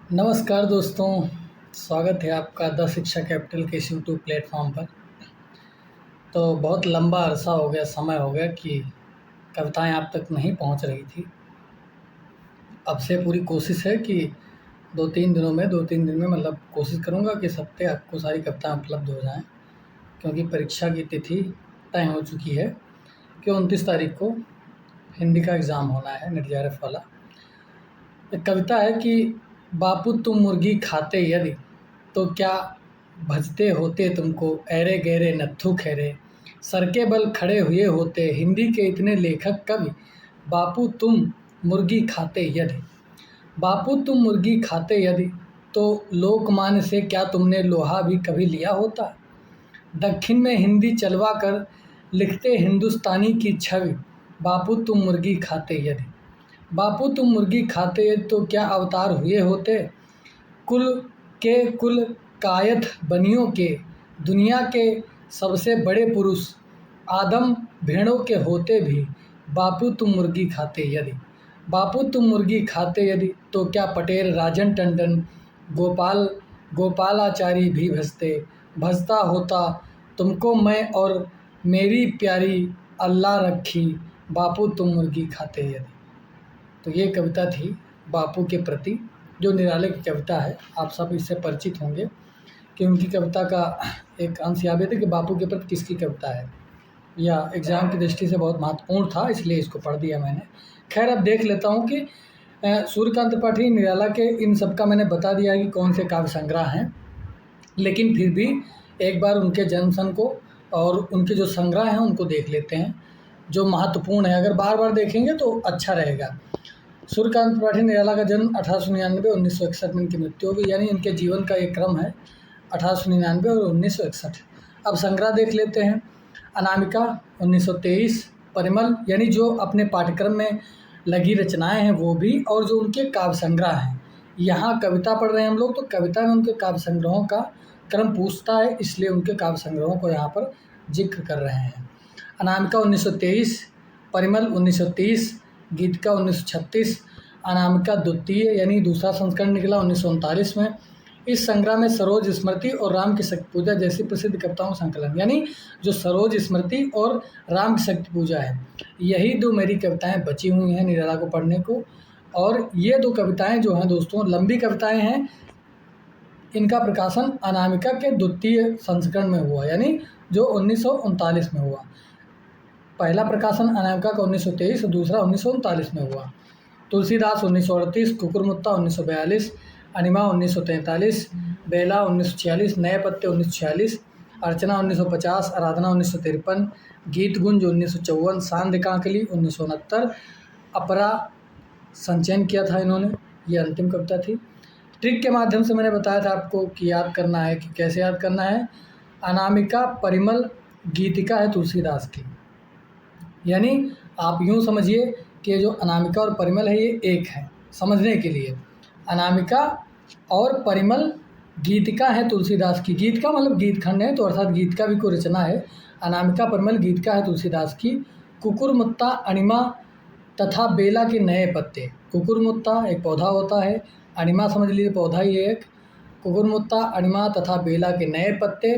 नमस्कार दोस्तों, स्वागत है आपका द शिक्षा कैपिटल के इस यूट्यूब प्लेटफॉर्म पर। तो बहुत लंबा अरसा हो गया, समय हो गया कि कविताएं आप तक नहीं पहुंच रही थी। अब से पूरी कोशिश है कि 2-3 दिन में मतलब कोशिश करूंगा कि इस हफ्ते आपको सारी कविताएं उपलब्ध हो जाएं, क्योंकि परीक्षा की तिथि तय हो चुकी है कि 29 तारीख को हिंदी का एग्ज़ाम होना है, नेट जेआरएफ वाला। एक कविता है कि बापू तुम मुर्गी खाते यदि तो क्या भजते होते तुमको, ऐरे गहरे नत्थु खैरे सर के बल खड़े हुए होते हिंदी के इतने लेखक कवि। बापू तुम मुर्गी खाते यदि, बापू तुम मुर्गी खाते यदि तो लोकमान्य से क्या तुमने लोहा भी कभी लिया होता। दक्षिण में हिंदी चलवा कर लिखते हिंदुस्तानी की छवि। बापू तुम मुर्गी खाते यदि, बापू तुम मुर्गी खाते यदि तो क्या अवतार हुए होते कुल के कुल कायथ बनियों के। दुनिया के सबसे बड़े पुरुष आदम भेड़ों के होते भी। बापू तुम मुर्गी खाते यदि, बापू तुम मुर्गी खाते यदि तो क्या पटेल राजन टंडन गोपाल गोपालाचारी भी भजता होता तुमको मैं और मेरी प्यारी अल्लाह रखी। बापू तुम मुर्गी खाते यदि। तो ये कविता थी बापू के प्रति, जो निराले की कविता है। आप सब इससे परिचित होंगे कि उनकी कविता का एक अंश याद है कि बापू के प्रति किसकी कविता है। यह एग्ज़ाम की दृष्टि से बहुत महत्वपूर्ण था, इसलिए इसको पढ़ दिया मैंने। खैर, अब देख लेता हूँ कि सूर्यकांत त्रिपाठी निराला के इन सब का मैंने बता दिया कि कौन से काव्य संग्रह हैं, लेकिन फिर भी एक बार उनके जन्म सन को और उनके जो संग्रह हैं उनको देख लेते हैं, जो महत्वपूर्ण है। अगर बार बार देखेंगे तो अच्छा रहेगा। सूर्यकांत त्रिपाठी निराला का जन्म 1899 1961 में इनकी मृत्यु होगी, यानी इनके जीवन का एक क्रम है 1899 और 1961। अब संग्रह देख लेते हैं। अनामिका 1923, परिमल यानी जो अपने पाठ्यक्रम में लगी रचनाएं हैं वो भी, और जो उनके काव्य संग्रह हैं। यहाँ कविता पढ़ रहे हैं हम लोग, तो कविता में उनके काव्य संग्रहों का क्रम पूछता है, इसलिए उनके काव्य संग्रहों को यहाँ पर जिक्र कर रहे हैं। अनामिका 1923, परिमल 1930, गीतिका 1936, अनामिका द्वितीय यानी दूसरा संस्करण निकला 1939 में। इस संग्रह में सरोज स्मृति और राम की शक्ति पूजा जैसी प्रसिद्ध कविताओं का संकलन, यानी जो सरोज स्मृति और राम की शक्ति पूजा है, यही दो मेरी कविताएं बची हुई हैं निराला को पढ़ने को। और ये दो कविताएं जो हैं दोस्तों, लंबी कविताएं हैं। इनका प्रकाशन अनामिका के द्वितीय संस्करण में हुआ, यानी जो 1939 में हुआ। पहला प्रकाशन अनामिका का 1923 और दूसरा 1939 में हुआ। तुलसीदास 1938, कुकुरमुत्ता 1942, अनिमा 1943, बेला 1946, नए पत्ते 1946, अर्चना 1950, आराधना 1953, गीत गुंज 1954, सांध्य कांकली 1969, अपरा संचयन किया था इन्होंने। ये अंतिम कविता थी। ट्रिक के माध्यम से मैंने बताया था आपको कि याद करना है, कि कैसे याद करना है। अनामिका, परिमल, गीतिका है तुलसीदास की, यानी आप यूँ समझिए कि जो अनामिका और परिमल है ये एक है समझने के लिए। अनामिका और परिमल गीतिका है तुलसीदास की। गीत का मतलब गीत खंड है, तो अर्थात गीत का भी कोई रचना है। अनामिका परिमल गीतिका है तुलसीदास की। कुकुरमुत्ता, अनिमा तथा बेला के नए पत्ते। कुकुरमुत्ता एक पौधा होता है, अनिमा समझ लीजिए पौधा ही है एक। कुकुरमुत्ता, अनिमा तथा बेला के नए पत्ते।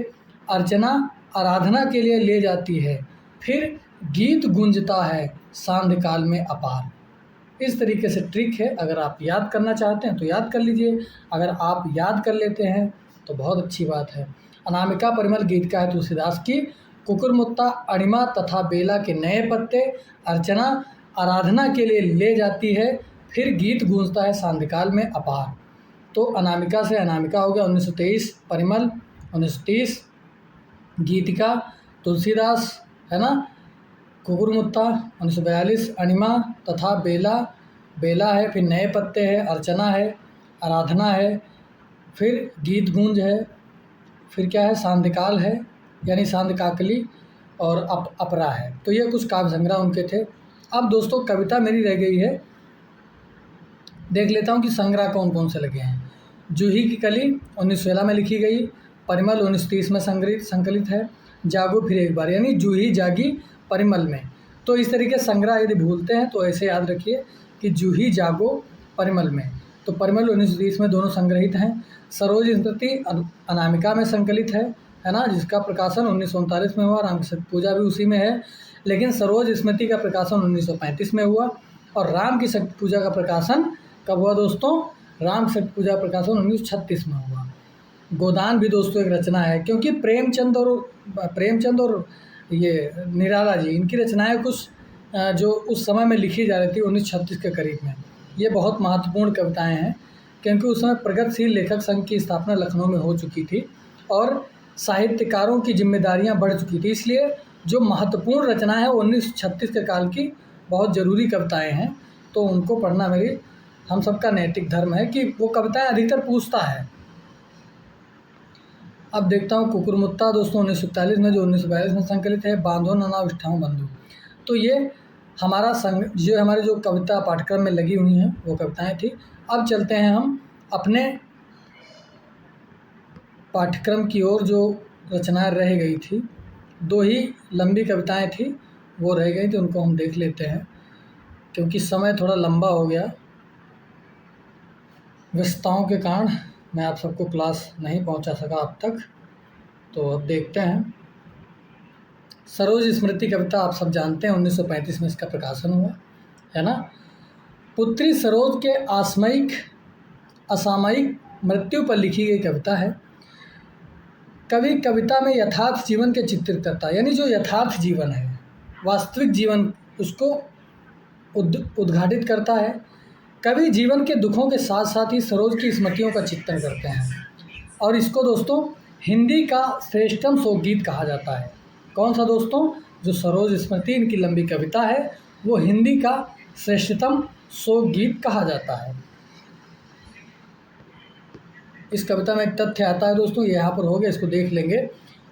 अर्चना आराधना के लिए ले जाती है, फिर गीत गूंजता है सांध्य काल में अपार। इस तरीके से ट्रिक है। अगर आप याद करना चाहते हैं तो याद कर लीजिए, अगर आप याद कर लेते हैं तो बहुत अच्छी बात है। अनामिका परिमल गीतिका है तुलसीदास की। कुकुरमुत्ता, अनिमा तथा बेला के नए पत्ते। अर्चना आराधना के लिए ले जाती है, फिर गीत गूंजता है सांध्य काल में अपार। तो अनामिका से अनामिका हो गया 1923, परिमल 1930, गीतिका तुलसीदास है ना, कुकुरमुत्ता 1942, अनिमा तथा बेला है, फिर नए पत्ते है, अर्चना है, आराधना है, फिर गीत गूंज है, फिर क्या है सांध्यकाल है यानी सांध्य काकली, और अपरा है। तो ये कुछ काव्य संग्रह उनके थे। अब दोस्तों कविता मेरी रह गई है, देख लेता हूँ कि संग्रह कौन कौन से लगे हैं। जूही की कली 1916 में लिखी गई, परिमल 1930 में संकलित है। जागो फिर एक बार, यानी जूही जागी परिमल में। तो इस तरीके संग्रह यदि भूलते हैं तो ऐसे याद रखिए कि जूही जागो परिमल में। तो परिमल 1930 में दोनों संग्रहित हैं। सरोज स्मृति अनामिका में संकलित है ना, जिसका प्रकाशन 1939 में हुआ। राम की शक्ति पूजा भी उसी में है, लेकिन सरोज स्मृति का प्रकाशन 1935 में हुआ। और राम की शक्ति पूजा का प्रकाशन कब हुआ दोस्तों? राम शक्ति पूजा प्रकाशन 1936 में हुआ। गोदान भी दोस्तों एक रचना है, क्योंकि प्रेमचंद और ये निराला जी, इनकी रचनाएं कुछ जो उस समय में लिखी जा रही थी 1936 के करीब में, ये बहुत महत्वपूर्ण कविताएं हैं, क्योंकि उस समय प्रगतिशील लेखक संघ की स्थापना लखनऊ में हो चुकी थी और साहित्यकारों की जिम्मेदारियां बढ़ चुकी थी। इसलिए जो महत्वपूर्ण रचना है वो 1936 के काल की बहुत ज़रूरी कविताएं हैं, तो उनको पढ़ना हम सबका नैतिक धर्म है कि वो कविताएं अधिकतर पूछता है। अब देखता हूँ कुकुरमुत्ता दोस्तों 1941 में, जो 1942 में संकलित है। बांधो न नाव विष्ठाऊं बंधु, तो ये हमारे जो कविता पाठ्यक्रम में लगी हुई हैं वो कविताएं थी। अब चलते हैं हम अपने पाठ्यक्रम की ओर। जो रचनाएं रह गई थी, 2 ही लंबी कविताएं थी वो रह गई थी, उनको हम देख लेते हैं, क्योंकि समय थोड़ा लंबा हो गया। व्यस्तताओं के कारण मैं आप सबको क्लास नहीं पहुंचा सका अब तक, तो अब देखते हैं। सरोज स्मृति कविता आप सब जानते हैं, 1935 में इसका प्रकाशन हुआ, है ना। पुत्री सरोज के असामयिक मृत्यु पर लिखी गई कविता है। कवि कविता में यथार्थ जीवन के चित्रित करता है, यानी जो यथार्थ जीवन है, वास्तविक जीवन, उसको उद्घाटित करता है। कवि जीवन के दुखों के साथ साथ ही सरोज की स्मृतियों का चित्रण करते हैं, और इसको दोस्तों हिंदी का श्रेष्ठतम शोकगीत कहा जाता है। कौन सा दोस्तों? जो सरोज स्मृति इनकी लंबी कविता है, वो हिंदी का श्रेष्ठतम शोकगीत कहा जाता है। इस कविता में एक तथ्य आता है दोस्तों, ये यहाँ पर हो गया, इसको देख लेंगे।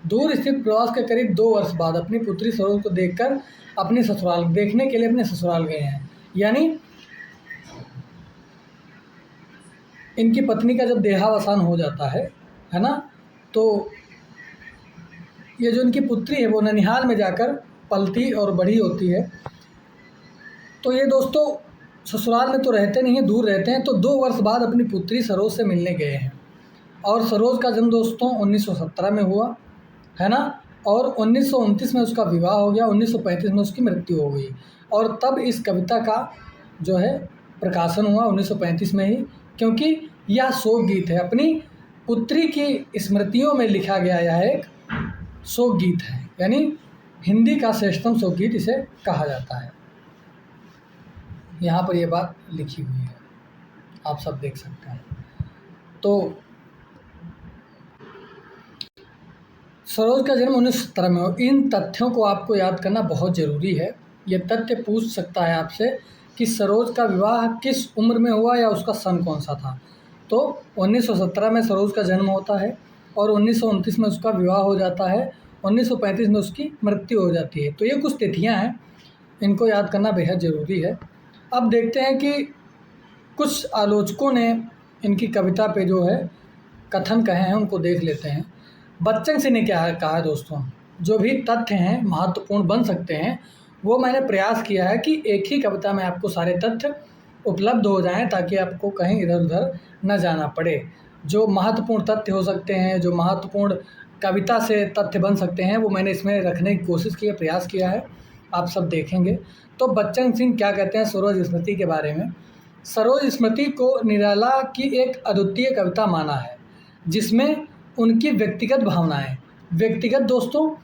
दूर स्थित प्रवास के करीब 2 वर्ष बाद अपनी पुत्री सरोज को देखकर देखने के लिए अपने ससुराल गए हैं। यानी इनकी पत्नी का जब देहावसान हो जाता है ना, तो ये जो इनकी पुत्री है वो ननिहाल में जाकर पलती और बड़ी होती है। तो ये दोस्तों ससुराल में तो रहते नहीं हैं, दूर रहते हैं, तो 2 वर्ष बाद अपनी पुत्री सरोज से मिलने गए हैं। और सरोज का जन्म दोस्तों 1917 में हुआ, है ना, और 1929 में उसका विवाह हो गया, 1935 में उसकी मृत्यु हो गई। और तब इस कविता का जो है प्रकाशन हुआ 1935 में ही, क्योंकि यह शोक गीत है, अपनी पुत्री की स्मृतियों में लिखा गया यह एक शोक गीत है, यानी हिंदी का श्रेष्ठतम शोक गीत इसे कहा जाता है। यहाँ पर यह बात लिखी हुई है, आप सब देख सकते हैं। तो सरोज का जन्म 1917 में हो। इन तथ्यों को आपको याद करना बहुत ज़रूरी है। यह तथ्य पूछ सकता है आपसे कि सरोज का विवाह किस उम्र में हुआ या उसका सन कौन सा था। तो 1917 में सरोज का जन्म होता है और 1929 में उसका विवाह हो जाता है, 1935 में उसकी मृत्यु हो जाती है। तो ये कुछ तिथियां हैं, इनको याद करना बेहद ज़रूरी है। अब देखते हैं कि कुछ आलोचकों ने इनकी कविता पे जो है कथन कहे हैं, उनको देख लेते हैं। बच्चन सिंह ने क्या कहा है दोस्तों, जो भी तथ्य हैं महत्वपूर्ण बन सकते हैं, वो मैंने प्रयास किया है कि एक ही कविता में आपको सारे तथ्य उपलब्ध हो जाएं, ताकि आपको कहीं इधर उधर न जाना पड़े। जो महत्वपूर्ण तथ्य हो सकते हैं, जो महत्वपूर्ण कविता से तथ्य बन सकते हैं, वो मैंने इसमें रखने की कोशिश की है, प्रयास किया है, आप सब देखेंगे। तो बच्चन सिंह क्या कहते हैं सरोज स्मृति के बारे में। सरोज स्मृति को निराला की एक अद्वितीय कविता माना है, जिसमें उनकी व्यक्तिगत भावनाएं, व्यक्तिगत दोस्तों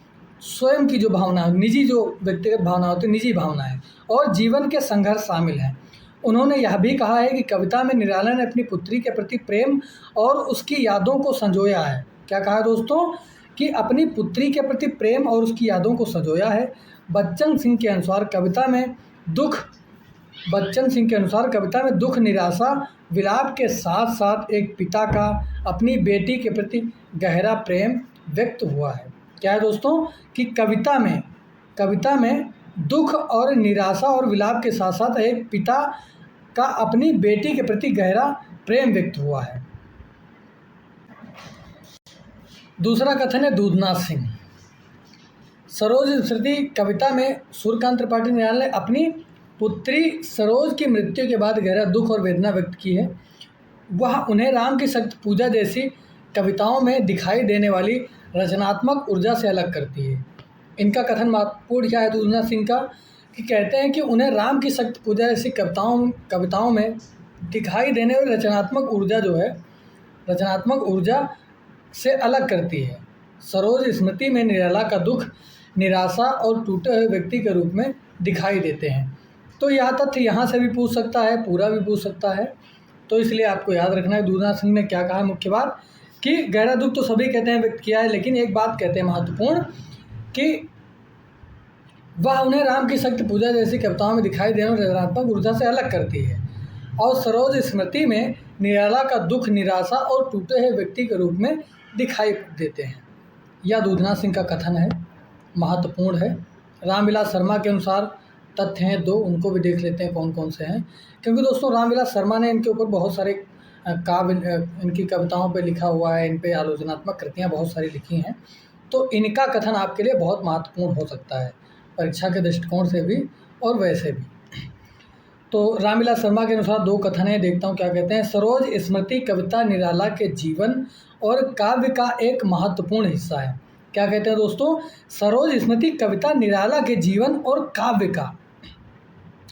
स्वयं की जो भावना, निजी जो व्यक्तिगत भावना होती है, निजी भावनाएं और जीवन के संघर्ष शामिल हैं। उन्होंने यह भी कहा है कि कविता में निराला ने अपनी पुत्री के प्रति प्रेम और उसकी यादों को संजोया है। क्या कहा दोस्तों? कि अपनी पुत्री के प्रति प्रेम और उसकी यादों को संजोया है। बच्चन सिंह के अनुसार कविता में दुख, निराशा, विलाप के साथ साथ एक पिता का अपनी बेटी के प्रति गहरा प्रेम व्यक्त हुआ है। क्या है दोस्तों? कि कविता में दुख और निराशा और विलाप के साथ साथ एक पिता का अपनी बेटी के प्रति गहरा प्रेम व्यक्त हुआ है। दूसरा कथन है दूधनाथ सिंह। सरोज स्मृति कविता में सूर्यकांत त्रिपाठी निराला ने अपनी पुत्री सरोज की मृत्यु के बाद गहरा दुख और वेदना व्यक्त की है। वह उन्हें राम की शक्ति पूजा जैसी कविताओं में दिखाई देने वाली रचनात्मक ऊर्जा से अलग करती है। इनका कथन महत्वपूर्ण क्या है दूधना सिंह का, कि कहते हैं कि उन्हें राम की शक्ति पूजा जैसी कविताओं में दिखाई देने वाली रचनात्मक ऊर्जा जो है, रचनात्मक ऊर्जा से अलग करती है। सरोज स्मृति में निराला का दुख, निराशा और टूटे हुए व्यक्ति के रूप में दिखाई देते हैं। तो यह तथ्य यहाँ से भी पूछ सकता है, पूरा भी पूछ सकता है, तो इसलिए आपको याद रखना है दूधना सिंह ने क्या कहा। मुख्य बात कि गहरा दुख तो सभी कहते हैं व्यक्त किया है, लेकिन एक बात कहते हैं महत्वपूर्ण कि वह उन्हें राम की शक्ति पूजा जैसी कविताओं में दिखाई देने वाली रचनात्मक ऊर्जा से अलग करती है। और सरोज स्मृति में निराला का दुख, निराशा और टूटे हुए व्यक्ति के रूप में दिखाई देते हैं। यह दूधना सिंह का कथन है, महत्वपूर्ण है। रामविलास शर्मा के अनुसार तथ्य हैं दो, उनको भी देख लेते हैं कौन कौन से हैं, क्योंकि दोस्तों रामविलास शर्मा ने इनके ऊपर बहुत सारे काव्य, इनकी कविताओं पे लिखा हुआ है, इन पे आलोचनात्मक कृतियाँ बहुत सारी लिखी हैं। तो इनका कथन आपके लिए बहुत महत्वपूर्ण हो सकता है, परीक्षा के दृष्टिकोण से भी और वैसे भी। तो रामविलास शर्मा के अनुसार दो कथन है, देखता हूँ क्या कहते हैं। सरोज स्मृति कविता निराला के जीवन और काव्य का एक महत्वपूर्ण हिस्सा है। क्या कहते हैं दोस्तों? सरोज स्मृति कविता निराला के जीवन और काव्य का,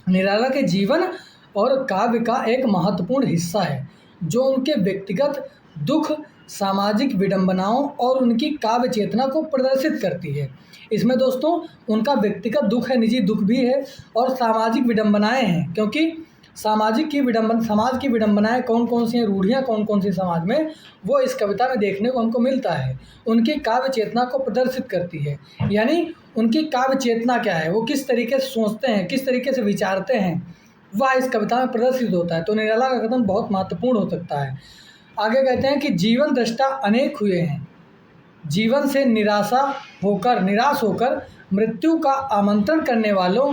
निराला के जीवन और काव्य का एक महत्वपूर्ण हिस्सा है, जो उनके व्यक्तिगत दुख, सामाजिक विडंबनाओं और उनकी काव्य चेतना को प्रदर्शित करती है। इसमें दोस्तों उनका व्यक्तिगत दुख है, निजी दुख भी है, और सामाजिक विडंबनाएं हैं, क्योंकि समाज की विडंबनाएं कौन कौन सी हैं, रूढ़ियाँ कौन कौन सी समाज में, वो इस कविता में देखने को हमको मिलता है। उनकी काव्य चेतना को प्रदर्शित करती है, यानी उनकी काव्य चेतना क्या है, वो किस तरीके से सोचते हैं, किस तरीके से विचारते हैं, वह इस कविता में प्रदर्शित होता है। तो निराला का कथन बहुत महत्वपूर्ण हो सकता है। आगे कहते हैं कि जीवन दृष्टा अनेक हुए हैं, जीवन से निराश होकर मृत्यु का आमंत्रण करने वालों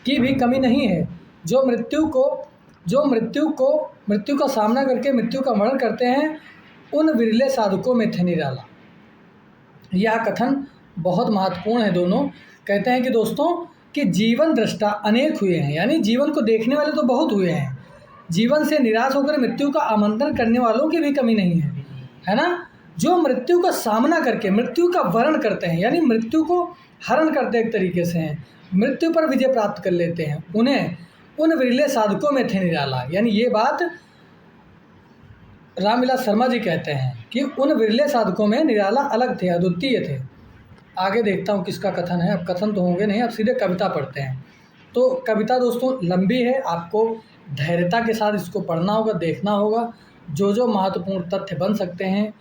की भी कमी नहीं है, जो मृत्यु का सामना करके मृत्यु का मरण करते हैं, उन विरले साधकों में थे निराला। यह कथन बहुत महत्वपूर्ण है दोनों। कहते हैं कि दोस्तों कि जीवन दृष्टा अनेक हुए हैं, यानी जीवन को देखने वाले तो बहुत हुए हैं, जीवन से निराश होकर मृत्यु का आमंत्रण करने वालों की भी कमी नहीं है ना। जो मृत्यु का सामना करके मृत्यु का वरण करते हैं, यानी मृत्यु को हरण करते एक तरीके से हैं, मृत्यु पर विजय प्राप्त कर लेते हैं, उन्हें उन विरले साधकों में थे निराला। यानी ये बात रामविलास शर्मा जी कहते हैं कि उन विरले साधकों में निराला अलग थे, अद्वितीय थे। आगे देखता हूँ किसका कथन है। अब कथन तो होंगे नहीं, अब सीधे कविता पढ़ते हैं। तो कविता दोस्तों लंबी है, आपको धैर्यता के साथ इसको पढ़ना होगा, देखना होगा, जो महत्वपूर्ण तथ्य बन सकते हैं।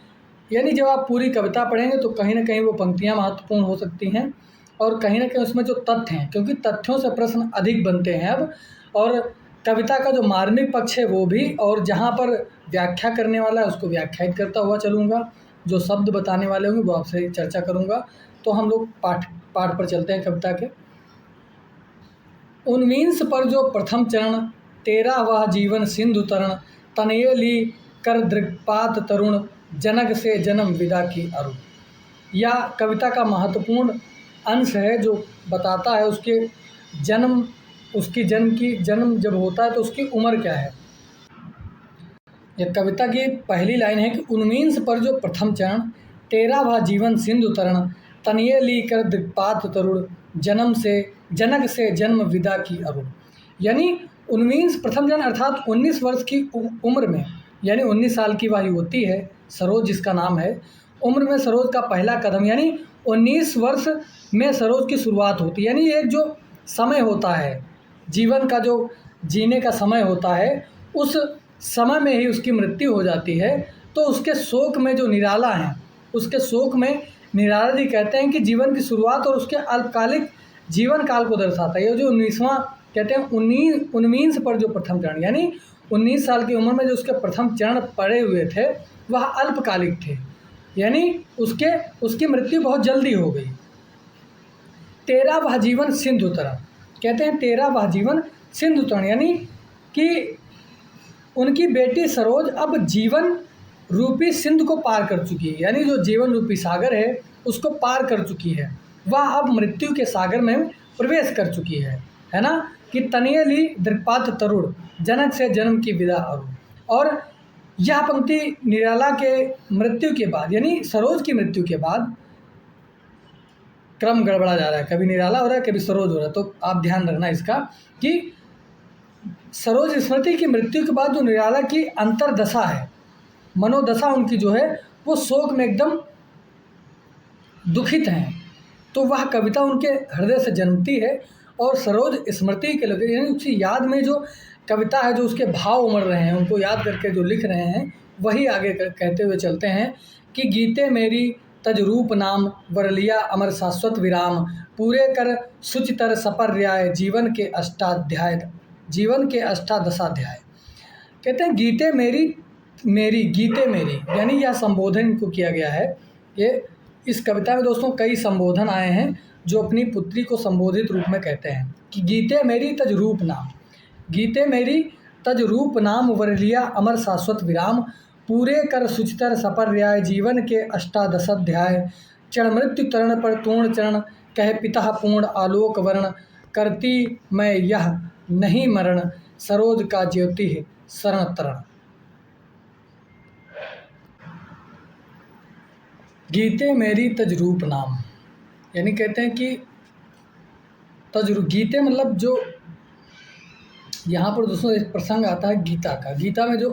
यानी जब आप पूरी कविता पढ़ेंगे तो कहीं ना कहीं वो पंक्तियाँ महत्वपूर्ण हो सकती हैं, और कहीं ना कहीं उसमें जो तथ्य हैं, क्योंकि तथ्यों से प्रश्न अधिक बनते हैं अब, और कविता का जो मार्मिक पक्ष है वो भी, और जहाँ पर व्याख्या करने वाला है उसको व्याख्यायित करता हुआ चलूँगा, जो शब्द बताने वाले होंगे वो आपसे चर्चा करूँगा। तो हम लोग पाठ पर चलते हैं कविता के। 19 पर जो प्रथम चरण, तेरा वह जीवन सिंधु तरण, तनये ली कर दृक्पात तरुण, जनक से जन्म विदा की अरुण। यह कविता का महत्वपूर्ण अंश है, जो बताता है उसकी जन्म जब होता है तो उसकी उम्र क्या है। यह कविता की पहली लाइन है कि 19 पर जो प्रथम चरण, तेरा वह जीवन सिंधु तरण, तनये ली कर दृक्पात तरुण, जनक से जन्म विदा की अरुण। यानी 19 प्रथम चरण अर्थात 19 वर्ष की उम्र में, यानी 19 साल की वायु होती है, सरोज जिसका नाम है, उम्र में सरोज का पहला कदम, यानी 19 वर्ष में सरोज की शुरुआत होती है। यानी एक जो समय होता है, जीवन का जो जीने का समय होता है, उस समय में ही उसकी मृत्यु हो जाती है। तो उसके शोक में जो निराला हैं, उसके शोक में निराला जी कहते हैं कि जीवन की शुरुआत और उसके अल्पकालिक जीवन काल को दर्शाता है। ये जो 19वां कहते हैं 19 पर जो प्रथम चरण, यानी 19 साल की उम्र में जो उसके प्रथम चरण पड़े हुए थे वह अल्पकालिक थे, यानी उसकी मृत्यु बहुत जल्दी हो गई। तेरा वह जीवन सिंधु तरण, कहते हैं तेरा वह जीवन सिंधु तरण, यानी कि उनकी बेटी सरोज अब जीवन रूपी सिंधु को पार कर चुकी है, यानी जो जीवन रूपी सागर है उसको पार कर चुकी है, वह अब मृत्यु के सागर में प्रवेश कर चुकी है ना। कि तनये ली दृक्पात तरुण, जनक से जन्म की विदा अरुण। और यह पंक्ति निराला के मृत्यु के बाद, यानी सरोज की मृत्यु के बाद, क्रम गड़बड़ा जा रहा है, कभी निराला हो रहा है कभी सरोज हो रहा है, तो आप ध्यान रखना इसका कि सरोज स्मृति की मृत्यु के बाद जो निराला की अंतरदशा है, मनोदशा उनकी जो है वो शोक में एकदम दुखित हैं, तो वह कविता उनके हृदय से जन्मती है और सरोज स्मृति के लगे, यानी उसकी याद में जो कविता है, जो उसके भाव उमड़ रहे हैं, उनको याद करके जो लिख रहे हैं, वही आगे कहते हुए चलते हैं कि गीते मेरी तज रूप नाम, वरलिया अमर शाश्वत विराम, पूरे कर सुचितर सपर्याय, जीवन के अष्टादशाध्याय। कहते हैं गीते मेरी गीते मेरी, यानी यह संबोधन इनको किया गया है। ये इस कविता में दोस्तों कई संबोधन आए हैं जो अपनी पुत्री को संबोधित रूप में कहते हैं कि गीते मेरी तज रूप नाम, गीते मेरी तज रूप नाम, वरलिया अमर शाश्वत विराम, पूरे कर सुचितर सपर्याय, जीवन के अष्टादशाध्याय, चरण मृत्यु तरण पर तूर्ण चरण, कह पिता पूर्ण आलोक वर्ण, करती मैं यह नहीं मरण, सरोज का ज्योति शरण तरण। गीते मेरी तजरूप नाम, यानी कहते हैं कि गीते मतलब जो यहाँ पर दोस्तों एक प्रसंग आता है गीता का। गीता में जो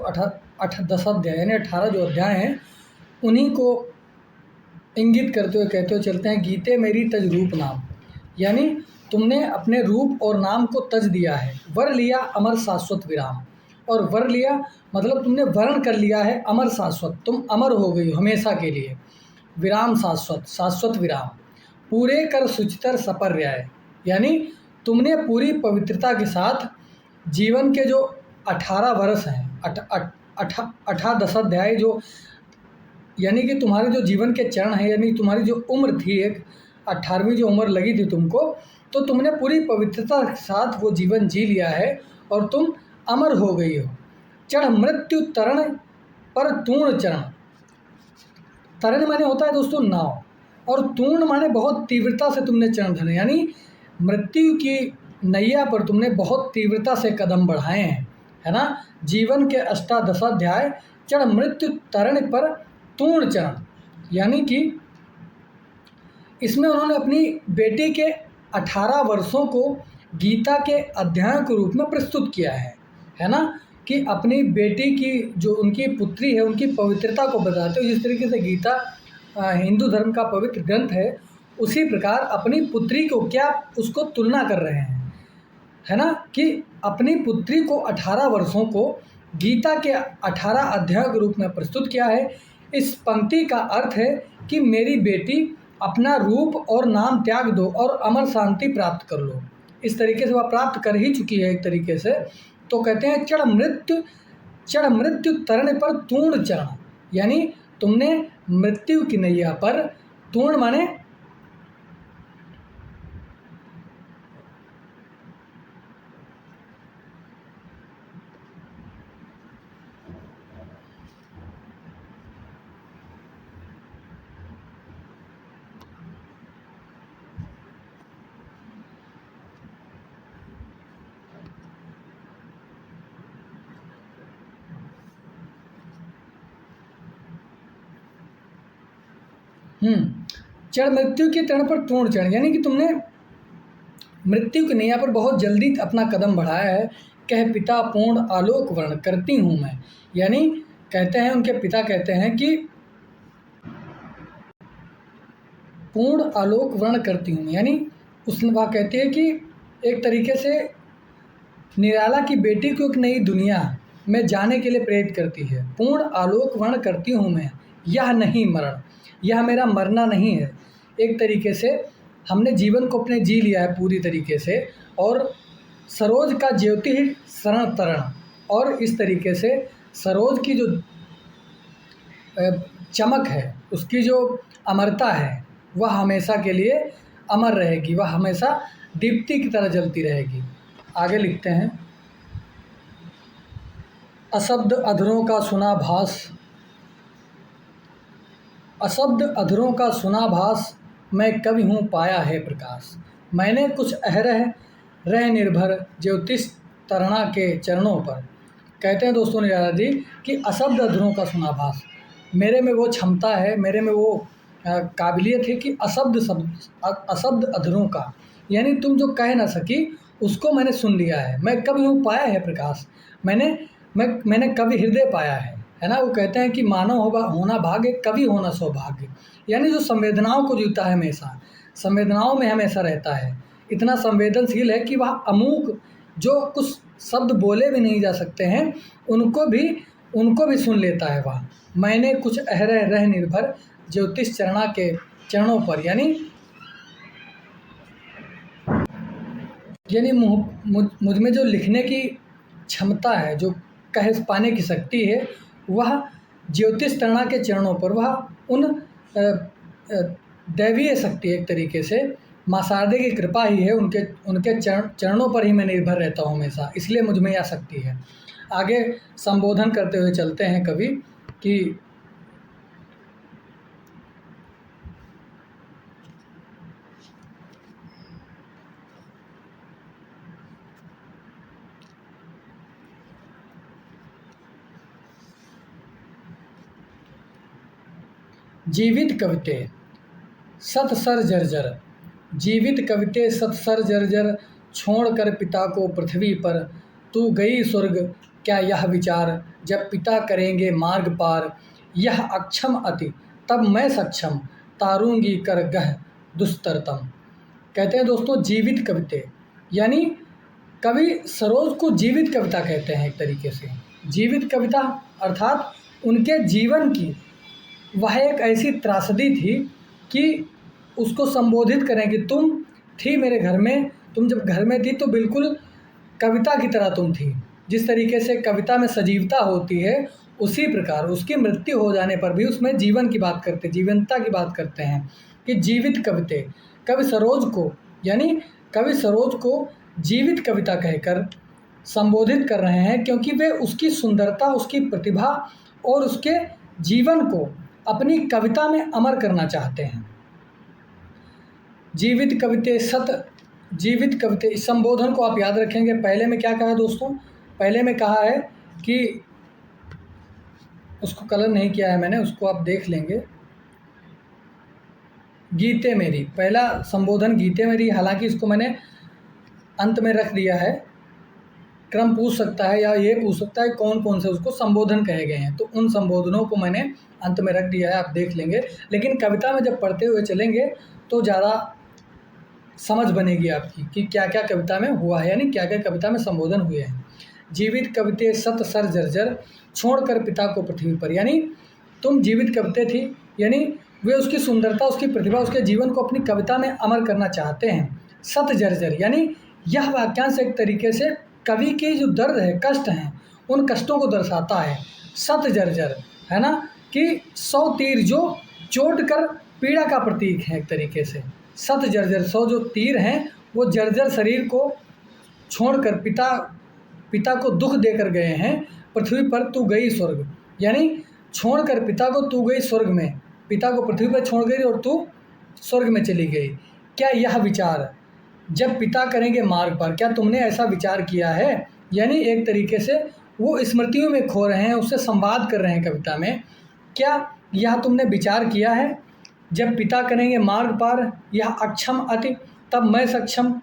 10 अध्याय यानी 18 जो अध्याय हैं, उन्हीं को इंगित करते हुए कहते हुए चलते हैं गीते मेरी तजरूप नाम, यानी तुमने अपने रूप और नाम को तज दिया है। वर लिया अमर शाश्वत विराम, और वर लिया मतलब तुमने वर्ण कर लिया है अमर शाश्वत, तुम अमर हो गई हो हमेशा के लिए। विराम शाश्वत विराम, पूरे कर सुचितर सपर्याय, यानी तुमने पूरी पवित्रता के साथ जीवन के जो 18 वर्ष हैं, 18 अध्याय जो, यानी कि तुम्हारे जो जीवन के चरण हैं, यानी तुम्हारी जो उम्र थी, एक 18वीं जो उम्र लगी थी तुमको, तो तुमने पूरी पवित्रता के साथ वो जीवन जी लिया है और तुम अमर हो गई हो। चढ़ मृत्यु तरण पर तूर्ण चरण, तरण माने होता है दोस्तों नाव, और तूर्ण माने बहुत तीव्रता से तुमने चरण धरे, यानी मृत्यु की नैया पर तुमने बहुत तीव्रता से कदम बढ़ाए हैं, है ना। जीवन के अष्टादशाध्याय, चढ़ मृत्यु तरण पर तूर्ण चरण, यानी कि इसमें उन्होंने अपनी बेटी के 18 वर्षों को गीता के अध्याय के रूप में प्रस्तुत किया है ना, कि अपनी बेटी की जो उनकी पुत्री है उनकी पवित्रता को बताते हुए, जिस तरीके से गीता हिंदू धर्म का पवित्र ग्रंथ है, उसी प्रकार अपनी पुत्री को क्या उसको तुलना कर रहे हैं, है ना, कि अपनी पुत्री को 18 वर्षों को गीता के 18 अध्याय के रूप में प्रस्तुत किया है। इस पंक्ति का अर्थ है कि मेरी बेटी अपना रूप और नाम त्याग दो और अमर शांति प्राप्त कर लो। इस तरीके से वह प्राप्त कर ही चुकी है एक तरीके से। तो कहते हैं चढ़ मृत्यु तरण पर तूर्ण चरण, यानी तुमने मृत्यु की नैया पर, तूर्ण माने चढ़ मृत्यु के तरण पर तूर्ण चरण, यानी कि तुमने मृत्यु की नैया पर बहुत जल्दी अपना कदम बढ़ाया है। कह पिता पूर्ण आलोक वर्ण करती हूँ मैं, यानी कहते हैं उनके पिता कहते हैं कि पूर्ण आलोक वर्ण करती हूँ, यानी उसने वह कहती है कि एक तरीके से निराला की बेटी को एक नई दुनिया में जाने के लिए प्रेरित करती है। पूर्ण आलोक वर्ण करती हूँ मैं, यह नहीं मरण, यह मेरा मरना नहीं है। एक तरीके से हमने जीवन को अपने जी लिया है पूरी तरीके से, और सरोज का ज्योति शरण तरण, और इस तरीके से सरोज की जो चमक है, उसकी जो अमरता है, वह हमेशा के लिए अमर रहेगी, वह हमेशा दीप्ति की तरह जलती रहेगी। आगे लिखते हैं, अशब्द अधरों का सुना भास, अशब्द अधरों का सुना भास, मैं कवि हूँ पाया है प्रकाश। मैंने कुछ अहरह रह निर्भर, ज्योतिष तरणा के चरणों पर। कहते हैं दोस्तों निराला जी कि अशब्द अधरों का सुनाभास, मेरे में वो क्षमता है, मेरे में वो काबिलियत है कि अशब्द अधरों का, यानी तुम जो कह ना सकी उसको मैंने सुन लिया है। मैं कवि हूँ पाया है प्रकाश, मैंने कवि हृदय पाया है ना। वो कहते हैं कि मानव होना भाग्य, कवि होना सौभाग्य, यानी जो संवेदनाओं को जीता है, हमेशा संवेदनाओं में हमेशा रहता है, इतना संवेदनशील है कि वह अमूक जो कुछ शब्द बोले भी नहीं जा सकते हैं उनको भी सुन लेता है वह। मैंने कुछ अहरह रह निर्भर ज्योतिष चरणा के चरणों पर, यानी मुझ में जो लिखने की क्षमता है, जो कह पाने की शक्ति है, वह ज्योतिष तरणा के चरणों पर, वह उन दैवीय शक्ति एक तरीके से माँ शारदे की कृपा ही है, उनके चरणों पर ही मैं निर्भर रहता हूँ हमेशा, इसलिए मुझ में यह शक्ति है। आगे संबोधन करते हुए चलते हैं कवि कि जीवित कविते सतसर जर्जर, जीवित कविते सतसर जर्जर, छोड़कर पिता को पृथ्वी पर, तू गई स्वर्ग क्या यह विचार, जब पिता करेंगे मार्ग पार, यह अक्षम अति तब मैं सक्षम, तारूंगी कर गह दुस्तरतम। कहते हैं दोस्तों जीवित कविते, यानी कवि सरोज को जीवित कविता कहते हैं एक तरीके से। जीवित कविता अर्थात उनके जीवन की वह एक ऐसी त्रासदी थी कि उसको संबोधित करें कि तुम थी मेरे घर में, तुम जब घर में थी तो बिल्कुल कविता की तरह तुम थी। जिस तरीके से कविता में सजीवता होती है, उसी प्रकार उसकी मृत्यु हो जाने पर भी उसमें जीवन की बात करते, जीवंतता की बात करते हैं कि जीवित कविते। कवि सरोज को जीवित कविता कहकर संबोधित कर रहे हैं, क्योंकि वे उसकी सुंदरता, उसकी प्रतिभा और उसके जीवन को अपनी कविता में अमर करना चाहते हैं। जीवित कविते, इस संबोधन को आप याद रखेंगे। पहले में क्या कहा है दोस्तों, पहले में कहा है कि उसको कलर नहीं किया है मैंने, उसको आप देख लेंगे। गीते मेरी, पहला संबोधन गीते मेरी, हालांकि इसको मैंने अंत में रख दिया है। क्रम पूछ सकता है या ये पूछ सकता है कौन कौन से उसको संबोधन कहे गए हैं, तो उन संबोधनों को मैंने अंत में रख दिया है, आप देख लेंगे। लेकिन कविता में जब पढ़ते हुए चलेंगे तो ज़्यादा समझ बनेगी आपकी कि क्या क्या कविता में हुआ है, यानी क्या क्या कविता में संबोधन हुए हैं। जीवित कविते सत सर जर्जर, छोड़कर पिता को पृथ्वी पर, यानी तुम जीवित कविते थी, यानी वे उसकी सुंदरता, उसकी प्रतिभा, उसके जीवन को अपनी कविता में अमर करना चाहते हैं। सत जर्जर, यानी यह वाक्यांश एक तरीके से कवि के जो दर्द है, कष्ट हैं, उन कष्टों को दर्शाता है। सत जर्जर है ना, कि 100 तीर जो चोट कर पीड़ा का प्रतीक है एक तरीके से। सत जर्जर, 100 जो तीर हैं वो जर्जर शरीर को छोड़कर पिता को दुख देकर गए हैं पृथ्वी पर, तू गई स्वर्ग, यानी छोड़कर पिता को तू गई स्वर्ग में, पिता को पृथ्वी पर छोड़ गई और तू स्वर्ग में चली गई। क्या यह विचार जब पिता करेंगे मार्ग पर, क्या तुमने ऐसा विचार किया है, यानी एक तरीके से वो स्मृतियों में खो रहे हैं, उससे संवाद कर रहे हैं कविता में। क्या यह तुमने विचार किया है, जब पिता करेंगे मार्ग पार, यह अक्षम अति तब मैं सक्षम,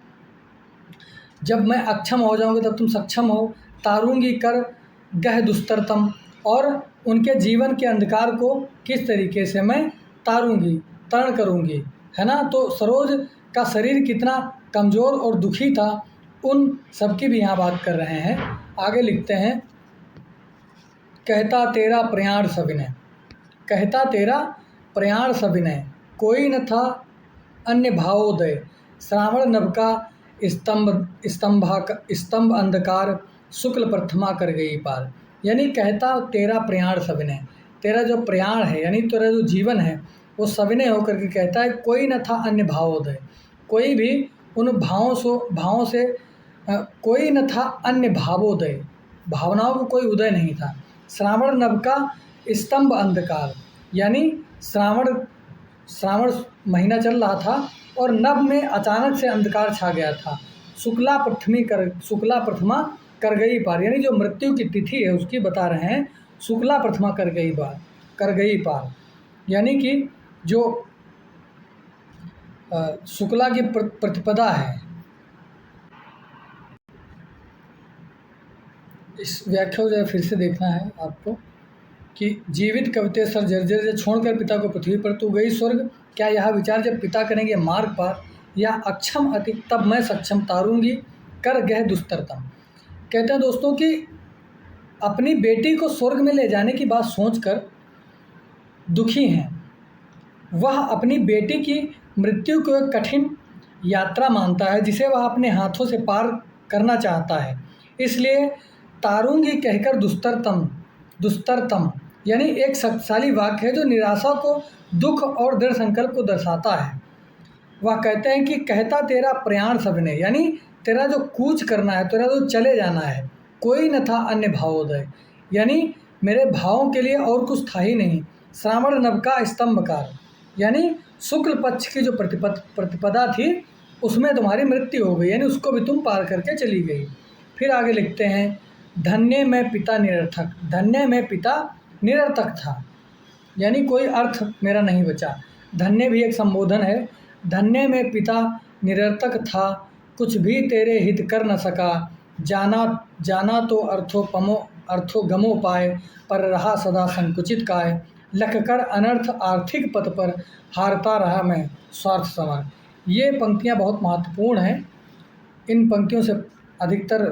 जब मैं अक्षम हो जाऊंगा तब तुम सक्षम हो, तारूंगी कर गह दुस्तरतम, और उनके जीवन के अंधकार को किस तरीके से मैं तारूंगी, तरण करूंगी, है ना। तो सरोज का शरीर कितना कमज़ोर और दुखी था, उन सबकी भी यहाँ बात कर रहे हैं। आगे लिखते हैं, कहता तेरा प्रयाण सविनय, कहता तेरा प्रयाण सविनय, कोई न था अन्य भावोदय, श्रावण नभ का स्तंभ अंधकार, शुक्ल प्रथमा कर गई पार। यानी कहता तेरा प्रयाण सविनय, तेरा जो प्रयाण है यानी तेरा जो जीवन है वो सविनय होकर के कहता है, कोई न था अन्य भावोदय, कोई भी उन भावों से कोई न था अन्य भावोदय, भावनाओं को कोई उदय नहीं था। श्रावण नभ का स्तंभ अंधकार, यानी श्रावण महीना चल रहा था और नभ में अचानक से अंधकार छा गया था। शुक्ला प्रथमा कर गई पार, यानी जो मृत्यु की तिथि है उसकी बता रहे हैं, शुक्ला प्रथमा कर गई पार, यानी कि जो शुक्ला की प्रतिपदा है। इस व्याख्या को जरा फिर से देखना है आपको कि जीवित कविते सर जर्जर छोड़कर पिता को पृथ्वी पर तू गई स्वर्ग, क्या यह विचार जब पिता करेंगे मार्ग पार, या अक्षम अति तब मैं सक्षम तारूंगी कर गह दुस्तरतम। कहते हैं दोस्तों कि अपनी बेटी को स्वर्ग में ले जाने की बात सोचकर दुखी हैं। वह अपनी बेटी की मृत्यु को एक कठिन यात्रा मानता है जिसे वह अपने हाथों से पार करना चाहता है, इसलिए तारूंगी कहकर दुस्तरतम यानी एक शक्तिशाली वाक्य है जो निराशा को, दुख और दृढ़ संकल्प को दर्शाता है। वह कहते हैं कि कहता तेरा प्रयाण सबने, यानी तेरा जो कूच करना है, तेरा जो चले जाना है, कोई न था अन्य भावोदय, यानी मेरे भावों के लिए और कुछ था ही नहीं। श्रावण नभ का स्तंभकार, यानी शुक्ल पक्ष की जो प्रतिपदा थी उसमें तुम्हारी मृत्यु हो गई, यानी उसको भी तुम पार करके चली गई। फिर आगे लिखते हैं, धन्य में पिता निरर्थक, धन्य में पिता निरर्थक था, यानी कोई अर्थ मेरा नहीं बचा। धन्य भी एक संबोधन है। धन्य में पिता निरर्थक था, कुछ भी तेरे हित कर न सका, जाना तो अर्थोगमो पाए, पर रहा सदा संकुचित काय, लख कर अनर्थ आर्थिक पथ पर, हारता रहा मैं स्वार्थ समर। ये पंक्तियाँ बहुत महत्वपूर्ण हैं। इन पंक्तियों से अधिकतर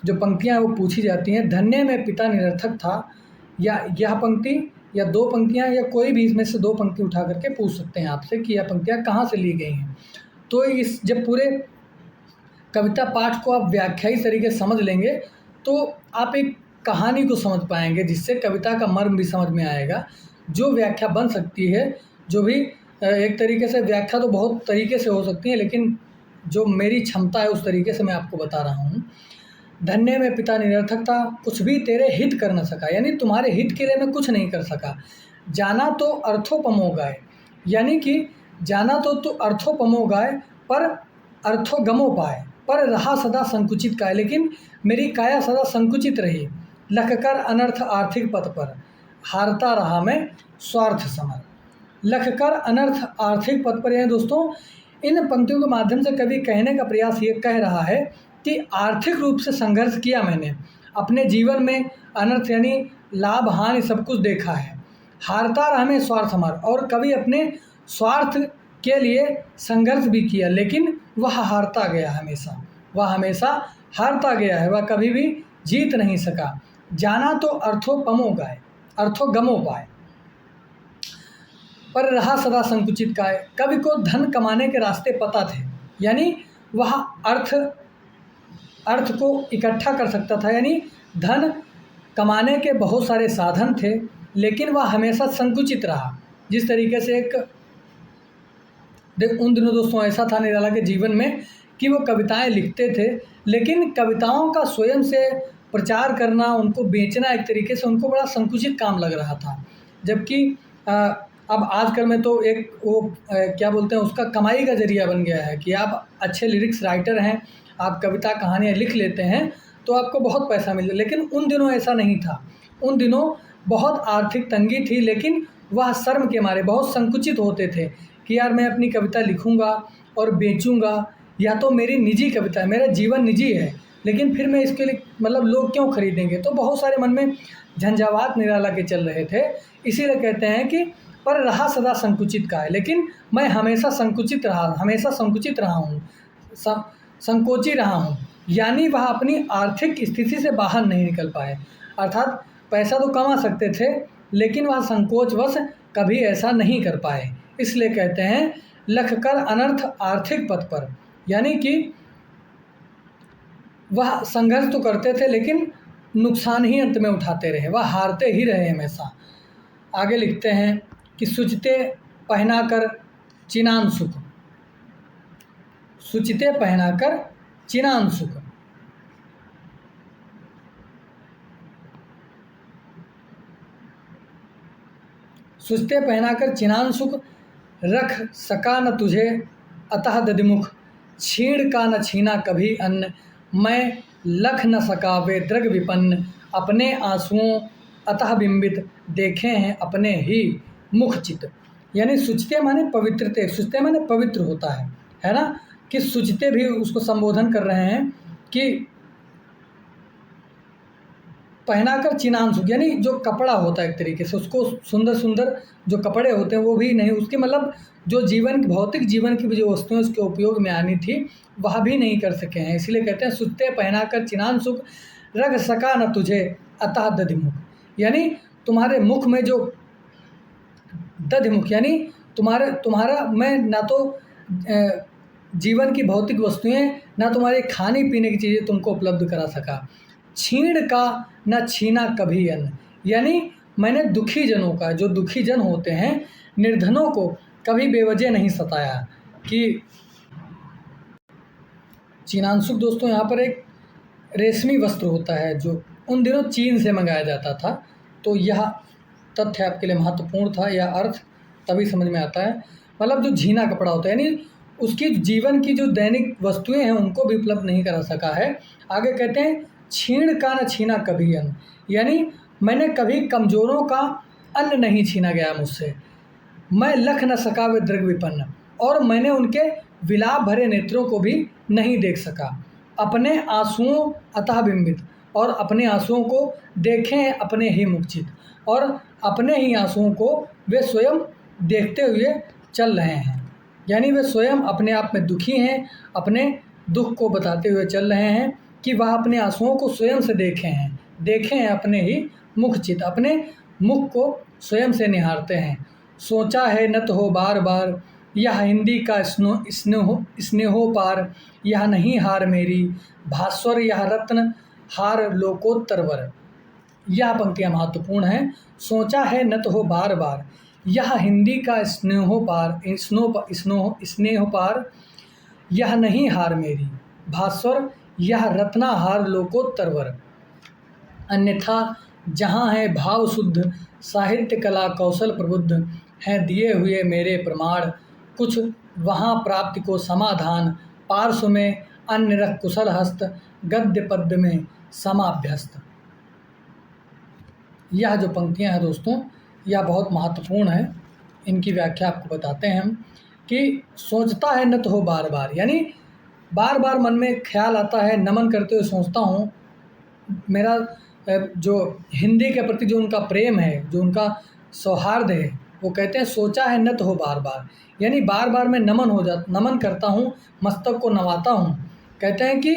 जो पंक्तियाँ हैं वो पूछी जाती हैं। धन्य में पिता निरर्थक था, या यह पंक्ति या दो पंक्तियाँ या कोई भी इसमें से दो पंक्ति उठा करके पूछ सकते हैं आपसे कि यह पंक्तियाँ कहाँ से ली गई हैं। तो इस जब पूरे कविता पाठ को आप व्याख्यायी तरीके से समझ लेंगे तो आप एक कहानी को समझ पाएंगे, जिससे कविता का मर्म भी समझ में आएगा। जो व्याख्या बन सकती है, जो भी एक तरीके से व्याख्या तो बहुत तरीके से हो सकती है, लेकिन जो मेरी क्षमता है उस तरीके से मैं आपको बता रहा हूँ। धन्य में पिता निरर्थक था, कुछ भी तेरे हित कर न सका, यानी तुम्हारे हित के लिए मैं कुछ नहीं कर सका। जाना तो अर्थोपमो गाय, यानी कि जाना तो तू अर्थोपमो गाय पर अर्थोगमो पाए, पर रहा सदा संकुचित काय, लेकिन मेरी काया सदा संकुचित रही। लख कर अनर्थ आर्थिक पथ पर, हारता रहा मैं स्वार्थ समर। लख कर अनर्थ आर्थिक पथ पर, यानी दोस्तों इन पंक्तियों के माध्यम से कवि कहने का प्रयास ये कह रहा है कि आर्थिक रूप से संघर्ष किया मैंने अपने जीवन में, अनर्थ यानी लाभ हानि सब कुछ देखा है। हारता रहा मैं स्वार्थ समर, और कभी अपने स्वार्थ के लिए संघर्ष भी किया, लेकिन वह हारता गया हमेशा, वह हमेशा हारता गया है, वह कभी भी जीत नहीं सका। जाना तो अर्थोगमो पाए, पर रहा सदा संकुचित काय। कवि को धन कमाने के रास्ते पता थे, यानी वह अर्थ को इकट्ठा कर सकता था, यानी धन कमाने के बहुत सारे साधन थे, लेकिन वह हमेशा संकुचित रहा। जिस तरीके से उन दिनों दोस्तों ऐसा था निराला के जीवन में कि वो कविताएं लिखते थे, लेकिन कविताओं का स्वयं से प्रचार करना, उनको बेचना एक तरीके से उनको बड़ा संकुचित काम लग रहा था। जबकि अब आजकल में तो एक वो क्या बोलते हैं, उसका कमाई का जरिया बन गया है कि आप अच्छे लिरिक्स राइटर हैं, आप कविता कहानियाँ लिख लेते हैं तो आपको बहुत पैसा मिल जाए। लेकिन उन दिनों ऐसा नहीं था। उन दिनों बहुत आर्थिक तंगी थी, लेकिन वह शर्म के मारे बहुत संकुचित होते थे कि यार मैं अपनी कविता लिखूंगा और बेचूंगा, या तो मेरी निजी कविता है, मेरा जीवन निजी है, लेकिन फिर मैं इसके लिए मतलब लोग क्यों खरीदेंगे। तो बहुत सारे मन में झंझावात निराला के चल रहे थे। इसीलिए कहते हैं कि पर रहा सदा संकुचित का है, लेकिन मैं हमेशा संकुचित रहा हूँ, संकोची रहा हूँ, यानी वह अपनी आर्थिक स्थिति से बाहर नहीं निकल पाए। अर्थात पैसा तो कमा सकते थे, लेकिन वह संकोचवश कभी ऐसा नहीं कर पाए। इसलिए कहते हैं लख कर अनर्थ आर्थिक पथ पर, यानी कि वह संघर्ष तो करते थे लेकिन नुकसान ही अंत में उठाते रहे, वह हारते ही रहे हमेशा। आगे लिखते हैं कि सुचते पहनाकर चिनान सुख, सुचिते पहनाकर चिनान सुख, सुचते पहनाकर चिनान सुख, रख सका न तुझे अतः दधिमुख, छीण का न छीना कभी अन्न, मैं लख न सका वे दृग विपन्न, अपने आंसुओं अतः बिंबित, देखे हैं अपने ही मुख चित। यानी सुचते माने पवित्रते, सुचते माने पवित्र होता है ना, कि सुचते भी उसको संबोधन कर रहे हैं कि पहनाकर चिनांशु, यानी जो कपड़ा होता है एक तरीके से, उसको सुंदर सुंदर जो कपड़े होते हैं वो भी नहीं, उसके मतलब जो जीवन भौतिक जीवन की जो वस्तुएं उसके उपयोग में आनी थी वह भी नहीं कर सके हैं। इसलिए कहते हैं सुचते पहनाकर चिनांशुक, रग सका न तुझे अतः दधिमुख। यानी तुम्हारे मुख में जो दधिमुख, यानी तुम्हारा मैं ना तो जीवन की भौतिक वस्तुएं, ना तुम्हारे खाने पीने की चीज़ें तुमको उपलब्ध करा सका। छीण का न छीना कभी अन्न, यानी मैंने दुखी जनों का, जो दुखी जन होते हैं निर्धनों को कभी बेवजह नहीं सताया। कि चिनांशुक दोस्तों यहाँ पर एक रेशमी वस्त्र होता है जो उन दिनों चीन से मंगाया जाता था। तो यह तथ्य आपके लिए महत्वपूर्ण था, यह अर्थ तभी समझ में आता है। मतलब जो झीना कपड़ा होता है, यानी उसकी जीवन की जो दैनिक वस्तुएं हैं उनको भी उपलब्ध नहीं करा सका है। आगे कहते हैं छीण का न छीना कभी अन्न, यानी मैंने कभी कमज़ोरों का अन्न नहीं छीना गया मुझसे। मैं लख न सका वे दृग विपन्न, और मैंने उनके विलाप भरे नेत्रों को भी नहीं देख सका। अपने आंसुओं अतः बिंबित, और अपने आंसुओं को देखें अपने ही मुखचित, और अपने ही आंसुओं को वे स्वयं देखते हुए चल रहे हैं। यानी वे स्वयं अपने आप में दुखी हैं, अपने दुख को बताते हुए चल रहे हैं कि वह अपने आंसुओं को स्वयं से देखे हैं अपने ही मुखचित, अपने मुख को स्वयं से निहारते हैं। सोचा है नत हो बार बार, यह हिंदी का स्नेहो पार, यह नहीं हार मेरी भास्वर, यह रत्न हार लोकोत्तरवर। यह पंक्तियाँ महत्वपूर्ण हैं। सोचा है नत हो बार बार, यह हिंदी का स्नेहो पार, यह नहीं हार मेरी भास्वर, यह रत्नाहार लोकोत्तरवर। अन्यथा जहाँ है भाव शुद्ध, साहित्य कला कौशल प्रबुद्ध, हैं दिए हुए मेरे प्रमाण, कुछ वहाँ प्राप्ति को समाधान, पार्श्व में अन्य रख कुशल हस्त, गद्य पद्य में समाभ्यस्त। यह जो पंक्तियाँ हैं दोस्तों, यह बहुत महत्वपूर्ण है। इनकी व्याख्या आपको बताते हैं हम कि सोचता है नत हो बार बार, यानी बार बार मन में ख्याल आता है, नमन करते हुए सोचता हूँ मेरा जो हिंदी के प्रति जो उनका प्रेम है, जो उनका सौहार्द है, वो कहते हैं सोचा है नत हो बार बार, यानी बार बार मैं नमन करता हूँ, मस्तक को नवाता हूँ। कहते हैं कि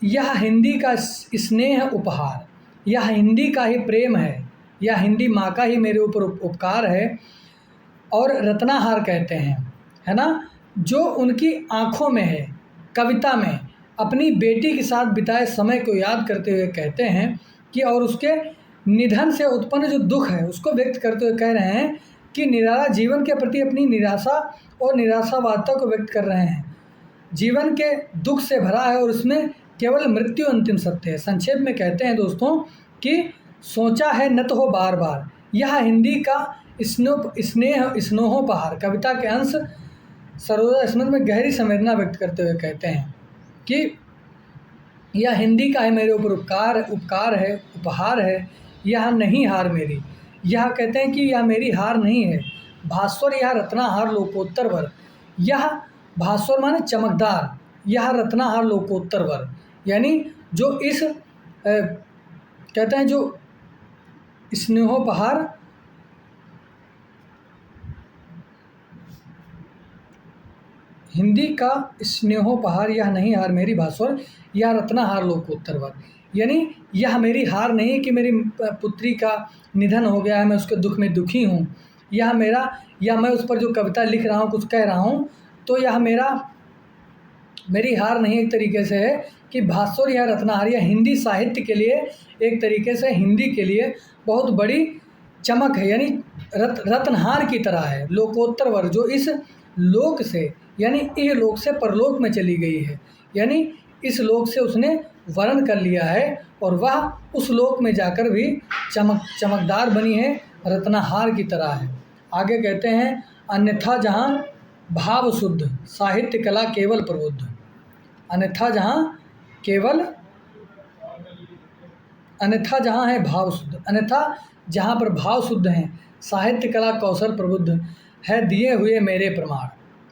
यह हिंदी का स्नेह उपहार, यह हिंदी का ही प्रेम है, यह हिंदी माँ का ही मेरे ऊपर उपकार है। और रत्नाहार कहते हैं, है ना, जो उनकी आँखों में है, कविता में अपनी बेटी के साथ बिताए समय को याद करते हुए कहते हैं कि, और उसके निधन से उत्पन्न जो दुख है उसको व्यक्त करते हुए कह रहे हैं कि निराला जीवन के प्रति अपनी निराशा और निराशावादता को व्यक्त कर रहे हैं। जीवन के दुख से भरा है और उसमें केवल मृत्यु अंतिम सत्य है। संक्षेप में कहते हैं दोस्तों कि सोचा है न तो हो बार बार, यह हिंदी का स्नेहोपहार, कविता के अंश सरोजा स्मृत में गहरी संवेदना व्यक्त करते हुए कहते हैं कि यह हिंदी का है मेरे ऊपर उपकार है, उपहार है, यह नहीं हार मेरी। यह कहते हैं कि यह मेरी हार नहीं है। भास्वर यह रत्नाहार लोकोत्तरवर, यह भास्वर माने चमकदार, यह रत्नाहार लोकोत्तरवर, यानी जो इस कहते हैं जो स्नेहोपहार, हिंदी का स्नेहोपहार, यह नहीं हार मेरी भास्वर, यह रत्नाहार लोकोत्तरवर, यानी यह मेरी हार नहीं कि मेरी पुत्री का निधन हो गया है, मैं उसके दुख में दुखी हूँ। यह मैं उस पर जो कविता लिख रहा हूँ, कुछ कह रहा हूँ, तो यह मेरी हार नहीं एक तरीके से है कि भास्वर यह रत्नाहार, यह हिंदी साहित्य के लिए एक तरीके से हिंदी के लिए बहुत बड़ी चमक है, यानी रत्नहार की तरह है। लोकोत्तरवर जो इस लोक से, यानी इह लोक से परलोक में चली गई है, यानी इस लोक से उसने वर्ण कर लिया है और वह उस लोक में जाकर भी चमकदार बनी है, रत्नहार की तरह है। आगे कहते हैं अन्यथा जहाँ भाव शुद्ध, साहित्य कला केवल प्रबुद्ध, अन्यथा जहाँ केवल अन्यथा जहाँ है भाव शुद्ध, अन्यथा जहाँ पर भाव शुद्ध हैं, साहित्य कला कौशल प्रबुद्ध है दिए हुए मेरे प्रमाण,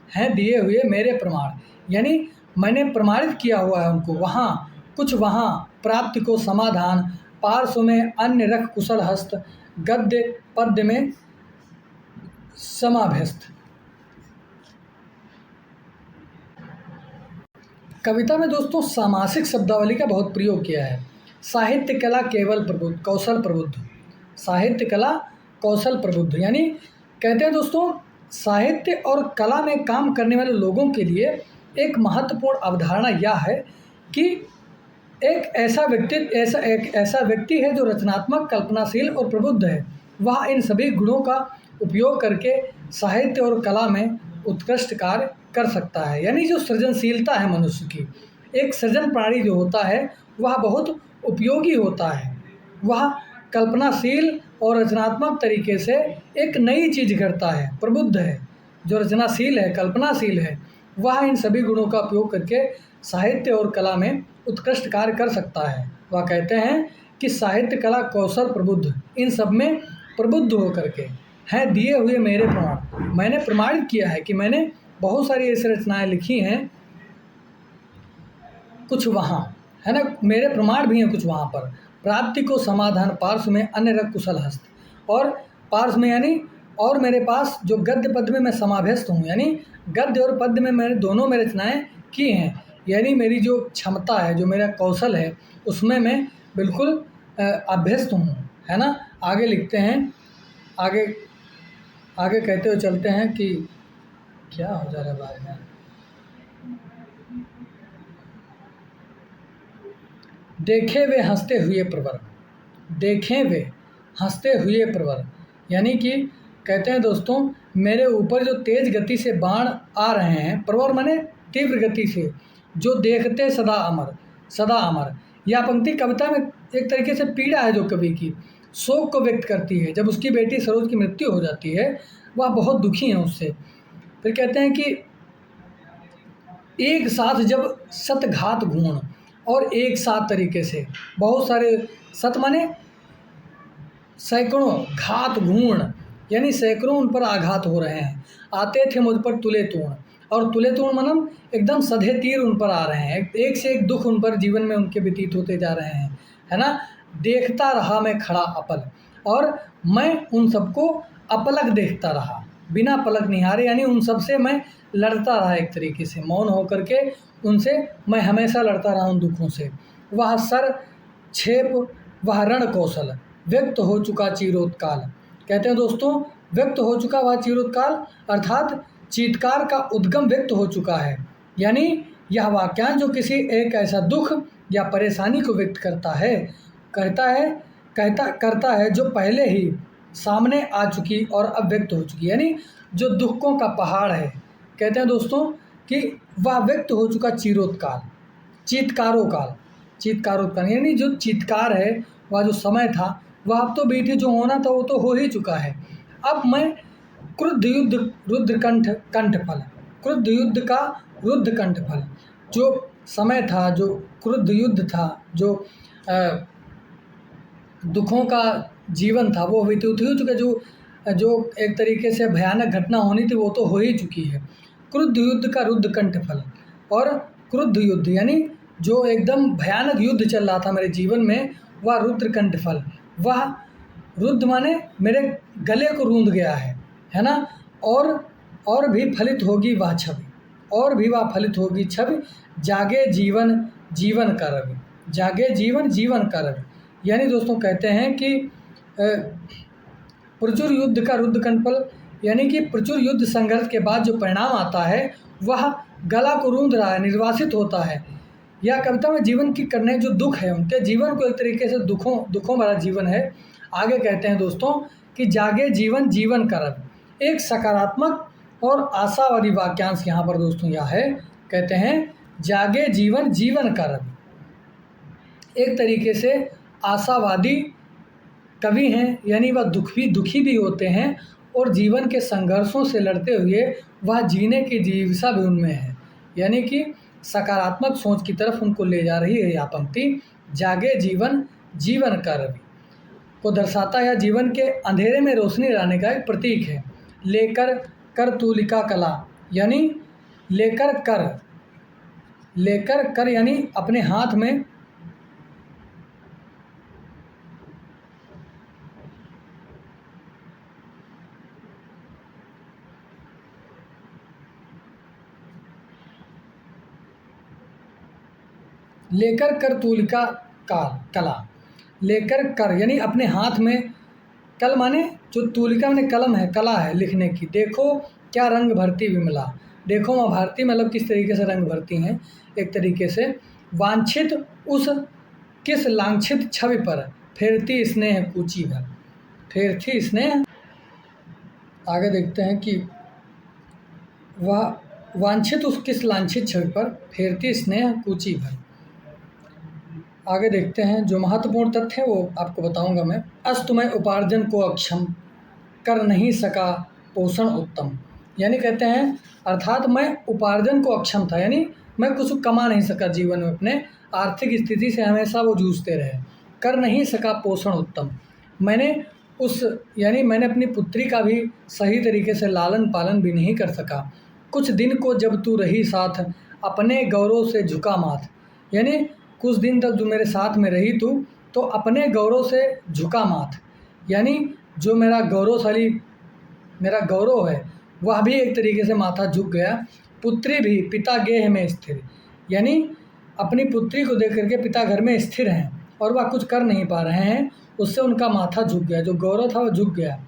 हैं दिए हुए मेरे प्रमाण, यानी मैंने प्रमाणित किया हुआ है उनको, वहाँ कुछ वहाँ प्राप्ति को समाधान, पार्श्व में अन्य रख कुशल हस्त, गद्य पद्य में समाभ्यस्त। कविता में दोस्तों सामासिक शब्दावली का बहुत प्रयोग किया है। साहित्य कला केवल प्रबुद्ध, कौशल प्रबुद्ध, साहित्य कला कौशल प्रबुद्ध, यानी कहते हैं दोस्तों साहित्य और कला में काम करने वाले लोगों के लिए एक महत्वपूर्ण अवधारणा यह है कि एक ऐसा व्यक्ति है जो रचनात्मक, कल्पनाशील और प्रबुद्ध है। वह इन सभी गुणों का उपयोग करके साहित्य और कला में उत्कृष्ट कार्य कर सकता है। यानी जो सृजनशीलता है मनुष्य की, एक सृजन प्राणी जो होता है वह बहुत उपयोगी होता है। वह कल्पनाशील और रचनात्मक तरीके से एक नई चीज़ करता है, प्रबुद्ध है। जो रचनाशील है, कल्पनाशील है, वह इन सभी गुणों का उपयोग करके साहित्य और कला में उत्कृष्ट कार्य कर सकता है। वह कहते हैं कि साहित्य कला कौशल प्रबुद्ध, इन सब में प्रबुद्ध होकर के हैं दिए हुए मेरे प्रमाण। मैंने प्रमाणित किया है कि मैंने बहुत सारी ऐसी रचनाएं लिखी हैं, कुछ वहाँ है ना, मेरे प्रमाण भी हैं कुछ वहाँ पर। प्राप्ति को समाधान, पार्श्व में अन्य रख कुशल हस्त, और पार्श्व में यानी और मेरे पास जो गद्य पद्य में मैं समाभ्यस्त हूँ, यानी गद्य और पद्य में मैंने दोनों में रचनाएँ की हैं। यानी मेरी जो क्षमता है, जो मेरा कौशल है, उसमें मैं बिल्कुल अभ्यस्त हूँ, है ना। आगे लिखते हैं, आगे कहते हुए चलते हैं कि क्या हो जा रहा है बाद में। देखे वे हंसते हुए प्रवर, देखें वे हंसते हुए प्रवर, यानी कि कहते हैं दोस्तों मेरे ऊपर जो तेज गति से बाण आ रहे हैं, प्रवर माने तीव्र गति से, जो देखते सदा अमर, सदा अमर। यह पंक्ति कविता में एक तरीके से पीड़ा है जो कवि की, शोक को व्यक्त करती है। जब उसकी बेटी सरोज की मृत्यु हो जाती है, वह बहुत दुखी है उससे। फिर कहते हैं कि एक साथ जब सतघात घूण, और एक साथ तरीके से बहुत सारे, सत माने सैकड़ों, घात घूण यानी सैकड़ों उन पर आघात हो रहे हैं। आते थे मुझ पर तुले तूण, और तुले तूण मनम एकदम सधे तीर उन पर आ रहे हैं। एक से एक दुख उन पर जीवन में उनके व्यतीत होते जा रहे हैं, है ना। देखता रहा मैं खड़ा अपल, और मैं उन सबको अपलक देखता रहा, बिना पलक निहारे, यानी उन सब से मैं लड़ता रहा, एक तरीके से मौन होकर के उनसे मैं हमेशा लड़ता रहा उन दुखों से। वह सर छेप वह रण कौशल, व्यक्त हो चुका चीरोत्काल। कहते हैं दोस्तों व्यक्त हो चुका वह चीरोत्काल, अर्थात चीत्कार का उद्गम व्यक्त हो चुका है। यानी यह वाक्यांश जो किसी एक ऐसा दुख या परेशानी को व्यक्त करता है जो पहले ही सामने आ चुकी और अब व्यक्त हो चुकी, यानी जो दुखों का पहाड़ है। कहते हैं दोस्तों कि वह व्यक्त हो चुका चीरोत्काल, चीत्कारोत्काल, यानी जो चीत्कार है, वह जो समय था वह अब तो बीती, जो होना था वो तो हो ही चुका है। अब मैं क्रुद्ध युद्ध रुद्रकंठ कंठफल, क्रुद्ध युद्ध का रुद्ध कंठफल, जो समय था, जो क्रुद्ध युद्ध था, जो दुखों का जीवन था, वो व्यतीत हो चुका। जो एक तरीके से भयानक घटना होनी थी वो तो हो ही चुकी है। क्रुद्ध युद्ध का रुद्ध कंठफल, और क्रुद्ध युद्ध यानी जो एकदम भयानक युद्ध चल रहा था मेरे जीवन में, वह रुद्र कंठफल, वह रुद्ध माने मेरे गले को रूंध गया है ना। और भी फलित होगी वह छवि, और भी वह फलित होगी छवि, जागे जीवन जीवन का रवि, जागे जीवन जीवन का रवि। यानी दोस्तों कहते हैं कि प्रचुर युद्ध का रुद्ध कंठफल, यानी कि प्रचुर युद्ध संघर्ष के बाद जो परिणाम आता है वह गला को रूंध रहा है, निर्वासित होता है। यह कविता में जीवन की करने जो दुख है, उनके जीवन को एक तरीके से दुखों भरा जीवन है। आगे कहते हैं दोस्तों कि जागे जीवन जीवन का रवि, एक सकारात्मक और आशावादी वाक्यांश यहाँ पर दोस्तों यह है। कहते हैं जागे जीवन जीवन का रवि, एक तरीके से आशावादी कवि हैं, यानी वह दुखी भी होते हैं, और जीवन के संघर्षों से लड़ते हुए वह जीने की जिज्ञासा भी उनमें है, यानी कि सकारात्मक सोच की तरफ उनको ले जा रही है यह पंक्ति। जागे जीवन जीवन का रवि को दर्शाता है या जीवन के अंधेरे में रोशनी लाने का एक प्रतीक है। लेकर कर तुलिका कला, यानी लेकर कर यानी अपने हाथ में, लेकर कर तुलिका का कला, लेकर कर यानी अपने हाथ में, कल माने जो तुलिका माने कलम है, कला है लिखने की। देखो क्या रंग भरती विमला, देखो माँ भारती मतलब किस तरीके से रंग भरती हैं एक तरीके से। वांछित उस किस लांछित छवि पर फेरती स्नेह कूची भर, फेरती स्नेह। आगे देखते हैं कि वह वांछित उस किस लांछित छवि पर फेरती स्नेह कूची भर। आगे देखते हैं जो महत्वपूर्ण तथ्य है वो आपको बताऊंगा मैं। अस्तु मैं उपार्जन को अक्षम, कर नहीं सका पोषण उत्तम, यानी कहते हैं अर्थात मैं उपार्जन को अक्षम था, यानी मैं कुछ कमा नहीं सका जीवन में, अपने आर्थिक स्थिति से हमेशा वो जूझते रहे। कर नहीं सका पोषण उत्तम, मैंने मैंने अपनी पुत्री का भी सही तरीके से लालन पालन भी नहीं कर सका। कुछ दिन को जब तू रही साथ, अपने गौरव से झुका माथ, यानी कुछ दिन तक जो मेरे साथ में रही तू तो अपने गौरव से झुका माथ, यानी जो मेरा गौरव है वह भी एक तरीके से माथा झुक गया। पुत्री भी पिता गेह में स्थिर, यानी अपनी पुत्री को देख करके पिता घर में स्थिर हैं और वह कुछ कर नहीं पा रहे हैं, उससे उनका माथा झुक गया, जो गौरव था वह झुक गया।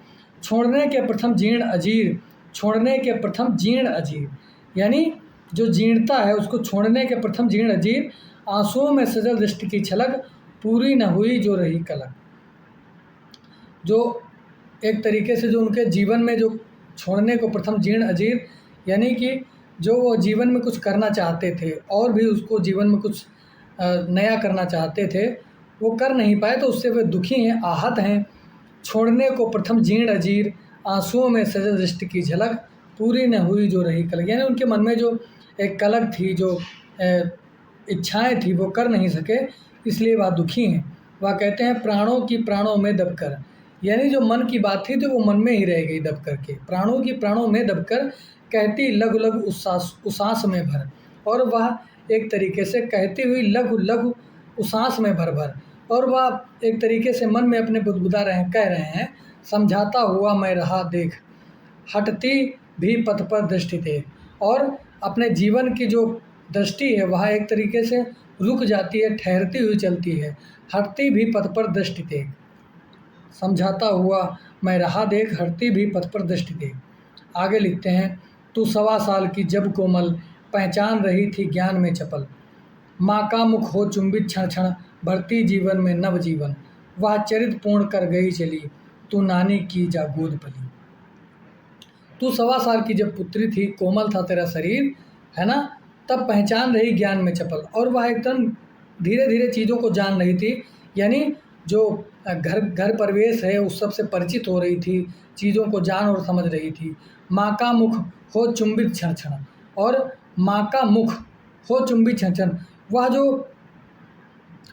छोड़ने के प्रथम जीर्ण अजीर, छोड़ने के प्रथम जीर्ण अजीर, यानी जो जीर्णता है उसको छोड़ने के प्रथम जीर्ण अजीर। आंसुओं में सजल दृष्टि की छलक, पूरी न हुई जो रही कलक, जो एक तरीके से जो उनके जीवन में जो छोड़ने को प्रथम जीर्ण अजीर, यानी कि जो वो जीवन में कुछ करना चाहते थे और भी उसको जीवन में कुछ नया करना चाहते थे वो कर नहीं पाए, तो उससे वे दुखी हैं, आहत हैं। छोड़ने को प्रथम जीर्ण अजीर, आंसुओं में सजल दृष्टि की झलक, पूरी न हुई जो रही कलक, यानी उनके मन में जो एक कलक थी, जो इच्छाएं थी वो कर नहीं सके, इसलिए वह दुखी हैं। वह कहते हैं प्राणों की प्राणों में दबकर, यानी जो मन की बात थी तो वो मन में ही रह गई दब करके। प्राणों की प्राणों में दबकर कहती लघु लघु उसास में भर, और वह एक तरीके से कहती हुई लघु लघु उसास में भर भर, और वह एक तरीके से मन में अपने बुदबुदा कह रहे हैं, समझाता हुआ मैं रहा देख, हटती भी पथ पर दृष्टि थे, और अपने जीवन की जो दृष्टि है वह एक तरीके से रुक जाती है, ठहरती हुई चलती है। हटती भी पथ पर दृष्टि थे, समझाता हुआ मैं रहा देख, हटती भी पथ पर दृष्टि थे। आगे लिखते हैं तू 1.25 साल की जब कोमल, पहचान रही थी ज्ञान में चपल, माँ का मुख हो चुंबित क्षण क्षण, भरती जीवन में नव जीवन, वह चरित पूर्ण कर गई चली, तू नानी की जा गोद पली। तू 1.25 साल की जब पुत्री थी, कोमल था तेरा शरीर, है ना, तब पहचान रही ज्ञान में चपल, और वह एकदम धीरे धीरे चीज़ों को जान रही थी, यानी जो घर परिवेश है उस सब से परिचित हो रही थी, चीज़ों को जान और समझ रही थी। माँ का मुख हो चुंबित क्षण क्षण, और माँ का मुख हो चुंबित क्षण क्षण, वह जो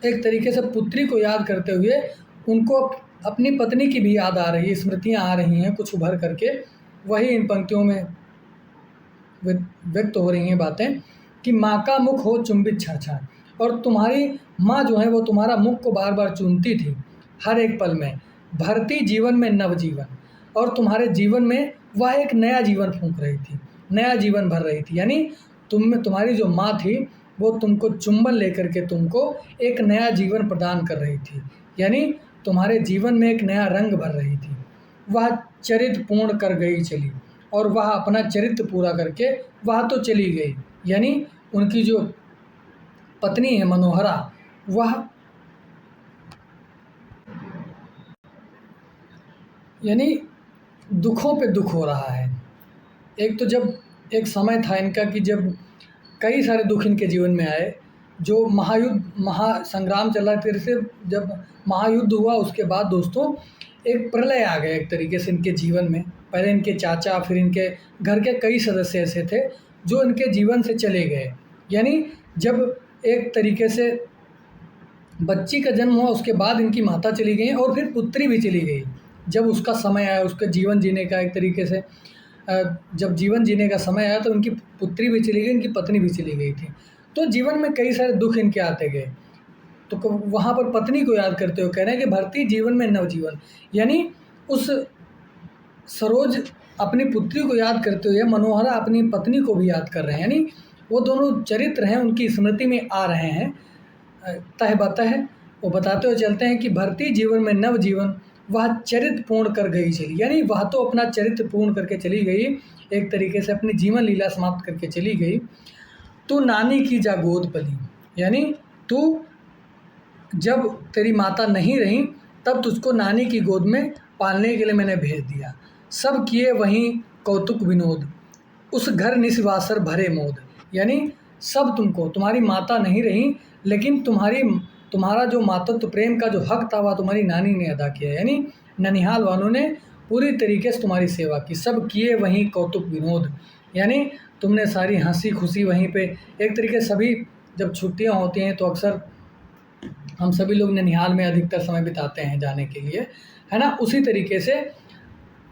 एक तरीके से पुत्री को याद करते हुए उनको अपनी पत्नी की भी याद आ रही है, स्मृतियाँ आ रही हैं कुछ उभर करके, वही इन पंक्तियों में व्यक्त हो रही हैं बातें कि माँ का मुख हो चुंबित क्षण क्षण, और तुम्हारी माँ जो है वो तुम्हारा मुख को बार बार चूमती थी हर एक पल में, भरती जीवन में नव जीवन, और तुम्हारे जीवन में वह एक नया जीवन फूंक रही थी, नया जीवन भर रही थी, यानी तुम्हारी जो माँ थी वो तुमको चुंबन लेकर के तुमको एक नया जीवन प्रदान कर रही थी, यानी तुम्हारे जीवन में एक नया रंग भर रही थी। वह चरित्र पूर्ण कर गई चली, और वह अपना चरित्र पूरा करके वह तो चली गई, यानी उनकी जो पत्नी है मनोहरा, वह यानी दुखों पे दुख हो रहा है। एक तो जब एक समय था इनका कि जब कई सारे दुख इनके जीवन में आए, जो महासंग्राम चला, फिर से जब महायुद्ध हुआ उसके बाद दोस्तों एक प्रलय आ गया एक तरीके से इनके जीवन में। पहले इनके चाचा, फिर इनके घर के कई सदस्य ऐसे थे जो इनके जीवन से चले गए, यानी जब एक तरीके से बच्ची का जन्म हुआ उसके बाद इनकी माता चली गई और फिर पुत्री भी चली गई। जब उसका समय आया उसके जीवन जीने का, एक तरीके से जब जीवन जीने का समय आया तो इनकी पुत्री भी चली गई, इनकी पत्नी भी चली गई थी। तो जीवन में कई सारे दुख इनके आते गए। तो वहाँ पर पत्नी को याद करते हुए कह रहे हैं कि भरती जीवन में नवजीवन, यानी उस सरोज अपनी पुत्री को याद करते हुए मनोहरा अपनी पत्नी को भी याद कर रहे हैं, यानी वो दोनों चरित्र हैं उनकी स्मृति में आ रहे हैं। तह बतह वो बताते हुए चलते हैं कि भरती जीवन में नवजीवन, वह चरित्र पूर्ण कर गई चली, यानी वह तो अपना चरित्र पूर्ण करके चली गई, एक तरीके से अपनी जीवन लीला समाप्त करके चली गई। तू नानी की जा गोद पली, यानी तू जब तेरी माता नहीं रही तब तुझको नानी की गोद में पालने के लिए मैंने भेज दिया। सब किए वहीं कौतुक विनोद, उस घर निस्वासर भरे मोद, यानी सब तुमको, तुम्हारी माता नहीं रही लेकिन तुम्हारा जो मातृत्व प्रेम का जो हक था वह तुम्हारी नानी ने अदा किया, यानी ननिहाल वालों ने पूरी तरीके से तुम्हारी सेवा की। सब किए वहीं कौतुक विनोद, यानी तुमने सारी हंसी खुशी वहीं पे, एक तरीके सभी जब छुट्टियां होती हैं तो अक्सर हम सभी लोग ननिहाल में अधिकतर समय बिताते हैं जाने के लिए, है ना। उसी तरीके से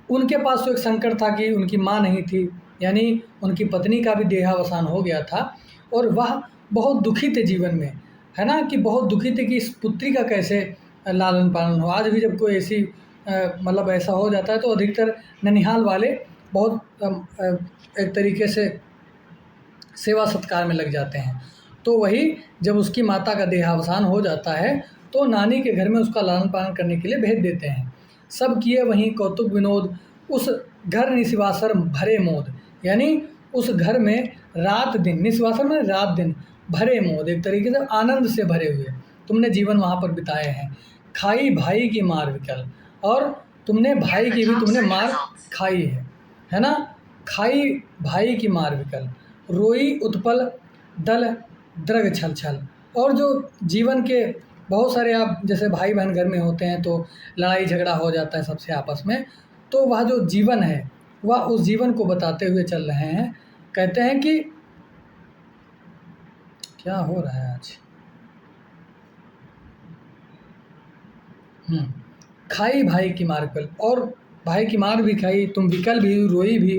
उनके पास तो एक संकट था कि उनकी माँ नहीं थी, यानी उनकी पत्नी का भी देहावसान हो गया था और वह बहुत दुखी थे जीवन में, है ना, कि बहुत दुखी थे कि इस पुत्री का कैसे लालन पालन हो। आज भी जब कोई ऐसी मतलब ऐसा हो जाता है तो अधिकतर ननिहाल वाले बहुत एक तरीके से सेवा सत्कार में लग जाते हैं। तो वही जब उसकी माता का देहावसान हो जाता है तो नानी के घर में उसका लालन पालन करने के लिए भेज देते हैं। सब किए वहीं कौतुक विनोद, उस घर निस्वासर भरे मोद, यानी उस घर में रात दिन, निस्वासर में रात दिन, भरे मोद, एक तरीके से आनंद से भरे हुए तुमने जीवन वहाँ पर बिताए हैं। खाई भाई की मार विकल, और तुमने भाई की भी तुमने मार खाई है ना। खाई भाई की मार विकल, रोई उत्पल दल द्रग छल छल, और जो जीवन के बहुत सारे, आप जैसे भाई बहन घर में होते हैं तो लड़ाई झगड़ा हो जाता है सबसे आपस में, तो वह जो जीवन है वह उस जीवन को बताते हुए चल रहे हैं। कहते हैं कि क्या हो रहा है आज, खाई भाई की मार विकल, और भाई की मार भी खाई, तुम विकल भी, रोई भी,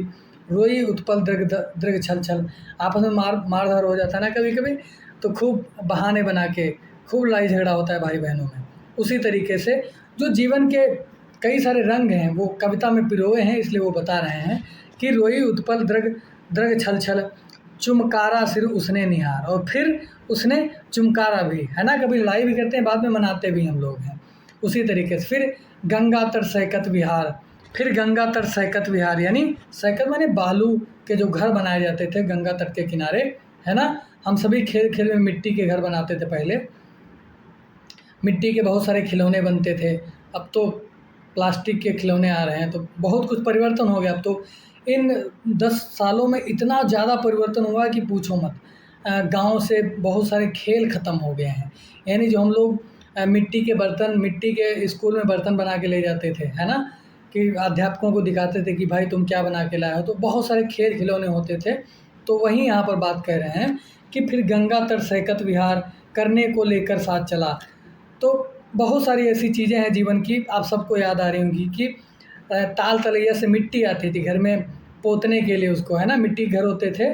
रोई उत्पल द्रग छल छल, आपस में मारधार हो जाता है ना कभी कभी, तो खूब बहाने बना के खूब लड़ाई झगड़ा होता है भाई बहनों में। उसी तरीके से जो जीवन के कई सारे रंग हैं वो कविता में पिरोए हैं, इसलिए वो बता रहे हैं कि रोई उत्पल द्रग छल छल, चुमकारा सिर उसने निहार, और फिर उसने चुमकारा भी, है ना, कभी लड़ाई भी करते हैं बाद में मनाते भी हम लोग हैं। उसी तरीके से फिर गंगा तट सैकत विहार, फिर गंगा तट सैकत विहार, यानी सैकत माने बालू के जो घर बनाए जाते थे गंगा तट के किनारे, है ना। हम सभी खेल खेल में मिट्टी के घर बनाते थे पहले, मिट्टी के बहुत सारे खिलौने बनते थे, अब तो प्लास्टिक के खिलौने आ रहे हैं, तो बहुत कुछ परिवर्तन हो गया। अब तो इन 10 सालों में इतना ज़्यादा परिवर्तन हुआ कि पूछो मत। गांव से बहुत सारे खेल ख़त्म हो गए हैं, यानी जो हम लोग मिट्टी के बर्तन, मिट्टी के स्कूल में बर्तन बना के ले जाते थे, है ना, कि अध्यापकों को दिखाते थे कि भाई तुम क्या बना के लाए हो, तो बहुत सारे खेल खिलौने होते थे। तो वहीं यहाँ पर बात कह रहे हैं कि फिर गंगा तट सैकत विहार करने को लेकर साथ चला। तो बहुत सारी ऐसी चीज़ें हैं जीवन की, आप सबको याद आ रही होंगी कि ताल तलैया से मिट्टी आती थी घर में पोतने के लिए उसको, है ना, मिट्टी घर होते थे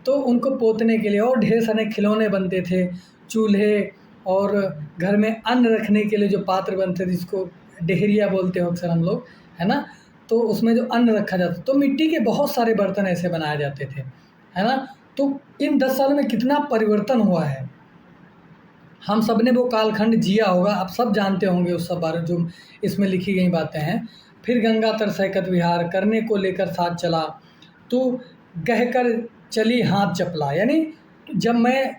तो उनको पोतने के लिए, और ढेर सारे खिलौने बनते थे, चूल्हे, और घर में अन्न रखने के लिए जो पात्र बनते थे जिसको डेहरिया बोलते हो अक्सर हम लोग, है ना, तो उसमें जो अन्न रखा जाता, तो मिट्टी के बहुत सारे बर्तन ऐसे बनाए जाते थे, है ना। तो इन 10 सालों में कितना परिवर्तन हुआ है, हम सब ने वो कालखंड जिया होगा, आप सब जानते होंगे उस सब बारे जो इसमें लिखी गई बातें हैं। फिर गंगा तर सैकत विहार करने को लेकर साथ चला, तू गहकर चली हाथ चपला, यानी जब मैं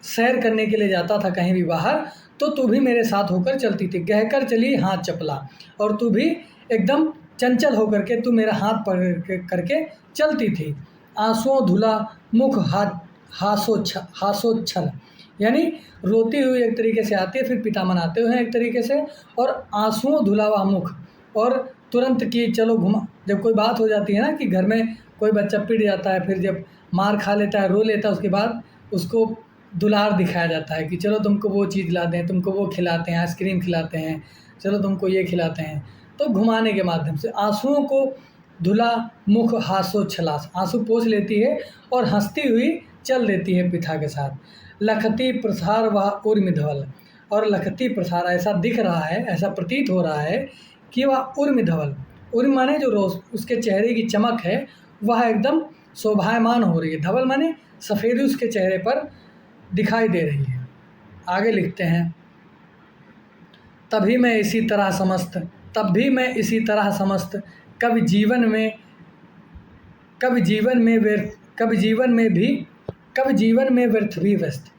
सैर करने के लिए जाता था कहीं भी बाहर तो तू भी मेरे साथ होकर चलती थी। गहकर चली हाथ चपला, और तू भी एकदम चंचल होकर के तू मेरा हाथ पकड़ करके चलती थी। आंसुओं धुला मुख हासोच्छल, यानी रोती हुई एक तरीके से आती है, फिर पिता मनाते हुए एक तरीके से, और आंसुओं धुला हुआ मुख, और तुरंत कि चलो घुमा, जब कोई बात हो जाती है ना कि घर में कोई बच्चा पिट जाता है, फिर जब मार खा लेता है, रो लेता है, उसके बाद उसको दुलार दिखाया जाता है कि चलो तुमको वो चीज़ दिलाते हैं, तुमको वो खिलाते हैं, आइसक्रीम खिलाते हैं, चलो तुमको ये खिलाते हैं। तो घुमाने के माध्यम से आँसुओं को धुला मुख हासो छलास, आँसू पोंछ लेती है और हँसती हुई चल देती है पिता के साथ। लखती प्रसार वह उर्मि धवल, और लखती प्रसार ऐसा दिख रहा है, ऐसा प्रतीत हो रहा है कि वह उर्मि धवल, उर्मि माने जो रोज उसके चेहरे की चमक है वह एकदम शोभायमान हो रही है। धवल माने सफ़ेदी उसके चेहरे पर दिखाई दे रही है। आगे लिखते हैं, तभी मैं इसी तरह समस्त, तब भी मैं इसी तरह समस्त, कभी जीवन में व्यर्थ भी व्यस्त,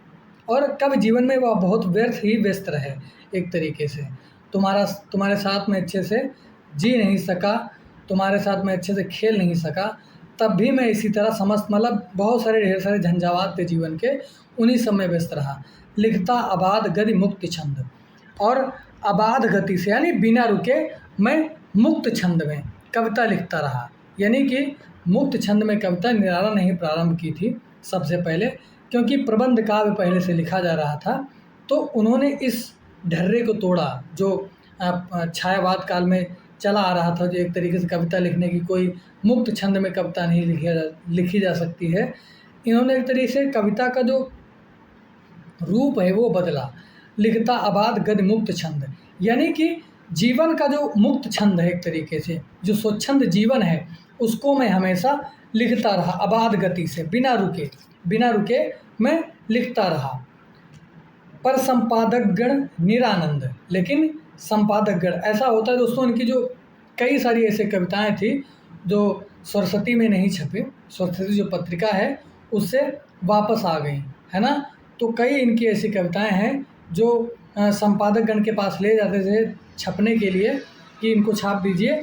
और कभी जीवन में वह बहुत व्यर्थ ही व्यस्त रहे। एक तरीके से तुम्हारे साथ में अच्छे से जी नहीं सका, तुम्हारे साथ में अच्छे से खेल नहीं सका, तब भी मैं इसी तरह समस्त, मतलब बहुत सारे ढेर सारे झंझावात थे जीवन के, उन्हीं सब में व्यस्त रहा। लिखता अबाध गति मुक्त छंद, और अबाध गति से यानी बिना रुके मैं मुक्त छंद में कविता लिखता रहा। यानी कि मुक्त छंद में कविता निराला नहीं प्रारंभ की थी सबसे पहले, क्योंकि प्रबंध काव्य पहले से लिखा जा रहा था। तो उन्होंने इस ढर्रे को तोड़ा जो छायावाद काल में चला आ रहा था, जो एक तरीके से कविता लिखने की कोई मुक्त छंद में कविता नहीं लिखी जा सकती है। इन्होंने एक तरीके से कविता का जो रूप है वो बदला। लिखता अबाध गद्य मुक्त छंद, यानी कि जीवन का जो मुक्त छंद है, एक तरीके से जो स्वच्छंद जीवन है उसको मैं हमेशा लिखता रहा अबाध गति से, बिना रुके मैं लिखता रहा। पर संपादक गण निरानंद, लेकिन संपादक गण ऐसा होता है दोस्तों, इनकी जो कई सारी ऐसे कविताएं थी जो सरस्वती में नहीं छपी, सरस्वती जो पत्रिका है उससे वापस आ गई, है ना। तो कई इनकी ऐसी कविताएं हैं जो संपादक गण के पास ले जाते थे छपने के लिए कि इनको छाप दीजिए,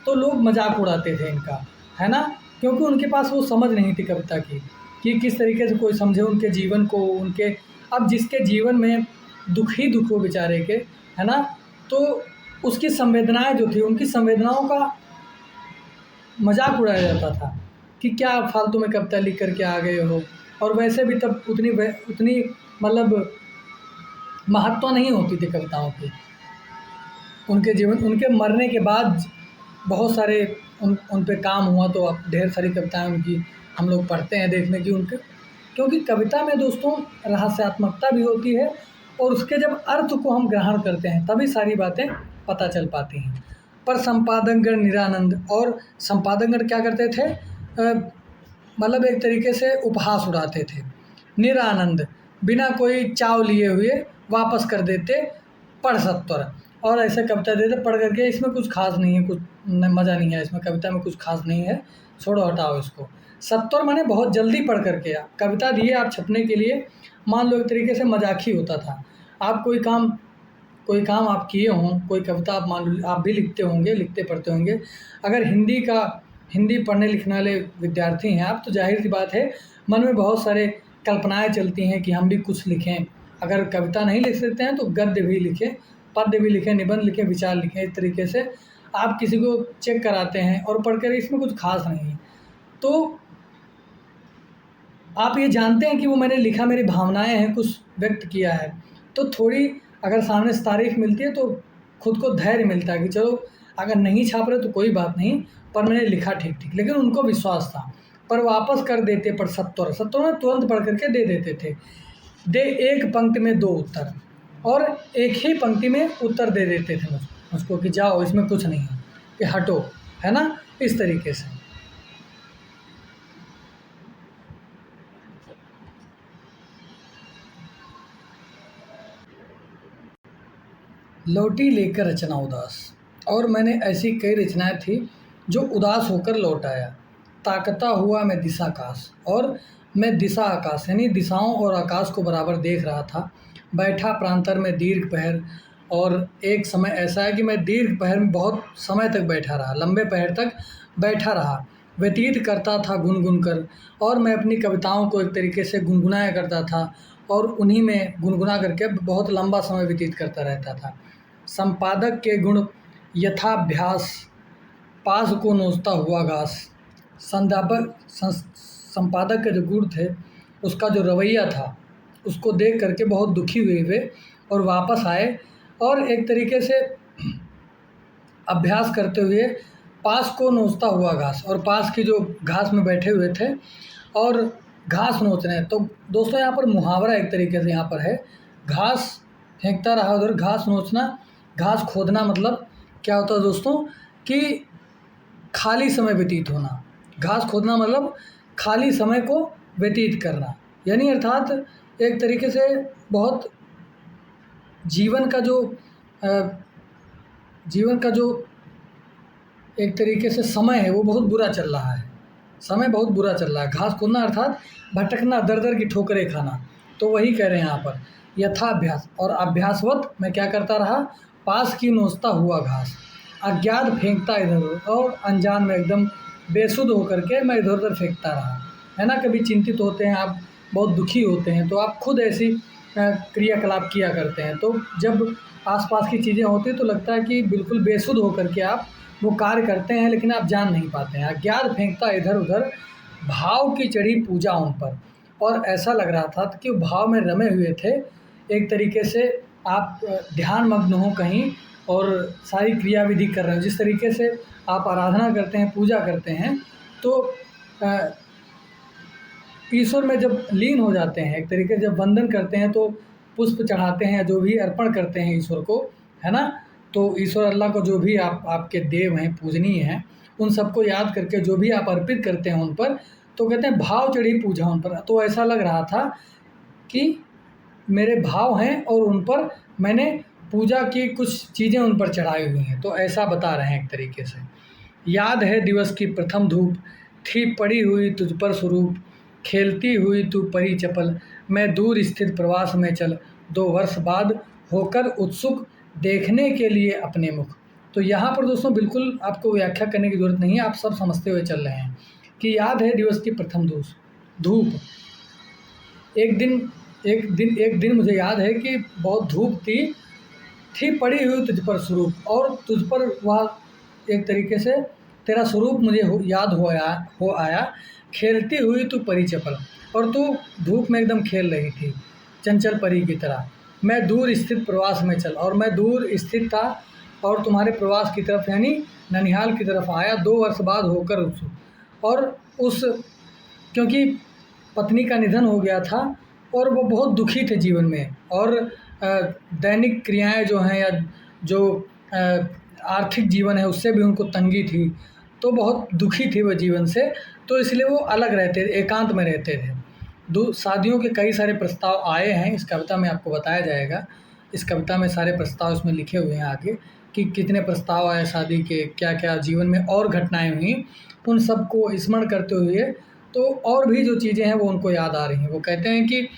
तो लोग मजाक उड़ाते थे इनका, है ना, क्योंकि उनके पास वो समझ नहीं थी कविता की कि किस तरीके से कोई समझे उनके जीवन को, उनके अब जिसके जीवन में दुख ही दुख हो बेचारे के, है ना, तो उसकी संवेदनाएं जो थी, उनकी संवेदनाओं का मजाक उड़ाया जाता था कि क्या फालतू में कविता लिख करके आ गए हो। और वैसे भी तब उतनी मतलब महत्व नहीं होती थी कविताओं की। उनके मरने के बाद बहुत सारे उन पे काम हुआ, तो अब ढेर सारी कविताएं उनकी हम लोग पढ़ते हैं, देखने की उनके, क्योंकि कविता में दोस्तों रहस्यात्मकता भी होती है और उसके जब अर्थ को हम ग्रहण करते हैं तभी सारी बातें पता चल पाती हैं। पर संपादकगण निरानंद, और संपादकगण क्या करते थे, मतलब एक तरीके से उपहास उड़ाते थे। निरानंद, बिना कोई चाव लिए हुए वापस कर देते पढ़ सत्वर, और ऐसे कविता देते पढ़ करके इसमें कुछ खास नहीं है, कुछ मज़ा नहीं है इसमें, कविता में कुछ खास नहीं है, छोड़ो हटाओ इसको। सत्वर माने बहुत जल्दी पढ़ करके आप कविता दिए आप छपने के लिए, मान लो एक तरीके से मजाक ही होता था। आप कोई काम आप किए हों, कोई कविता आप मान लो आप भी लिखते होंगे, लिखते पढ़ते होंगे। अगर हिंदी पढ़ने लिखने वाले विद्यार्थी हैं आप, तो जाहिर सी बात है मन में बहुत सारे कल्पनाएं चलती हैं कि हम भी कुछ लिखें। अगर कविता नहीं लिख सकते हैं तो गद्य भी लिखें, पद्य भी लिखें, निबंध लिखें, विचार लिखें। इस तरीके से आप किसी को चेक कराते हैं और पढ़कर इसमें कुछ खास नहीं है, तो आप ये जानते हैं कि वो मैंने लिखा, मेरी भावनाएं हैं, कुछ व्यक्त किया है, तो थोड़ी अगर सामने से तारीफ मिलती है तो खुद को धैर्य मिलता है कि चलो अगर नहीं छाप रहे तो कोई बात नहीं, पर मैंने लिखा ठीक। लेकिन उनको विश्वास था, पर वापस कर देते, पर सत्वर में तुरंत पढ़ करके दे देते थे। एक पंक्ति में 2 उत्तर, और एक ही पंक्ति में उत्तर दे देते थे मुझको कि जाओ इसमें कुछ नहीं है, कि हटो, है ना, इस तरीके से। लौटी लेकर रचना उदास, और मैंने ऐसी कई रचनाएं थी जो उदास होकर लौट आया। ताकता हुआ मैं दिशा आकाश, और मैं दिशा आकाश यानी दिशाओं और आकाश को बराबर देख रहा था। बैठा प्रांतर में दीर्घ पहर, और एक समय ऐसा है कि मैं दीर्घ पहर में बहुत समय तक बैठा रहा, लंबे पहर तक बैठा रहा, व्यतीत करता था गुनगुन कर, और मैं अपनी कविताओं को एक तरीके से गुनगुनाया करता था और उन्हीं में गुनगुना करके बहुत लंबा समय व्यतीत करता रहता था। संपादक के गुण यथाभ्यास, पास को नोचता हुआ घास। संपादक के जो गुण थे, उसका जो रवैया था उसको देख करके बहुत दुखी हुए वे और वापस आए और एक तरीके से अभ्यास करते हुए पास को नोचता हुआ घास, और पास की जो घास में बैठे हुए थे और घास नोच रहे हैं। तो दोस्तों यहाँ पर मुहावरा एक तरीके से यहाँ पर है, घास फेंकता रहा उधर, घास नोचना, घास खोदना, मतलब क्या होता है दोस्तों कि खाली समय व्यतीत होना। घास खोदना मतलब खाली समय को व्यतीत करना, यानी अर्थात एक तरीके से बहुत जीवन का जो एक तरीके से समय है वो बहुत बुरा चल रहा है, समय बहुत बुरा चल रहा है। घास खोदना अर्थात भटकना, दर दर की ठोकरें खाना। तो वही कह रहे हैं यहाँ पर, यथाभ्यास और अभ्यासवत मैं क्या करता रहा, पास की नोचता हुआ घास, अज्ञात फेंकता इधर उधर, और अनजान में एकदम बेसुध होकर के मैं इधर उधर फेंकता रहा, है ना। कभी चिंतित होते हैं आप, बहुत दुखी होते हैं, तो आप खुद ऐसी क्रियाकलाप किया करते हैं। तो जब आसपास की चीज़ें होती तो लगता है कि बिल्कुल बेसुध होकर के आप वो कार्य करते हैं, लेकिन आप जान नहीं पाते हैं। अज्ञात फेंकता इधर उधर, भाव की चढ़ी पूजा उन पर, और ऐसा लग रहा था कि भाव में रमे हुए थे। एक तरीके से आप ध्यान मग्न हो कहीं और सारी क्रियाविधि कर रहे हो, जिस तरीके से आप आराधना करते हैं, पूजा करते हैं, तो ईश्वर में जब लीन हो जाते हैं, एक तरीके से जब वंदन करते हैं तो पुष्प चढ़ाते हैं, जो भी अर्पण करते हैं ईश्वर को, है ना। तो ईश्वर अल्लाह को जो भी आपके देव हैं, पूजनीय हैं, उन सबको याद करके जो भी आप अर्पित करते हैं उन पर, तो कहते हैं भाव चढ़ी पूजा उन पर। तो ऐसा लग रहा था कि मेरे भाव हैं और उन पर मैंने पूजा की कुछ चीज़ें उन पर चढ़ाई हुई हैं। तो ऐसा बता रहे हैं एक तरीके से। याद है दिवस की प्रथम धूप, थी पड़ी हुई तुझ पर स्वरूप, खेलती हुई तू परी चपल, मैं दूर स्थित प्रवास में चल, 2 वर्ष बाद होकर उत्सुक देखने के लिए अपने मुख। तो यहाँ पर दोस्तों बिल्कुल आपको व्याख्या करने की ज़रूरत नहीं है, आप सब समझते हुए चल रहे हैं कि याद है दिवस की प्रथम धूप। एक दिन मुझे याद है कि बहुत धूप थी पड़ी हुई तुझ पर स्वरूप, और तुझ पर वह एक तरीके से तेरा स्वरूप मुझे याद हो आया, खेलती हुई तू परी चपल, और तू धूप में एकदम खेल रही थी चंचल परी की तरह। मैं दूर स्थित प्रवास में चल, और मैं दूर स्थित था और तुम्हारे प्रवास की तरफ यानी ननिहाल की तरफ आया 2 वर्ष बाद होकर उत्सुक। और क्योंकि पत्नी का निधन हो गया था और वो बहुत दुखी थे जीवन में, और दैनिक क्रियाएं जो हैं या जो आर्थिक जीवन है उससे भी उनको तंगी थी, तो बहुत दुखी थे वो जीवन से। तो इसलिए वो अलग रहते थे, एकांत में रहते थे। शादियों के कई सारे प्रस्ताव आए हैं, इस कविता में आपको बताया जाएगा। इस कविता में सारे प्रस्ताव इसमें लिखे हुए हैं आगे कि कितने प्रस्ताव आए शादी के, क्या क्या जीवन में और घटनाएं हुई, उन सब को स्मरण करते हुए तो और भी जो चीज़ें हैं वो उनको याद आ रही हैं। वो कहते हैं कि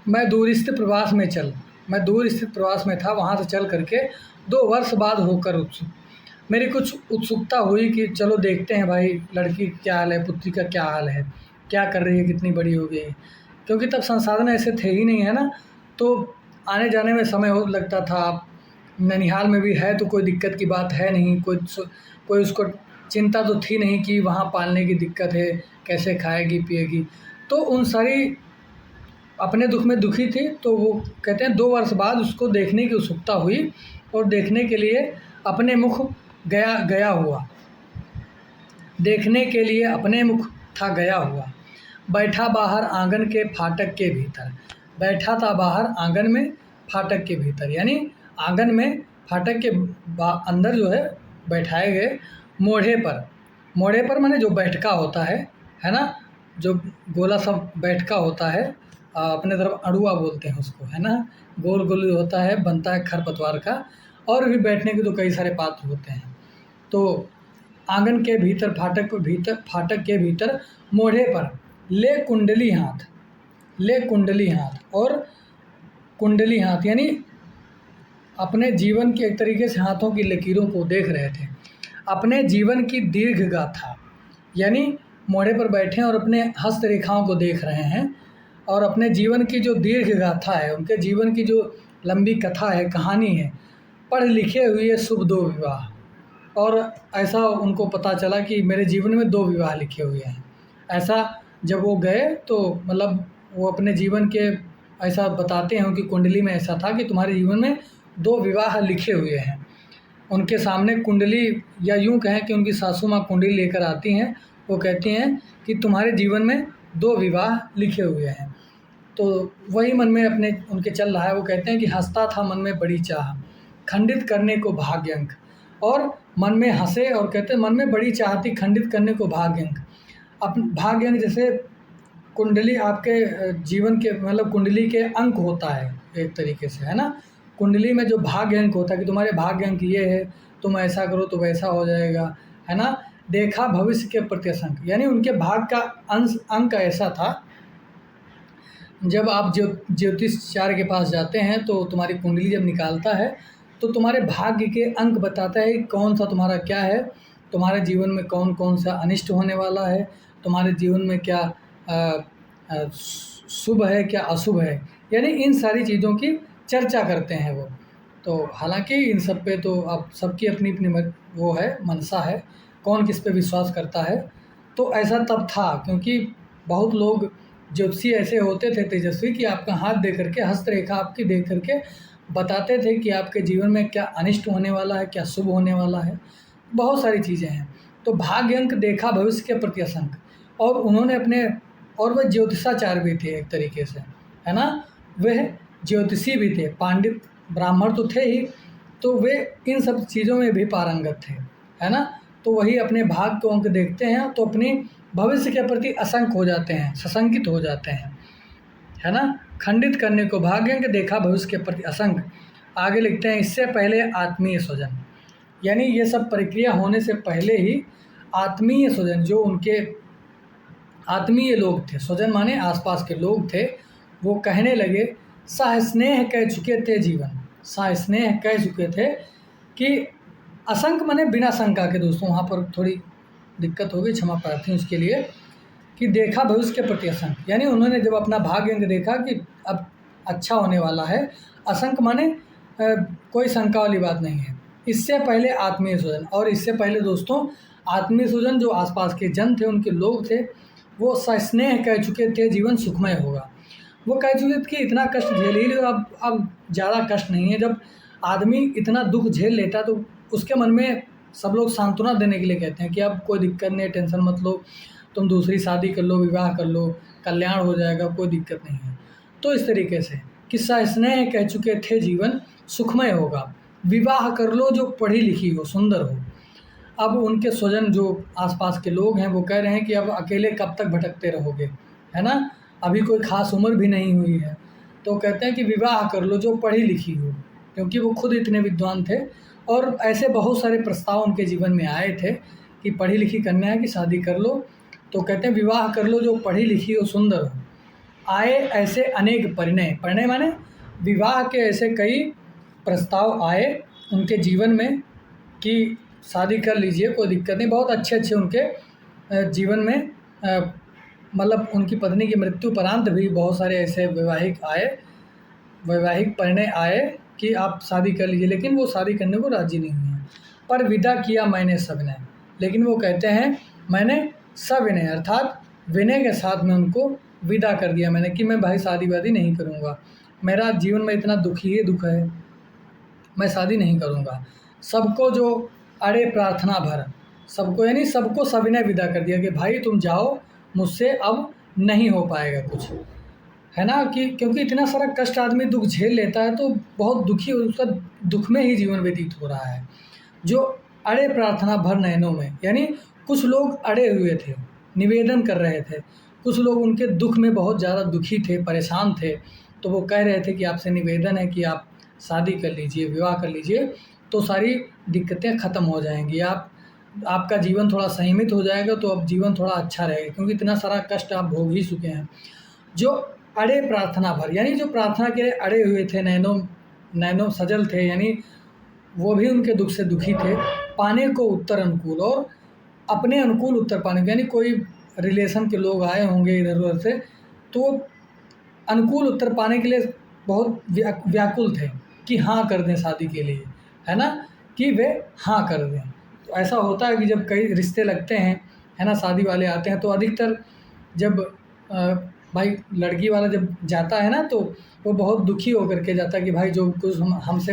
मैं दूर स्थित प्रवास में चल, मैं दूर स्थित प्रवास में था, वहाँ से चल करके 2 वर्ष बाद होकर उत्सुक, मेरी कुछ उत्सुकता हुई कि चलो देखते हैं भाई लड़की क्या हाल है, पुत्री का क्या हाल है, क्या कर रही है, कितनी बड़ी हो गई। क्योंकि तब संसाधन ऐसे थे ही नहीं, है ना, तो आने जाने में समय हो लगता था। ननिहाल में भी है तो कोई दिक्कत की बात है नहीं, कोई उसको चिंता तो थी नहीं कि वहाँ पालने की दिक्कत है, कैसे खाएगी पिएगी। तो उन सारी अपने दुख में दुखी थी। तो वो कहते हैं 2 वर्ष बाद उसको देखने की उत्सुकता हुई, और देखने के लिए अपने मुख गया हुआ, देखने के लिए अपने मुख था गया हुआ। बैठा बाहर आंगन के फाटक के भीतर, बैठा था बाहर आंगन में फाटक के भीतर, यानी आंगन में फाटक के अंदर जो है बैठाए गए मोढ़े पर माने जो बैठका होता है ना, जो गोला सा बैठका होता है, अपने तरफ अड़ुआ बोलते हैं उसको, है ना, गोल गोल होता है, बनता है खरपतवार का, और भी बैठने के तो कई सारे पात्र होते हैं। तो आंगन के भीतर फाटक के भीतर मोढ़े पर ले कुंडली हाथ, और कुंडली हाथ यानी अपने जीवन के एक तरीके से हाथों की लकीरों को देख रहे थे, अपने जीवन की दीर्घ गाथा, यानी मोढ़े पर बैठे और अपने हस्त रेखाओं को देख रहे हैं, और अपने जीवन की जो दीर्घ गाथा है, उनके जीवन की जो लंबी कथा है, कहानी है, पढ़ लिखे हुए शुभ 2 विवाह। और ऐसा उनको पता चला कि मेरे जीवन में 2 विवाह लिखे हुए हैं। ऐसा जब वो गए तो मतलब वो अपने जीवन के ऐसा बताते हैं, उनकी कुंडली में ऐसा था कि तुम्हारे जीवन में 2 विवाह लिखे हुए हैं। उनके सामने कुंडली, या यूँ कहें कि उनकी सासू माँ कुंडली लेकर आती हैं, वो कहती हैं कि तुम्हारे जीवन में 2 विवाह लिखे हुए हैं। तो वही मन में अपने उनके चल रहा है। वो कहते हैं कि हँसता था मन में बड़ी चाह, खंडित करने को भाग्य अंक। और मन में हँसे और कहते हैं मन में बड़ी चाह थी, खंडित करने को भाग्य अंक। भाग्य अंक जैसे कुंडली आपके जीवन के मतलब कुंडली के अंक होता है एक तरीके से, है ना। कुंडली में जो भाग्य अंक होता है कि तुम्हारे भाग्य अंक ये है, तुम ऐसा करो तो वैसा हो जाएगा, है ना। देखा भविष्य के प्रत्यसंक, यानी उनके भाग का अंक ऐसा था। जब आप ज्योतिषाचार्य के पास जाते हैं तो तुम्हारी कुंडली जब निकालता है तो तुम्हारे भाग्य के अंक बताता है कौन सा तुम्हारा क्या है, तुम्हारे जीवन में कौन कौन सा अनिष्ट होने वाला है, तुम्हारे जीवन में क्या शुभ है, क्या अशुभ है, यानी इन सारी चीज़ों की चर्चा करते हैं वो। तो हालांकि इन सब पे तो अब सबकी अपनी अपनी वो है, मनसा है, कौन किस पे विश्वास करता है। तो ऐसा तब था, क्योंकि बहुत लोग ज्योतिषी ऐसे होते थे तेजस्वी कि आपका हाथ देख करके, हस्तरेखा आपकी देख करके बताते थे कि आपके जीवन में क्या अनिष्ट होने वाला है, क्या शुभ होने वाला है, बहुत सारी चीज़ें हैं। तो भाग्य अंक देखा भविष्य के प्रत्यसंक, और उन्होंने अपने, और वह ज्योतिषाचार्य भी थे एक तरीके से, है ना। वह ज्योतिषी भी थे, पंडित ब्राह्मण तो थे ही, तो वे इन सब चीज़ों में भी पारंगत थे, है ना। तो वही अपने भाग को अंक देखते हैं तो अपनी भविष्य के प्रति असंक हो जाते हैं, सशंकित हो जाते हैं, है ना। खंडित करने को भाग्य अंक देखा भविष्य के प्रति असंक। आगे लिखते हैं इससे पहले आत्मीय स्वजन, यानी ये सब प्रक्रिया होने से पहले ही आत्मीय स्वजन, जो उनके आत्मीय लोग थे, स्वजन माने आसपास के लोग थे, वो कहने लगे, सहस्नेह कह चुके थे जीवन, सहस्नेह कह चुके थे कि असंक माने बिना शंका के। दोस्तों वहाँ पर थोड़ी दिक्कत हो गई, क्षमा प्रार्थी उसके लिए, कि देखा भविष्य के प्रति असंक, यानी उन्होंने जब अपना भाग्य अंक देखा कि अब अच्छा होने वाला है, असंक माने कोई शंका वाली बात नहीं है। इससे पहले आत्मीय स्वजन, और इससे पहले दोस्तों आत्मीय स्वजन जो आसपास के जन थे, उनके लोग थे, वो सस्नेह कह चुके थे जीवन सुखमय होगा। वो कह चुके थे कि इतना कष्ट झेल ही लो, अब ज़्यादा कष्ट नहीं है। जब आदमी इतना दुख झेल लेता तो उसके मन में सब लोग सांत्वना देने के लिए कहते हैं कि अब कोई दिक्कत नहीं है, टेंशन मत लो, तुम दूसरी शादी कर लो, विवाह कर लो, कल्याण हो जाएगा, कोई दिक्कत नहीं है। तो इस तरीके से कि सस्नेह कह चुके थे जीवन सुखमय होगा, विवाह कर लो जो पढ़ी लिखी हो, सुंदर हो। अब उनके स्वजन जो आसपास के लोग हैं वो कह रहे हैं कि अब अकेले कब तक भटकते रहोगे, है ना, अभी कोई ख़ास उम्र भी नहीं हुई है। तो कहते हैं कि विवाह कर लो जो पढ़ी लिखी हो, क्योंकि वो खुद इतने विद्वान थे, और ऐसे बहुत सारे प्रस्ताव उनके जीवन में आए थे कि पढ़ी लिखी कन्या है कि शादी कर लो। तो कहते हैं विवाह कर लो जो पढ़ी लिखी हो, सुंदर हो। आए ऐसे अनेक परिणय, परिणय माने विवाह के ऐसे कई प्रस्ताव आए उनके जीवन में कि शादी कर लीजिए, कोई दिक्कत नहीं। बहुत अच्छे अच्छे उनके जीवन में मतलब उनकी पत्नी की मृत्यु उपरांत भी बहुत सारे ऐसे वैवाहिक परिणय आए कि आप शादी कर लीजिए, लेकिन वो शादी करने को राजी नहीं हुए। पर विदा किया मैंने सविनय, लेकिन वो कहते हैं मैंने सविनय अर्थात विनय के साथ में उनको विदा कर दिया मैंने, कि मैं भाई शादी वादी नहीं करूँगा, मेरा जीवन में इतना दुख ही दुख है, मैं शादी नहीं करूँगा। सबको जो अड़े प्रार्थना भर, सबको यानी सबको सविनय विदा कर दिया कि भाई तुम जाओ, मुझसे अब नहीं हो पाएगा कुछ, है ना। कि क्योंकि इतना सारा कष्ट आदमी दुख झेल लेता है तो बहुत दुखी, उसका दुख में ही जीवन व्यतीत हो रहा है। जो अड़े प्रार्थना भर नयनों में, यानी कुछ लोग अड़े हुए थे, निवेदन कर रहे थे, कुछ लोग उनके दुख में बहुत ज़्यादा दुखी थे, परेशान थे, तो वो कह रहे थे कि आपसे निवेदन है कि आप शादी कर लीजिए, विवाह कर लीजिए, तो सारी दिक्कतें ख़त्म हो जाएंगी, आपका जीवन थोड़ा संयमित हो जाएगा, तो अब जीवन थोड़ा अच्छा रहेगा, क्योंकि इतना सारा कष्ट आप भोग ही चुके हैं। जो अड़े प्रार्थना भर, यानी जो प्रार्थना के लिए अड़े हुए थे, नैनों सजल थे, यानी वो भी उनके दुख से दुखी थे। पाने को उत्तर अनुकूल, और अपने अनुकूल उत्तर पाने को, यानी कोई रिलेशन के लोग आए होंगे इधर उधर से, तो अनुकूल उत्तर पाने के लिए बहुत व्याकुल थे कि हाँ कर दें शादी के लिए, है ना, कि वे हाँ कर दें। तो ऐसा होता है कि जब कई रिश्ते लगते हैं, है ना, शादी वाले आते हैं, तो अधिकतर जब भाई लड़की वाला जब जाता है ना तो वो बहुत दुखी होकर के जाता है कि भाई जो कुछ हमसे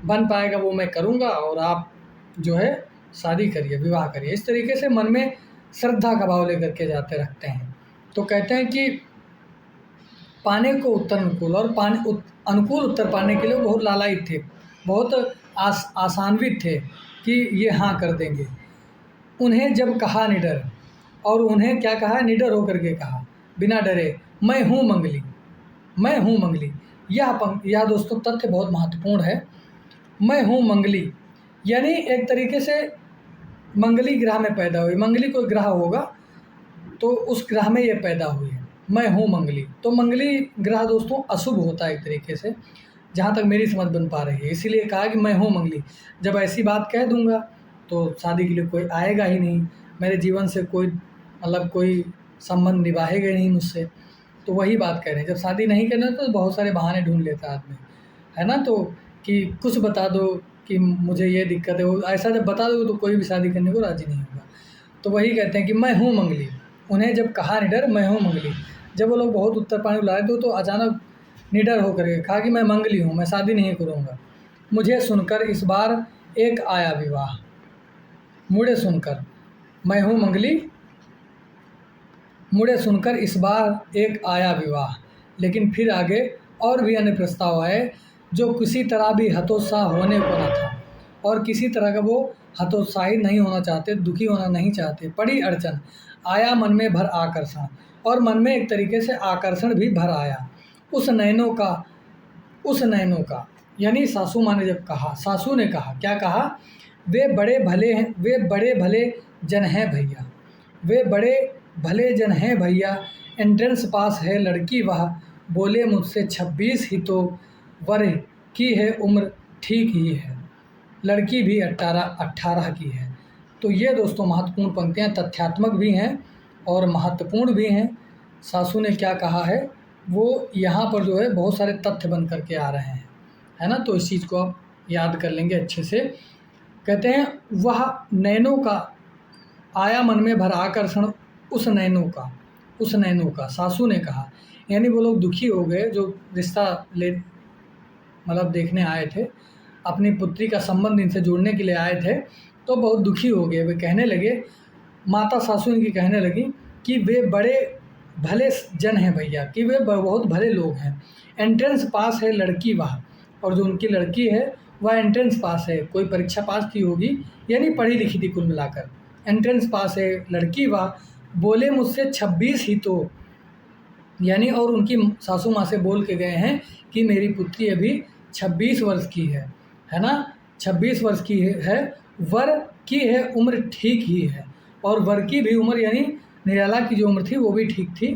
बन पाएगा वो मैं करूँगा और आप जो है शादी करिए, विवाह करिए। इस तरीके से मन में श्रद्धा का भाव लेकर के जाते रखते हैं। तो कहते हैं कि पाने को उत्तर अनुकूल, और अनुकूल उत्तर पाने के लिए बहुत लालायित थे, बहुत आशान्वित थे कि ये हाँ कर देंगे। उन्हें जब कहा निडर, और उन्हें क्या कहा, निडर होकर के कहा, बिना डरे, मैं हूँ मंगली, मैं हूँ मंगली। यह दोस्तों तथ्य बहुत महत्वपूर्ण है। मैं हूँ मंगली यानी एक तरीके से मंगली ग्रह में पैदा हुई। मंगली कोई ग्रह होगा तो उस ग्रह में ये पैदा हुई है। मैं हूँ मंगली। तो मंगली ग्रह दोस्तों अशुभ होता है एक तरीके से, जहाँ तक मेरी समझ बन पा रही है। इसीलिए कहा कि मैं हूँ मंगली। जब ऐसी बात कह दूँगा तो शादी के लिए कोई आएगा ही नहीं, मेरे जीवन से कोई कोई संबंध निभाएगा ही नहीं मुझसे। तो वही बात कह रहे हैं, जब शादी नहीं करना तो बहुत सारे बहाने ढूंढ लेता आदमी, है ना। तो कि कुछ बता दो कि मुझे ये दिक्कत है, वो ऐसा जब बता दो तो कोई भी शादी करने को राज़ी नहीं होगा। तो वही कहते हैं कि मैं हूँ मंगली। उन्हें जब कहा निडर, मैं हूँ मंगली। जब वो लोग बहुत उत्तर पानी बुलाए तो अचानक निडर होकर के कहा कि मैं मंगली हूँ, मैं शादी नहीं करूँगा। मुझे सुनकर इस बार एक आया विवाह। मुझे सुनकर, मैं हूँ मंगली, मुझे सुनकर इस बार एक आया विवाह। लेकिन फिर आगे और भी अन्य प्रस्ताव आए जो किसी तरह भी हतोत्साह होने को न था, और किसी तरह का वो हतोत्साहित नहीं होना चाहते, दुखी होना नहीं चाहते। पड़ी अड़चन, आया मन में भर आकर्षण, और मन में एक तरीके से आकर्षण भी भर आया। उस नयनों का यानी सासू माँ ने जब कहा, सासू ने कहा, क्या कहा, वे बड़े भले हैं, वे बड़े भले जन हैं भैया, वे बड़े भले जन हैं भैया। एंट्रेंस पास है लड़की वह, बोले मुझसे 26 ही तो वर की है उम्र ठीक ही है, लड़की भी 18 की है। तो ये दोस्तों महत्वपूर्ण पंक्तियाँ तथ्यात्मक भी हैं और महत्वपूर्ण भी हैं। सासू ने क्या कहा है वो यहाँ पर जो है बहुत सारे तथ्य बन करके आ रहे हैं, है ना। तो इस चीज़ को आप याद कर लेंगे अच्छे से। कहते हैं वह नैनों का आया मन में भर आकर्षण, उस नैनों का सासू ने कहा। यानी वो लोग दुखी हो गए जो रिश्ता ले देखने आए थे, अपनी पुत्री का संबंध इनसे जोड़ने के लिए आए थे, तो बहुत दुखी हो गए। वे कहने लगे, माता सासू इनकी कहने लगी कि वे बड़े भले जन हैं भैया, कि वे बहुत भले लोग हैं। एंट्रेंस पास है लड़की वह, और जो उनकी लड़की है वह एंट्रेंस पास है, कोई परीक्षा पास की होगी, यानी पढ़ी लिखी थी कुल मिलाकर। एंट्रेंस पास है लड़की वह, बोले मुझसे 26 ही तो, यानी और उनकी सासू माँ से बोल के गए हैं कि मेरी पुत्री अभी 26 वर्ष की है ना, 26 वर्ष की है। वर की है उम्र ठीक ही है, और वर की भी उम्र यानी निराला की जो उम्र थी वो भी ठीक थी।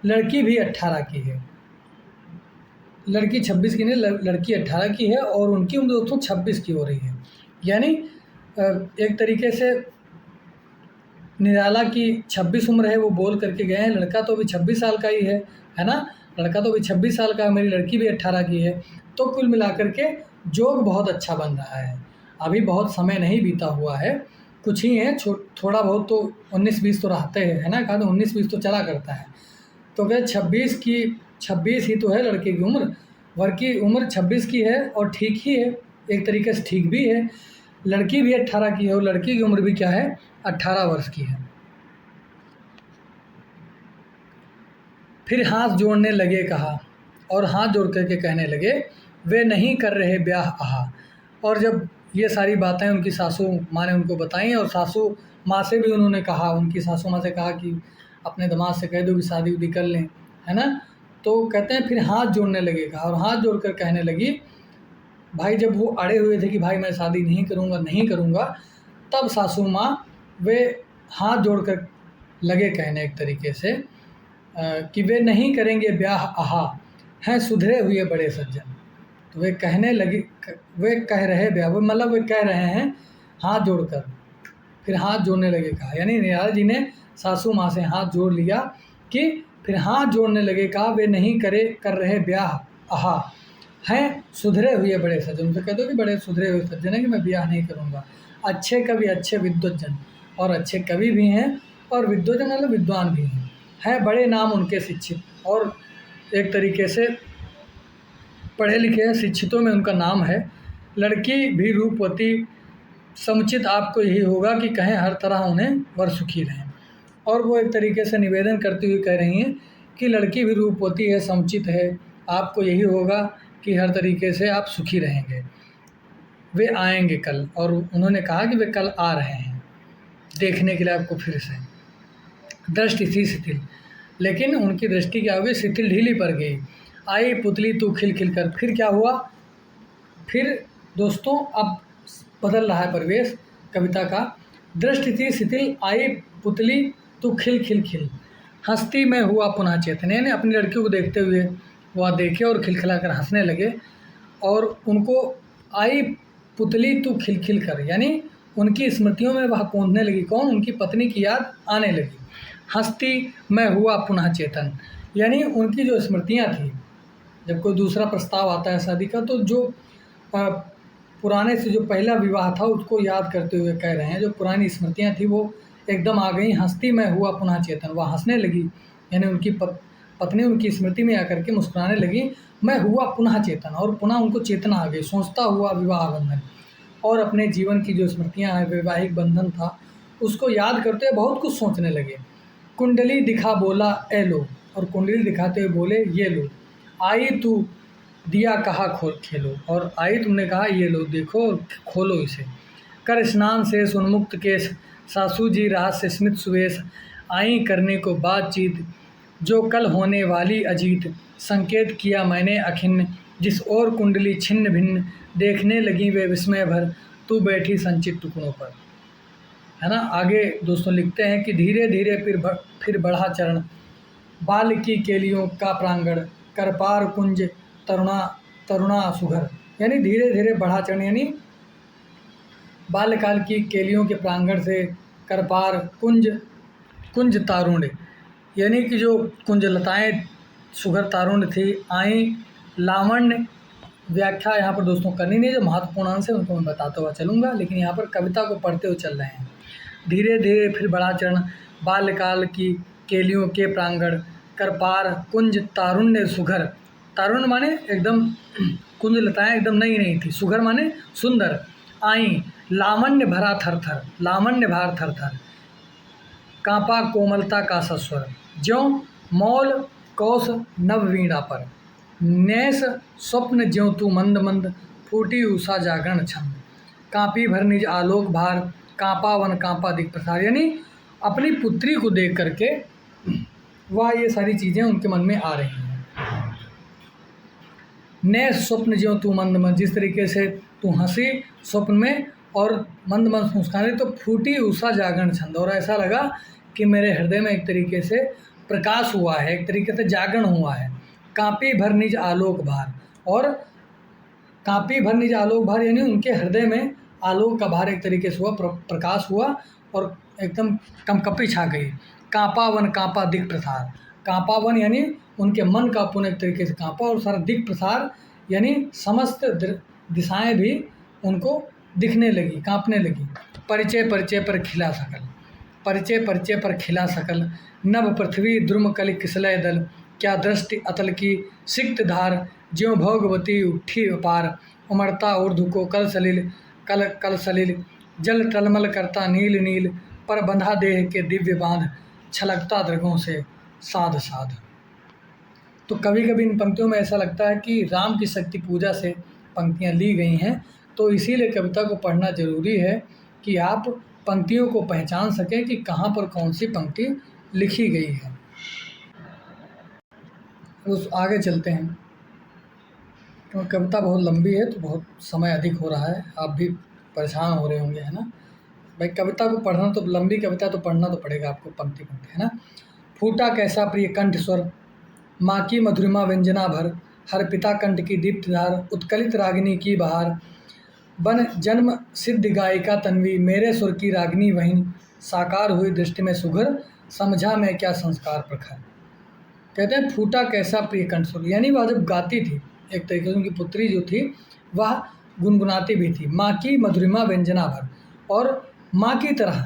लड़की भी 18 की है, लड़की 26 की नहीं, लड़की 18 की है, और उनकी उम्र दोस्तों 26 की हो रही है। यानी एक तरीके से निराला की 26 उम्र है, वो बोल करके गए हैं। लड़का तो अभी 26 साल का ही है ना, लड़का तो अभी 26 साल का है, मेरी लड़की भी 18 की है। तो कुल मिलाकर के जोग बहुत अच्छा बन रहा है। अभी बहुत समय नहीं बीता हुआ है, कुछ ही है, थोड़ा बहुत तो 19-20 तो रहते हैं, है ना, कहा तो 19-20 तो चला करता है। तो क्या 26 ही तो है लड़के की उम्र, वर की उम्र 26 की है, और ठीक ही है, एक तरीके से ठीक भी है। लड़की भी 18 की है, और लड़की की उम्र भी क्या है, 18 वर्ष की है। फिर हाथ जोड़ने लगे कहा, और हाथ जोड़ करके कहने लगे, वे नहीं कर रहे ब्याह आहा। और जब ये सारी बातें उनकी सासू माँ ने उनको बताई, और सासू माँ से भी उन्होंने कहा, उनकी सासू माँ से कहा कि अपने दामाद से कह दो कि शादी उदी कर लें, है ना। तो कहते हैं फिर हाथ जोड़ने लगे कहा, और हाथ जोड़ कर कहने लगी, भाई जब वो अड़े हुए थे कि भाई मैं शादी नहीं करूँगा, तब सासू माँ वे हाथ जोड़कर लगे कहने एक तरीके से कि वे नहीं करेंगे ब्याह आहा, हैं सुधरे हुए बड़े सज्जन। तो वे कहने लगे, वे कह रहे ब्याह, वो वे कह रहे हैं हाथ जोड़कर। फिर हाथ जोड़ने लगे कहा, यानी निराला जी ने सासू माँ से हाथ जोड़ लिया कि फिर हाथ जोड़ने लगे कहा, वे नहीं कर रहे ब्याह आहा, हैं सुधरे हुए बड़े सज्जन। उनसे कह दो कि बड़े सुधरे हुए सज्जन है कि मैं ब्याह नहीं करूँगा। अच्छे कवि, अच्छे विद्वज्जन, और अच्छे कवि भी हैं और विद्वज्जन विद्वान भी हैं, बड़े नाम उनके शिक्षित, और एक तरीके से पढ़े लिखे हैं, शिक्षितों में उनका नाम है। लड़की भी रूपवती समुचित आपको यही होगा कि कहें हर तरह उन्हें वर सुखी रहें। और वो एक तरीके से निवेदन करती हुई कह रही हैं कि लड़की भी रूपवती है, समुचित है, आपको यही होगा कि हर तरीके से आप सुखी रहेंगे। वे आएंगे कल, और उन्होंने कहा कि वे कल आ रहे हैं देखने के लिए आपको फिर से। दृष्टि थी शिथिल, लेकिन उनकी दृष्टि क्या हो गई, शिथिल ढीली पड़ गई। आई पुतली तू खिल खिल कर। फिर क्या हुआ, फिर दोस्तों अब बदल रहा है परिवेश कविता का। दृष्टि थी शिथिल, आई पुतली तू खिल खिल खिल, हंसती मैं हुआ पुनः चेतन। यानी अपनी लड़कियों को देखते हुए वह देखे और खिलखिला कर हंसने लगे, और उनको आई पुतली तू खिल खिल कर, यानी उनकी स्मृतियों में वह कौंधने लगी। कौन? उनकी पत्नी की याद आने लगी। हंसती मैं हुआ पुनः चेतन, यानी उनकी जो स्मृतियाँ थी, जब कोई दूसरा प्रस्ताव आता है शादी का, तो जो पुराने से जो पहला विवाह था उसको याद करते हुए कह रहे हैं, जो पुरानी स्मृतियाँ थी वो एकदम आ गई। हंसती मैं हुआ पुनः चेतन, वह हंसने लगी, यानी उनकी पत्नी उनकी स्मृति में आकर के मुस्कुराने लगी। मैं हुआ पुनः चेतन, और पुनः उनको चेतना आ गई, सोचता हुआ विवाह बंधन, और अपने जीवन की जो स्मृतियाँ हैं, वैवाहिक बंधन था, उसको याद करते हुए बहुत कुछ सोचने लगे। कुंडली दिखा बोला ए लो, और कुंडली दिखाते हुए बोले ये लो। आई तू दिया कहा खेलो, और आई तुमने कहा ये लो, देखो और खोलो इसे। कर स्नान से उन्मुक्त केश, सासू जी रहस्य स्मित सुवेश, आई करने को बातचीत, जो कल होने वाली अजीत। संकेत किया मैंने अखिन्न, जिस और कुंडली छिन्न भिन्न, देखने लगी वे विस्मय भर, तू बैठी संचित टुकड़ों पर। है ना। आगे दोस्तों लिखते हैं कि धीरे धीरे फिर बढ़ा चरण, बाल की केलियों का प्रांगण, करपार कुंज तरुणा सुघर। यानी धीरे धीरे बढ़ा चरण, यानी बाल्यकाल की केलियों के प्रांगण से करपार कुंज तारुण्य, यानी कि जो कुंजलताएँ सुघर तारुण्य थी, आई लावण्य। व्याख्या यहाँ पर दोस्तों करनी नहीं, जो महत्वपूर्ण अंश है उनको मैं बताता हुआ चलूँगा, लेकिन यहाँ पर कविता को पढ़ते हुए चल रहे हैं। धीरे धीरे फिर बढ़ा चरण, बाल्यकाल की केलियों के प्रांगण, करपार कुंज तारुण्य सुघर। तारुण्य माने एकदम कुंजलताएँ एकदम नई नहीं थी, सुघर माने सुंदर। आई लावण्य भरा थर थर, लावण्य भार थर थर, कांपा कोमलता का सस्वर, ज्यों मौल कौश नववीणा पर, नैस स्वप्न ज्यों तू मंद मंद, फूटी उषा जागरण छंद, कांपी भर निज आलोक भार, कांपा वन कांपा दिक प्रसार। यानी अपनी पुत्री को देख करके वह ये सारी चीज़ें उनके मन में आ रही हैं। नैस स्वप्न ज्यों तू मंद मंद, जिस तरीके से तू हंसी स्वप्न में और मंद मंद मुस्कान रही, तो फूटी उषा जागरण छंद, और ऐसा लगा कि मेरे हृदय में एक तरीके से प्रकाश हुआ है, एक तरीके से जागरण हुआ है। कांपी भर निज आलोक भार, और कांपी भर निज आलोक भार, यानी उनके हृदय में आलोक का भार एक तरीके से हुआ, प्रकाश हुआ, और एकदम कंपकपी छा गई। कांपा वन कांपा दिक प्रसार, कांपा वन यानी उनके मन का पुनः एक तरीके से कांपा, और सारा दिक प्रसार यानी समस्त दिशाएं भी उनको दिखने लगी, कांपने लगी। परिचय परिचय पर खिला सकल, परिचय परिचय पर खिला सकल, नभ पृथ्वी द्रुम कलि किसलय दल, क्या दृष्टि अतल की सिक्त धार, ज्यों भोगवती उठी अपार, उमड़ता ऊर्ध्व को कल सलिल, जल टलमल करता नील नील, पर बंधा देह के दिव्य बांध, छलकता दृगों से साध साध। तो कभी कभी इन पंक्तियों में ऐसा लगता है कि राम की शक्ति पूजा से पंक्तियाँ ली गई हैं, तो इसीलिए कविता को पढ़ना जरूरी है कि आप पंक्तियों को पहचान सकें कि कहाँ पर कौन सी पंक्ति लिखी गई है। उस आगे चलते हैं, तो कविता बहुत लंबी है, तो बहुत समय अधिक हो रहा है, आप भी परेशान हो रहे होंगे, है ना भाई। कविता को पढ़ना तो, लंबी कविता तो पढ़ना तो पड़ेगा आपको पंक्ति पंक्ति, है ना। फूटा कैसा प्रिय कंठ स्वर, माँ की मधुरिमा व्यंजना भर, हर पिता कंठ की दीप्त धार, उत्कलित रागिनी की बहार, बन जन्म सिद्ध गायिका तन्वी, मेरे सुर की रागिनी वहीं, साकार हुई दृष्टि में सुघर, समझा मैं क्या संस्कार प्रखर। कहते हैं फूटा कैसा प्रिय कंठ स्वर, यानी वह जब गाती थी, एक तरीके से उनकी पुत्री जो थी वह गुनगुनाती भी थी। माँ की मधुरिमा व्यंजना भर, और माँ की तरह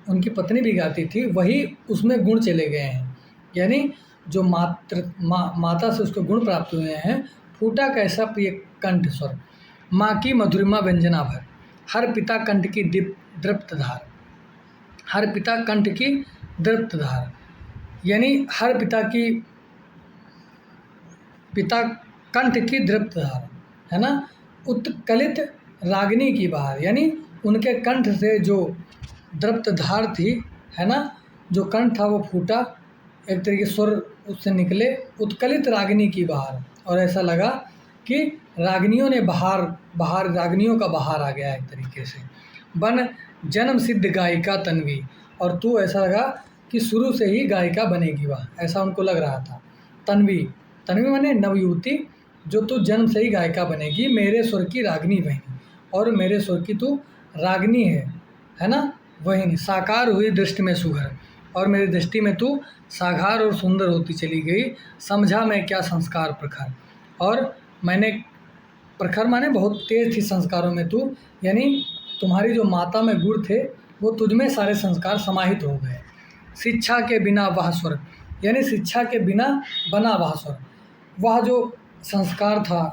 उनकी पत्नी भी गाती थी, वही उसमें गुण चले गए हैं, यानी जो माता से उसको गुण प्राप्त हुए हैं। फूटा कैसा प्रिय कंठ स्वर, माँ की मधुरिमा व्यंजना भर, हर पिता कंठ की दृप्त धार। हर पिता कंठ की दृप्त धार यानी हर पिता कंठ की दृप्त धार, है ना। उत्कलित रागिनी की बहार, यानी उनके कंठ से जो दृप्त धार थी, है ना, जो कंठ था वो फूटा, एक तरीके स्वर उससे निकले। उत्कलित रागिनी की बहार, और ऐसा लगा कि रागिनियों ने बहार रागिनियों का बहार आ गया एक तरीके से। बन जन्म सिद्ध गायिका तन्वी, और तू ऐसा लगा कि शुरू से ही गायिका बनेगी वह, ऐसा उनको लग रहा था। तन्वी माने नवयुवती, जो तू जन्म से ही गायिका बनेगी, मेरे स्वर की रागिनी बहनी, और मेरे स्वर की तू रागिनी है ना, वही साकार हुई दृष्टि में सुघर, और मेरी दृष्टि में तू साकार और सुंदर होती चली गई। समझा मैं क्या संस्कार प्रखर, और मैंने प्रखर माने बहुत तेज थी संस्कारों में तू, यानी तुम्हारी जो माता में गुण थे वो तुझमें सारे संस्कार समाहित हो गए। शिक्षा के बिना वह स्वर, यानी शिक्षा के बिना बना वह स्वर, वह जो संस्कार था,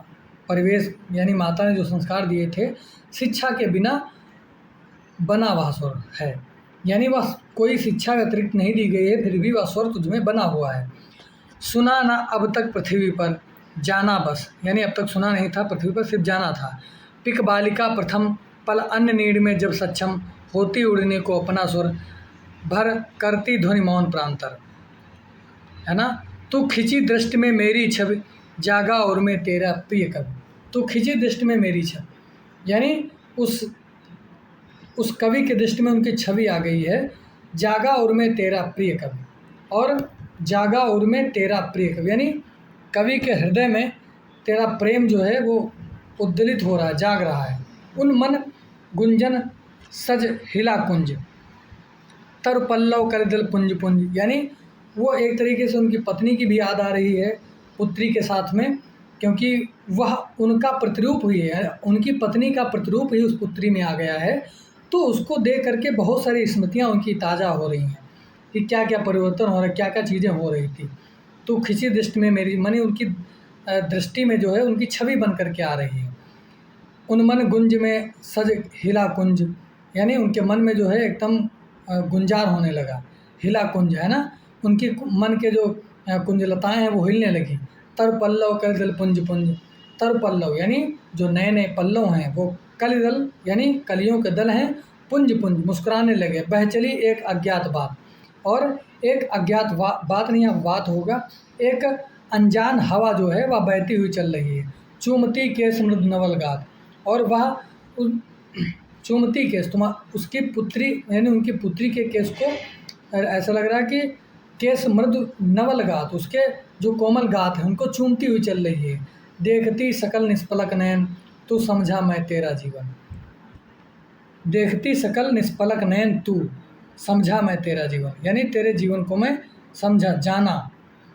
परिवेश यानी माता ने जो संस्कार दिए थे, शिक्षा के बिना बना वह स्वर है, यानी वह कोई शिक्षा अतिरिक्त नहीं दी गई है, फिर भी वह स्वर तुझमें बना हुआ है। सुना ना अब तक पृथ्वी पर, जाना बस, यानी अब तक सुना नहीं था पृथ्वी पर, सिर्फ जाना था। पिक बालिका प्रथम पल अन्न नीड़ में जब सक्षम होती उड़ने को अपना स्वर भर करती ध्वनि मौन प्रांतर, है ना। तू खिंची दृष्टि में मेरी छवि, जागा और मैं तेरा प्रिय कवि। तू खिंची दृष्टि में मेरी छवि, यानी उस कवि के दृष्टि में उनकी छवि आ गई है। जागा और मैं तेरा प्रिय कवि, और जागा और मैं तेरा प्रिय कवि, यानी कवि के हृदय में तेरा प्रेम जो है वो उद्दलित हो रहा है, जाग रहा है। उन मन गुंजन सज हिला कुंज, तर पल्लव कर दिल पुंज पुंज, यानी वो एक तरीके से उनकी पत्नी की भी याद आ रही है पुत्री के साथ में, क्योंकि वह उनका प्रतिरूप हुई है, उनकी पत्नी का प्रतिरूप ही उस पुत्री में आ गया है। तो उसको देख करके बहुत सारी स्मृतियाँ उनकी ताज़ा हो रही हैं कि क्या क्या परिवर्तन हो रहा है, क्या क्या चीज़ें हो रही थी। तो खिंची दृष्टि में मेरी, मानी उनकी दृष्टि में जो है उनकी छवि बन करके आ रही है। उन मन गुंज में सज हिला कुंज, यानी उनके मन में जो है एकदम गुंजार होने लगा। हिला कुंज, है ना, उनकी मन के जो कुंजलताएँ हैं वो हिलने लगी। तर पल्लव कर दिल पुंज पुंज, तर पल्लव यानी जो नए नए पल्लव हैं वो कलिदल यानी कलियों के दल हैं, पुंज पुंज मुस्कुराने लगे। बह चली एक अज्ञात बात, और एक अज्ञात बात नहीं, अब बात होगा, एक अनजान हवा जो है वह बहती हुई चल रही है। चूमती केस मृद नवल गात, और वह चूमती केस, उसकी पुत्री यानी उनकी पुत्री के केस को ऐसा लग रहा है कि केस मृदु नवल गात, उसके जो कोमल गात है उनको चूमती हुई चल रही है। देखती सकल निष्पलक नयन, तू समझा मैं तेरा जीवन। देखती सकल निष्पलक नयन, तू समझा मैं तेरा जीवन, यानी तेरे जीवन को मैं समझा, जाना।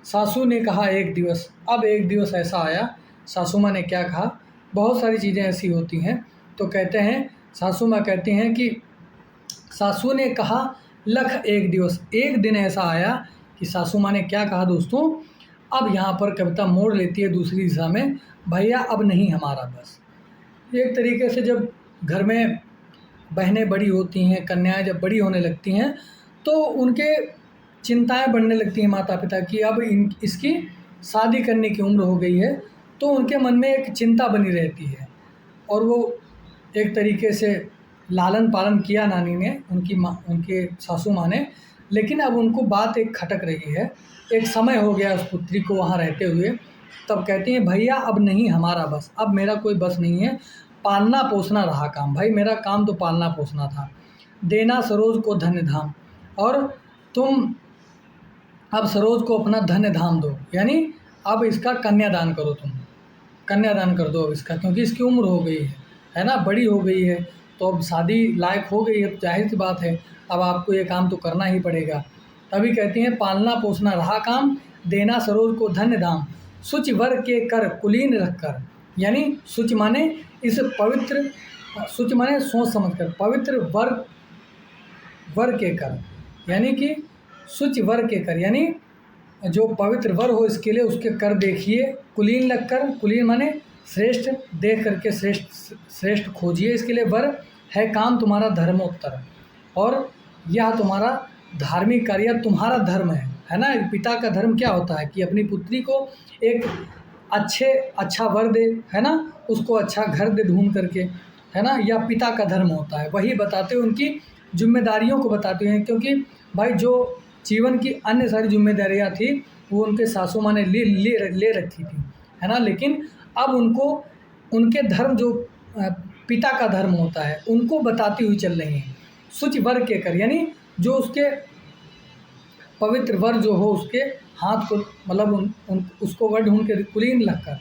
सासू ने कहा एक दिवस, अब एक दिवस ऐसा आया, सासू माँ ने क्या कहा, बहुत सारी चीज़ें ऐसी होती हैं। तो कहते हैं, सासू माँ कहती हैं कि सासू ने कहा लख एक दिवस, एक दिन ऐसा आया कि सासू माँ ने क्या कहा दोस्तों। अब यहाँ पर कविता मोड़ लेती है दूसरी दिशा में, भैया अब नहीं हमारा बस। एक तरीके से जब घर में बहनें बड़ी होती हैं, कन्याएं जब बड़ी होने लगती हैं, तो उनके चिंताएं बढ़ने लगती हैं माता पिता की। अब इसकी शादी करने की उम्र हो गई है, तो उनके मन में एक चिंता बनी रहती है, और वो एक तरीके से लालन पालन किया नानी ने, उनके सासू माँ ने, लेकिन अब उनको बात एक खटक रही है। एक समय हो गया उस पुत्री को वहाँ रहते हुए, तब कहती हैं भैया अब नहीं हमारा बस, अब मेरा कोई बस नहीं है, पालना पोसना रहा काम। भाई मेरा काम तो पालना पोसना था। देना सरोज को धन्य धाम, और तुम अब सरोज को अपना धन्य धाम दो, यानी अब इसका कन्यादान करो, तुम कन्यादान कर दो अब इसका, क्योंकि इसकी उम्र हो गई है ना, बड़ी हो गई है, तो अब शादी लायक हो गई है, जाहिर सी बात है अब आपको ये काम तो करना ही पड़ेगा। तभी कहती हैं पालना पोसना रहा काम, देना सरोज को धन्य धाम, शुचि वर के कर कुलीन रखकर, यानी शुचि माने इस पवित्र, शुचि माने सोच समझ कर, पवित्र वर के कर, यानी कि शुचि वर के कर, यानी जो पवित्र वर हो इसके लिए उसके कर देखिए, कुलीन लगकर, कुलीन माने श्रेष्ठ, देख करके श्रेष्ठ खोजिए इसके लिए। वर है काम तुम्हारा धर्मोत्तर, और यह तुम्हारा धार्मिक कार्य तुम्हारा धर्म है ना। पिता का धर्म क्या होता है कि अपनी पुत्री को एक अच्छा वर दे, है ना, उसको अच्छा घर दे ढूंढ करके, है ना, यह पिता का धर्म होता है। वही बताते हुए उनकी जिम्मेदारियों को बताते हैं, क्योंकि भाई जो जीवन की अन्य सारी जिम्मेदारियां थी वो उनके सासू माँ ने ले रखी थी, है ना, लेकिन अब उनको उनके धर्म जो पिता का धर्म होता है उनको बताती हुई चल रही हैं। शुचि वर के कर, यानी जो उसके पवित्र वर जो हो उसके हाथ को, मतलब उसको वर ढूंढ के, कुलीन लगकर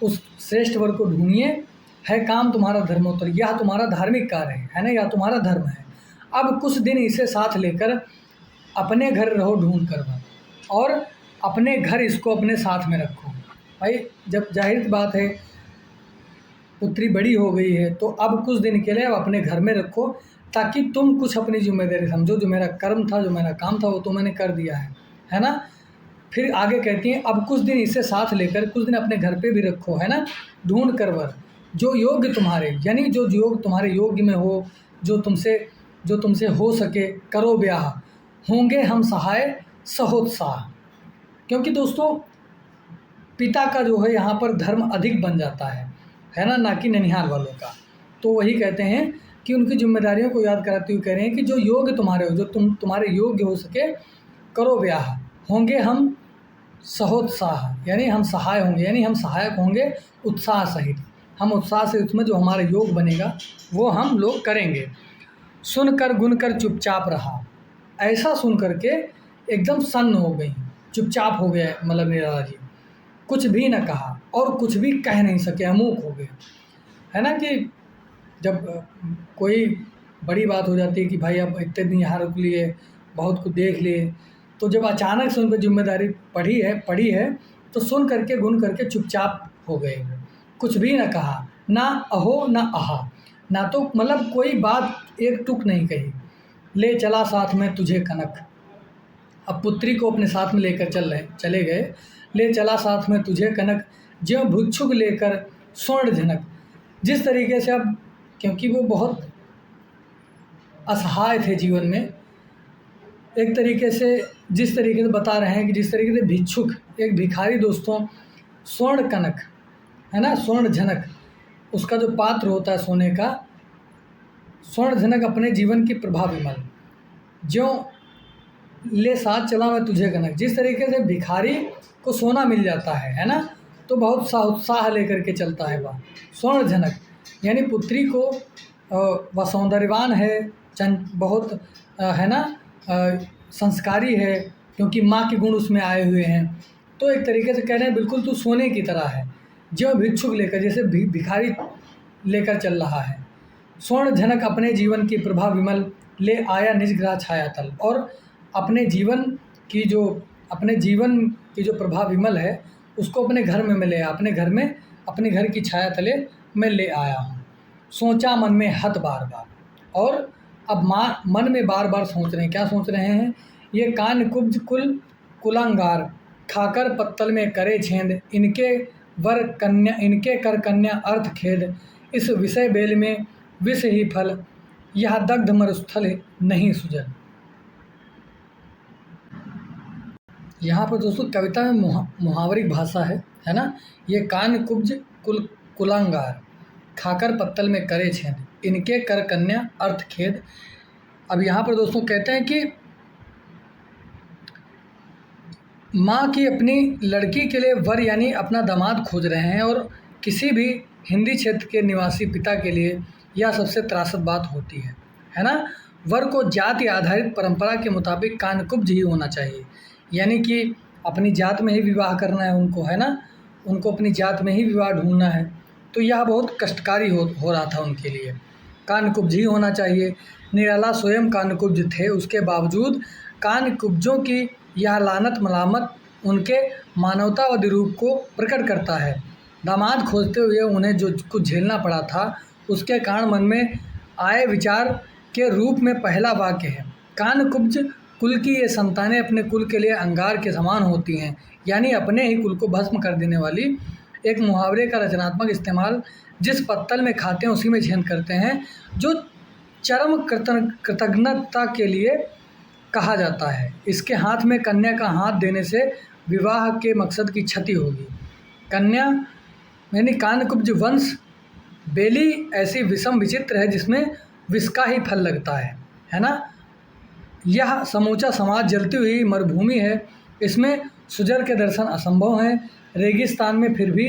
उस श्रेष्ठ वर को ढूंढिए। है काम तुम्हारा धर्मोत्तर, यह तुम्हारा धार्मिक कार्य है ना, यह तुम्हारा धर्म है। अब कुछ दिन इसे साथ लेकर अपने घर रहो ढूंढ कर, और अपने घर इसको अपने साथ में रखो। भाई जब जाहिर बात है पुत्री बड़ी हो गई है तो अब कुछ दिन के लिए अब अपने घर में रखो, ताकि तुम कुछ अपनी जिम्मेदारी समझो। जो मेरा कर्म था, जो मेरा काम था, वो तो मैंने कर दिया है ना। फिर आगे कहती हैं अब कुछ दिन इसे साथ लेकर कुछ दिन अपने घर पे भी रखो, है ना, ढूंढ कर वर जो योग्य तुम्हारे, यानी जो योग तुम्हारे योग्य में हो, जो तुमसे हो सके, करो ब्याह, होंगे हम सहाय सहोत्साह। क्योंकि दोस्तों पिता का जो है यहाँ पर धर्म अधिक बन जाता है ना, ना कि ननिहाल वालों का। तो वही कहते हैं कि उनकी जिम्मेदारियों को याद कराते हुए कह रहे हैं कि जो योग्य तुम्हारे हो, जो तुम्हारे योग्य हो सके, करो ब्याह, होंगे हम सहोत्साह, यानी हम सहाय होंगे, यानी हम सहायक होंगे उत्साह सहित। हम उत्साह से उसमें जो हमारा योग बनेगा वो हम लोग करेंगे। सुनकर गुनकर चुपचाप रहा, ऐसा सुन करके एकदम सन्न हो गई, चुपचाप हो गया, मतलब निराला जी कुछ भी न कहा और कुछ भी कह नहीं सके, अमूक हो गए, है ना। कि जब कोई बड़ी बात हो जाती है कि भाई अब इतने दिन यहाँ रुक लिए, बहुत कुछ देख लिए, तो जब अचानक से उन पर जिम्मेदारी पड़ी है तो सुन करके गुन करके चुपचाप हो गए, कुछ भी न कहा, ना अहो ना आहा, ना तो मतलब कोई बात एक टुक नहीं कही। ले चला साथ में तुझे कनक, अब पुत्री को अपने साथ में लेकर चले गए। ले चला साथ में तुझे कनक, ज्यों भिक्षुक लेकर स्वर्ण झनक। जिस तरीके से अब, क्योंकि वो बहुत असहाय थे जीवन में, एक तरीके से जिस तरीके से बता रहे हैं कि जिस तरीके से भिक्षुक, एक भिखारी दोस्तों, स्वर्ण कनक, है ना, स्वर्ण झनक, उसका जो पात्र होता है सोने का, स्वर्ण झनक अपने जीवन की प्रभा विमल, ज्यों ले साथ चला मैं तुझे कनक। जिस तरीके से भिखारी को सोना मिल जाता है ना, तो बहुत सा उत्साह लेकर के चलता है वह स्वर्ण झनक, यानी पुत्री को वह सौंदर्यवान है, बहुत है ना, संस्कारी है, क्योंकि माँ के गुण उसमें आए हुए हैं। तो एक तरीके से कह रहे हैं बिल्कुल तू सोने की तरह है, जो भिक्षुक लेकर, जैसे भिखारी लेकर चल रहा है। स्वर्ण झनक अपने जीवन की प्रभा विमल, ले आया निज ग्रह छाया तल, और अपने जीवन की जो प्रभा विमल है उसको अपने घर में मैं ले आया, अपने घर की छाया तले मैं ले आया हूँ। सोचा मन में हत बार बार, और अब मन में बार बार सोच रहे हैं, क्या सोच रहे हैं, ये कान कुब्ज कुलांगार, खाकर पत्तल में करे छेद, इनके कर कन्या अर्थ खेद, इस विषय बेल में विष ही फल, यह दग्ध मरुस्थल नहीं सुजल। यहाँ पर दोस्तों कविता में मुहावरिक भाषा है ना। ये कान कुब्ज कुलांगार, खाकर पत्तल में करे छेद, इनके कर कन्या अर्थ खेद। अब यहाँ पर दोस्तों कहते हैं कि माँ की अपनी लड़की के लिए वर यानी अपना दामाद खोज रहे हैं, और किसी भी हिंदी क्षेत्र के निवासी पिता के लिए यह सबसे त्रासद बात होती है ना। वर को जाति आधारित परंपरा के मुताबिक कानकुब्ज ही होना चाहिए, यानी कि अपनी जात में ही विवाह करना है उनको, है ना, उनको अपनी जात में ही विवाह ढूंढना है। तो यह बहुत कष्टकारी हो रहा था उनके लिए, कानकुब्ज ही होना चाहिए। निराला स्वयं कानकुब्ज थे, उसके बावजूद कानकुब्जों की यह लानत मलामत उनके मानवतावादी रूप को प्रकट करता है। दामाद खोजते हुए उन्हें जो कुछ झेलना पड़ा था उसके कारण मन में आए विचार के रूप में पहला वाक्य है, कानकुब्ज कुल की ये संतानें अपने कुल के लिए अंगार के समान होती हैं, यानी अपने ही कुल को भस्म कर देने वाली। एक मुहावरे का रचनात्मक इस्तेमाल जिस पत्तल में खाते हैं उसी में झेन करते हैं, जो चरम कृतज्ञता के लिए कहा जाता है। इसके हाथ में कन्या का हाथ देने से विवाह के मकसद की क्षति होगी। कन्या यानी कानकुब्ज वंश बेली ऐसी विषम विचित्र है जिसमें विष का ही फल लगता है ना। यह समूचा समाज जलती हुई मरुभूमि है, इसमें सुजर के दर्शन असंभव हैं। रेगिस्तान में फिर भी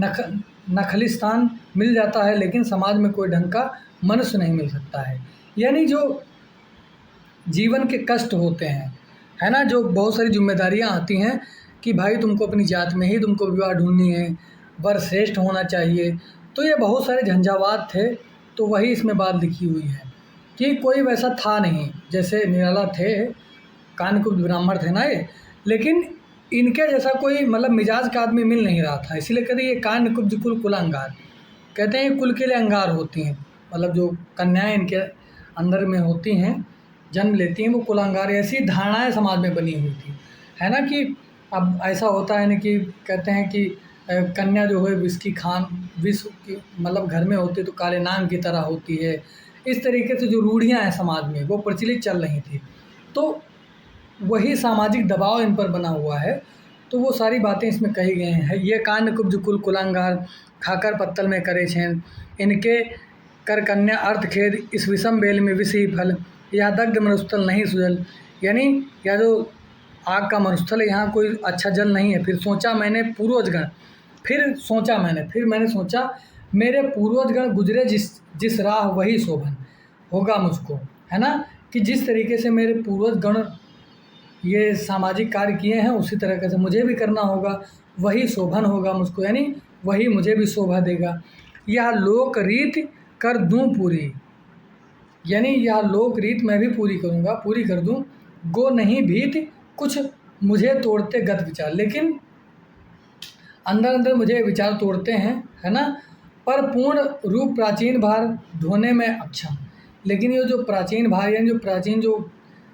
नखलिस्तान मिल जाता है, लेकिन समाज में कोई ढंग का मनुष्य नहीं मिल सकता है। यानी जो जीवन के कष्ट होते हैं, है ना, जो बहुत सारी जिम्मेदारियां आती हैं कि भाई तुमको अपनी जात में ही तुमको विवाह ढूंढनी है, वर श्रेष्ठ होना चाहिए, तो ये बहुत सारे झंझावात थे। तो वही इसमें बात लिखी हुई है कि कोई वैसा था नहीं, जैसे निराला थे, कानकुब्ज ब्राह्मण थे ना ये, लेकिन इनके जैसा कोई मतलब मिजाज का आदमी मिल नहीं रहा था। इसीलिए कहते ये कानकुब्ज कुल कुलांगार, कहते हैं कुल के लिए अंगार होती हैं, मतलब जो कन्याएं इनके अंदर में होती हैं, जन्म लेती हैं, वो कुलांगार। ऐसी धारणाएं समाज में बनी हुई थी, है ना, कि अब ऐसा होता है ना कि कहते हैं कि कन्या जो है विष की मतलब घर में होती तो काले नाग की तरह होती है। इस तरीके से जो रूढ़ियाँ हैं समाज में वो प्रचलित चल रही थी, तो वही सामाजिक दबाव इन पर बना हुआ है। तो वो सारी बातें इसमें कही गई हैं। ये कानकुब्ज कुल कुलांगार खाकर पत्तल में करे छेद, इनके कर कन्या अर्थ खेद, इस विषम बेल में विष ही फल, यह दग्ध मरुस्थल नहीं सुजल। यानी यह जो आग का मरुस्थल है, यहाँ कोई अच्छा जल नहीं है। फिर सोचा मैंने पूर्वजगण, फिर मैंने सोचा मेरे पूर्वजगण गुजरे जिस राह वही शोभन होगा मुझको, है ना, कि जिस तरीके से मेरे पूर्वजगण ये सामाजिक कार्य किए हैं उसी तरह से मुझे भी करना होगा, वही शोभन होगा मुझको, यानी वही मुझे भी शोभा देगा। यह लोक रीत कर दूं पूरी, यानी यह लोक रीत मैं भी पूरी करूँगा, पूरी कर दूं। गो नहीं भीत कुछ मुझे तोड़ते गत विचार, लेकिन अंदर अंदर मुझे विचार तोड़ते हैं, है ना। पर पूर्ण रूप प्राचीन भार ढोने में अक्षम, लेकिन ये जो प्राचीन भार यानी जो प्राचीन जो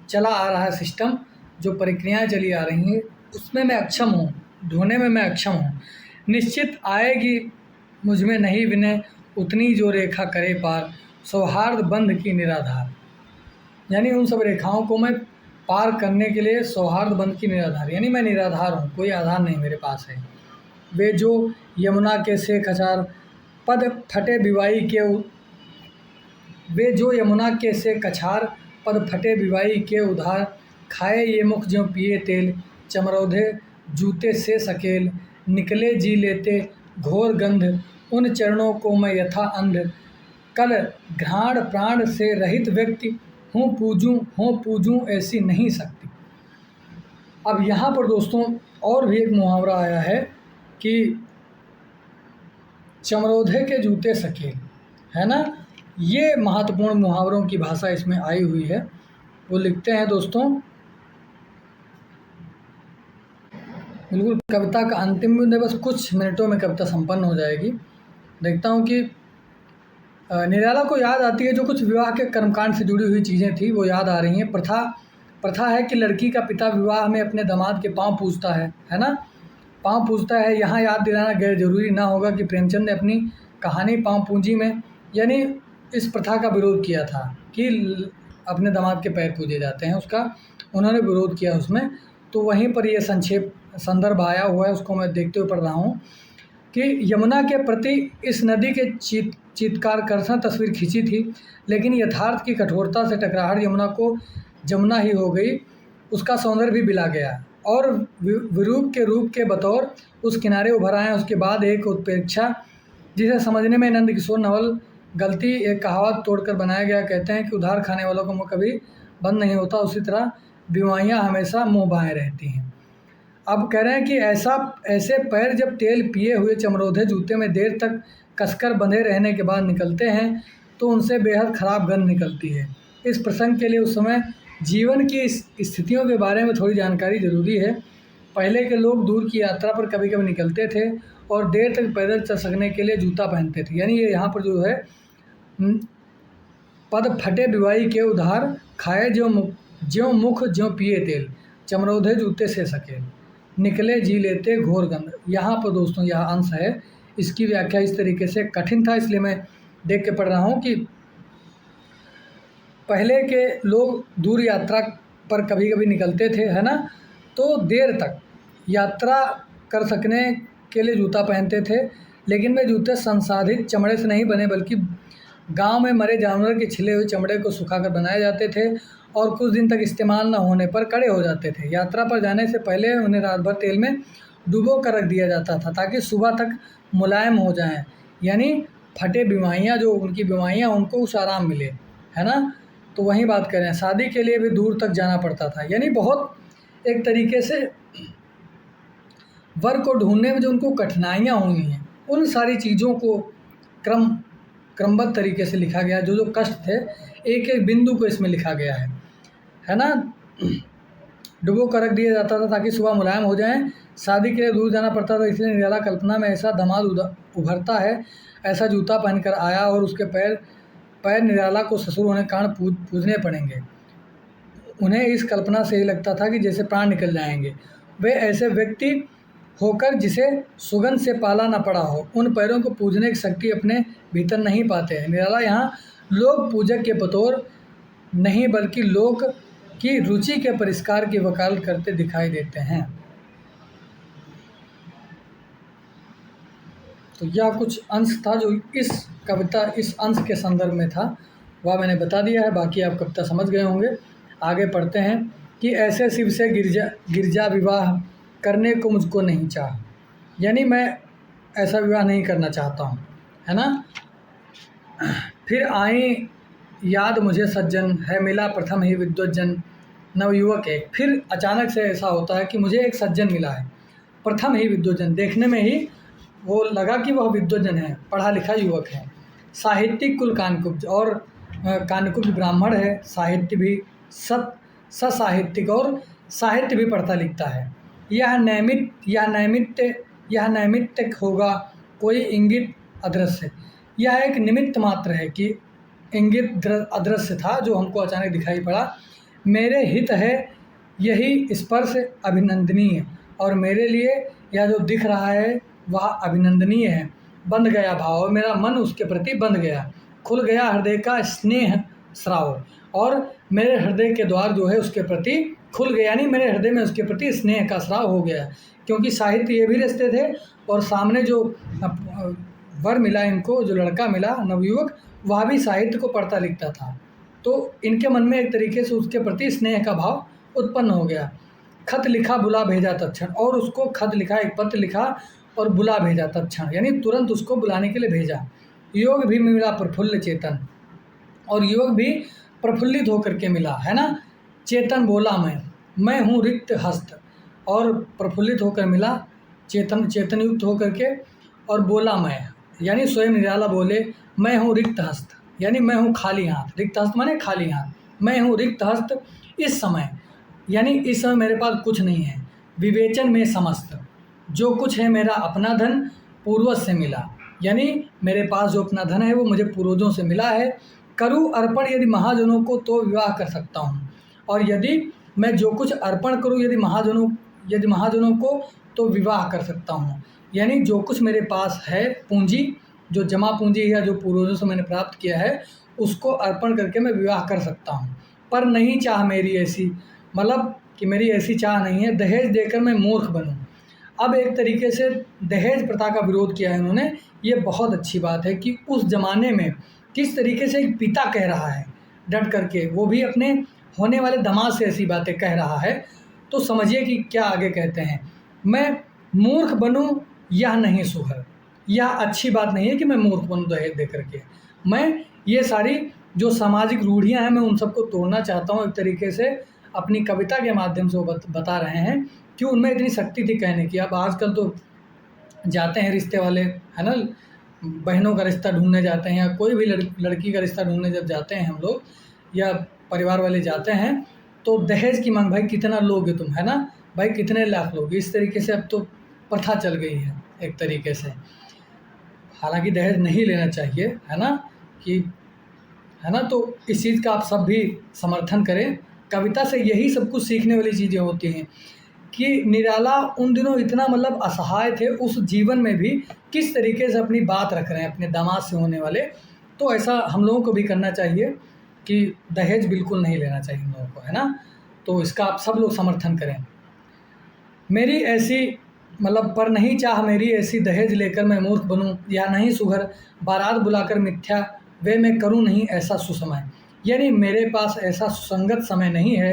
चला आ रहा है सिस्टम, जो प्रक्रियाएं चली आ रही हैं, उसमें मैं अक्षम हूँ, ढोने में मैं अक्षम हूँ। निश्चित आएगी मुझ में नहीं विनय, उतनी जो रेखा करे पार, सौहार्द बंध की निराधार। यानी उन सब रेखाओं को मैं पार करने के लिए सौहार्द बंध की निराधार, यानी मैं निराधार हूँ, कोई आधार नहीं मेरे पास है। वे जो यमुना के से कछार पद फटे बिवाई के वे जो यमुना के से कछार पद फटे बिवाई के उधार, खाए ये मुख ज्यों पिए तेल, चमरौधे जूते से सकेल, निकले जी लेते घोर गंध, उन चरणों को मैं यथा अंध, कल घ्राण प्राण से रहित व्यक्ति हूँ पूजूं ऐसी नहीं सकती। अब यहाँ पर दोस्तों और भी एक मुहावरा आया है कि चमरौधे के जूते सकेल, है ना। ये महत्वपूर्ण मुहावरों की भाषा इसमें आई हुई है। वो लिखते हैं दोस्तों, बिल्कुल कविता का अंतिम बिंदु, बस कुछ मिनटों में कविता संपन्न हो जाएगी। देखता हूँ कि निराला को याद आती है जो कुछ विवाह के कर्मकांड से जुड़ी हुई चीज़ें थी वो याद आ रही हैं। प्रथा है कि लड़की का पिता विवाह में अपने दामाद के पाँव पूजता है ना, पाँव पूजता है। यहाँ याद दिलाना गैर जरूरी ना होगा कि प्रेमचंद ने अपनी कहानी पाँव पूंजी में यानी इस प्रथा का विरोध किया था कि अपने दामाद के पैर पूजे जाते हैं, उसका उन्होंने विरोध किया उसमें। तो वहीं पर ये संक्षेप संदर्भ आया हुआ है, उसको मैं देखते हुए पढ़ रहा हूँ कि यमुना के प्रति इस नदी के चीत्कार कर्षण तस्वीर खींची थी, लेकिन यथार्थ की कठोरता से टकराहट यमुना को जमुना ही हो गई, उसका सौंदर्य भी बिला गया और विरूप के रूप के बतौर उस किनारे उभर आए। उसके बाद एक उत्प्रेक्षा जिसे समझने में नंद किशोर नवल गलती एक कहावत तोड़कर बनाया गया। कहते हैं कि उधार खाने वालों का मुँह कभी बंद नहीं होता, उसी तरह बीमारियाँ हमेशा मुँह बाएँ रहती हैं। अब कह रहे हैं कि ऐसे पैर जब तेल पिए हुए चमरोधे जूते में देर तक कसकर बंधे रहने के बाद निकलते हैं तो उनसे बेहद ख़राब गंध निकलती है। इस प्रसंग के लिए उस समय जीवन की स्थितियों के बारे में थोड़ी जानकारी ज़रूरी है। पहले के लोग दूर की यात्रा पर कभी कभी निकलते थे और देर तक पैदल चल सकने के लिए जूता पहनते थे। यानी ये यहाँ पर जो है पद फटे बिवाई के उधार, खाए ज्यों मुख ज्यों पिए तेल, चमरोधे जूते से सकेल, निकले जी लेते घोर गंध। यहाँ पर दोस्तों यह अंश है, इसकी व्याख्या इस तरीके से कठिन था, इसलिए मैं देख के पढ़ रहा हूँ कि पहले के लोग दूर यात्रा पर कभी कभी निकलते थे, है ना, तो देर तक यात्रा कर सकने के लिए जूता पहनते थे, लेकिन वे जूते संसाधित चमड़े से नहीं बने बल्कि गांव में मरे जानवर के छिले हुए चमड़े को सुखाकर बनाए जाते थे और कुछ दिन तक इस्तेमाल न होने पर कड़े हो जाते थे। यात्रा पर जाने से पहले उन्हें रात भर तेल में डुबो कर रख दिया जाता था ताकि सुबह तक मुलायम हो जाएं, यानी फटे बीमारियाँ जो उनकी बीमारियाँ उनको उस आराम मिले, है ना। तो वही बात करें, शादी के लिए भी दूर तक जाना पड़ता था, यानी बहुत एक तरीके से वर को ढूंढने में जो उनको कठिनाइयाँ हुई हैं उन सारी चीज़ों को क्रमबद्ध तरीके से लिखा गया। जो जो कष्ट थे एक एक बिंदु को इसमें लिखा गया है ना। डुबो कर रख दिया जाता था ताकि सुबह मुलायम हो जाएं। शादी के लिए दूर जाना पड़ता था, इसलिए निराला कल्पना में ऐसा धमाल उभरता है, ऐसा जूता पहनकर आया और उसके पैर निराला को ससुर होने के कारण पूजने पड़ेंगे। उन्हें इस कल्पना से ही लगता था कि जैसे प्राण निकल जाएंगे। वे ऐसे व्यक्ति होकर जिसे सुगंध से पाला न पड़ा हो, उन पैरों को पूजने की शक्ति अपने भीतर नहीं पाते हैं। निराला यहाँ लोक पूजक के बतौर नहीं बल्कि लोक की रुचि के परिष्कार की वकालत करते दिखाई देते हैं। तो यह कुछ अंश था जो इस कविता इस अंश के संदर्भ में था, वह मैंने बता दिया है। बाकी आप कविता समझ गए होंगे। आगे पढ़ते हैं कि ऐसे शिव से गिरजा विवाह करने को मुझको नहीं चाह, यानी मैं ऐसा विवाह नहीं करना चाहता हूँ, है ना। फिर आई याद मुझे सज्जन है मिला प्रथम ही विद्वज्जन नवयुवक एक। फिर अचानक से ऐसा होता है कि मुझे एक सज्जन मिला है, प्रथम ही विद्वज्जन, देखने में ही वो लगा कि वह विद्वज्जन है, पढ़ा लिखा युवक है, साहित्यिक कुल कानकुब्ज और कानकुब्ज ब्राह्मण है, साहित्य भी साहित्यिक और साहित्य भी पढ़ता लिखता है। यह नैमित्तिक होगा कोई इंगित अदृश्य। यह एक निमित्त मात्र है कि इंगित अदृश्य था जो हमको अचानक दिखाई पड़ा। मेरे हित है यही स्पर्श अभिनंदनीय, और मेरे लिए यह जो दिख रहा है वह अभिनंदनीय है। बंध गया भाव, मेरा मन उसके प्रति बंध गया, खुल गया हृदय का स्नेह स्राव, और मेरे हृदय के द्वार जो है उसके प्रति खुल गया, यानी मेरे हृदय में उसके प्रति स्नेह का स्राव हो गया। क्योंकि साहित्य ये भी रचते थे और सामने जो वर मिला इनको, जो लड़का मिला नवयुवक, वह भी साहित्य को पढ़ता लिखता था, तो इनके मन में एक तरीके से उसके प्रति स्नेह का भाव उत्पन्न हो गया। खत लिखा बुला भेजा तत्क्षण, और उसको खत लिखा, एक पत्र लिखा और बुला भेजा तत्क्षण, यानी तुरंत उसको बुलाने के लिए भेजा। योग भी मिला प्रफुल्ल चेतन, और युवक भी प्रफुल्लित होकर के मिला, है ना। चेतन बोला मैं हूँ रिक्त हस्त, और प्रफुल्लित होकर मिला, चेतन युक्त होकर के, और बोला मैं, यानी स्वयं निराला बोले मैं हूँ रिक्त हस्त, यानी मैं हूँ खाली हाथ। रिक्त हस्त माने खाली हाथ, मैं हूँ रिक्त हस्त इस समय, यानी इस समय मेरे पास कुछ नहीं है। विवेचन में समस्त, जो कुछ है मेरा अपना धन पूर्वज से मिला, यानी मेरे पास जो अपना धन है वो मुझे पूर्वजों से मिला है। करूँ अर्पण यदि महाजनों को तो विवाह कर सकता हूँ, और यदि मैं जो कुछ अर्पण करूँ यदि महाजनों को तो विवाह कर सकता हूँ। यानी जो कुछ मेरे पास है पूंजी, जो जमा पूंजी है, जो पूर्वजों से मैंने प्राप्त किया है, उसको अर्पण करके मैं विवाह कर सकता हूँ। पर नहीं चाह मेरी ऐसी, मतलब कि मेरी ऐसी चाह नहीं है दहेज देकर मैं मूर्ख बनूँ। अब एक तरीके से दहेज प्रथा का विरोध किया है उन्होंने। ये बहुत अच्छी बात है कि उस ज़माने में किस तरीके से एक पिता कह रहा है डट करके, वो भी अपने होने वाले दामाद से ऐसी बातें कह रहा है। तो समझिए कि क्या आगे कहते हैं, मैं मूर्ख बनूं यह नहीं सुहर, यह अच्छी बात नहीं है कि मैं मूर्ख बनूं दहेज दे करके। मैं ये सारी जो सामाजिक रूढ़ियां हैं मैं उन सबको तोड़ना चाहता हूं। एक तरीके से अपनी कविता के माध्यम से वो बता रहे हैं कि उनमें इतनी शक्ति थी कहने की। अब आजकल तो जाते हैं रिश्ते वाले, है ना, बहनों का रिश्ता ढूंढने जाते हैं, या कोई भी लड़की का रिश्ता ढूंढने जब जाते हैं हम लोग या परिवार वाले जाते हैं, तो दहेज की मांग, भाई कितना लोगे तुम, है ना, भाई कितने लाख लोगे, इस तरीके से अब तो प्रथा चल गई है एक तरीके से। हालांकि दहेज नहीं लेना चाहिए, है ना, कि है ना, तो इस चीज़ का आप सब भी समर्थन करें कविता से यही सब कुछ सीखने वाली चीज़ें होती हैं कि निराला उन दिनों इतना मतलब असहाय थे, उस जीवन में भी किस तरीके से अपनी बात रख रहे हैं अपने दामाद से होने वाले। तो ऐसा हम लोगों को भी करना चाहिए कि दहेज बिल्कुल नहीं लेना चाहिए हम लोगों को, है ना। तो इसका आप सब लोग समर्थन करें। मेरी ऐसी मतलब पर नहीं चाह मेरी ऐसी दहेज लेकर मैं मूर्ख बनूं, या नहीं सुघर बारात बुलाकर मिथ्या वे मैं करूं नहीं ऐसा सुसमय। यानी मेरे पास ऐसा सुसंगत समय नहीं है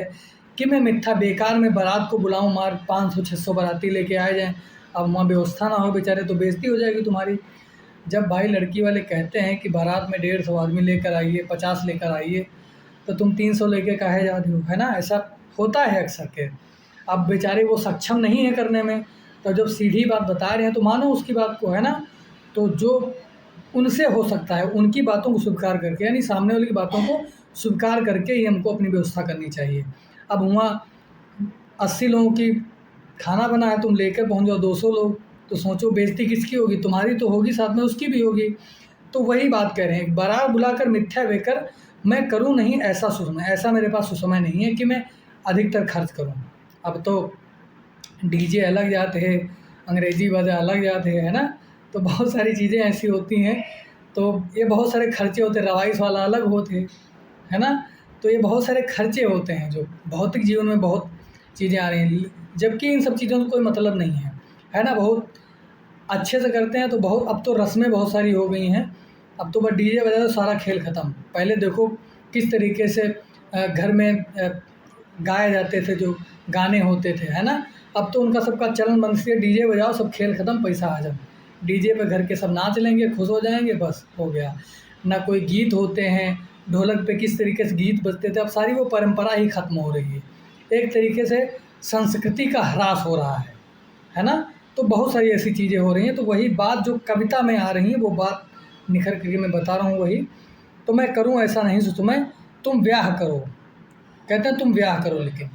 कि मैं मिथ्या बेकार में बारात को बुलाऊं, मार 500-600 बाराती लेके आए जाएं। अब वहाँ व्यवस्था ना हो बेचारे तो बेइज्जती हो जाएगी तुम्हारी। जब भाई लड़की वाले कहते हैं कि बारात में 150 आदमी लेकर आइए, 50 लेकर आइए, तो तुम 300 लेके काहे जाते हो, है ना। ऐसा होता है अक्सर के। अब बेचारे वो सक्षम नहीं है करने में, तो जब सीधी बात बता रहे हैं तो मानो उसकी बात को, है ना। तो जो उनसे हो सकता है उनकी बातों को स्वीकार करके, यानी सामने वाले की बातों को स्वीकार करके ही हमको अपनी व्यवस्था करनी चाहिए। अब वहाँ 80 लोगों की खाना बना है, तुम लेकर पहुँच जाओ 200 लोग, तो सोचो बेइज्जती किसकी होगी, तुम्हारी तो होगी, साथ में उसकी भी होगी। तो वही बात कह रहे हैं, बारात बुलाकर मिथ्या बेकर मैं करूं नहीं ऐसा सुसमय। ऐसा मेरे पास सुसमय नहीं है कि मैं अधिकतर खर्च करूं। अब तो डीजे अलग जाते हैं, अंग्रेजी बाजा अलग जाते हैं, है ना। तो बहुत सारी चीज़ें ऐसी होती हैं, तो ये बहुत सारे खर्चे होते हैं, रवाइश वाला अलग होते हैं, है ना। तो ये बहुत सारे खर्चे होते हैं जो भौतिक जीवन में बहुत चीज़ें आ रही हैं, जबकि इन सब चीज़ों से कोई मतलब नहीं है ना। बहुत अच्छे से करते हैं तो बहुत, अब तो रस्में बहुत सारी हो गई हैं, अब तो बस डीजे बजा दो सारा खेल ख़त्म। पहले देखो किस तरीके से घर में गाए जाते थे जो गाने होते थे, है ना। अब तो उनका सबका चलन बंद से डीजे बजाओ, सब खेल ख़त्म, पैसा आ जाए। डीजे पे घर के सब नाच लेंगे, खुश हो जाएंगे, बस हो गया। ना कोई गीत होते हैं, ढोलक पे किस तरीके से गीत बजते थे, अब सारी वो परंपरा ही ख़त्म हो रही है। एक तरीके से संस्कृति का ह्रास हो रहा है ना। तो बहुत सारी ऐसी चीज़ें हो रही हैं। तो वही बात जो कविता में आ रही है वो बात निखर करके मैं बता रहा हूँ वही। तो मैं करूँ ऐसा नहीं सोचूं, तुम ब्याह करो, कहते हैं तुम ब्याह करो, लेकिन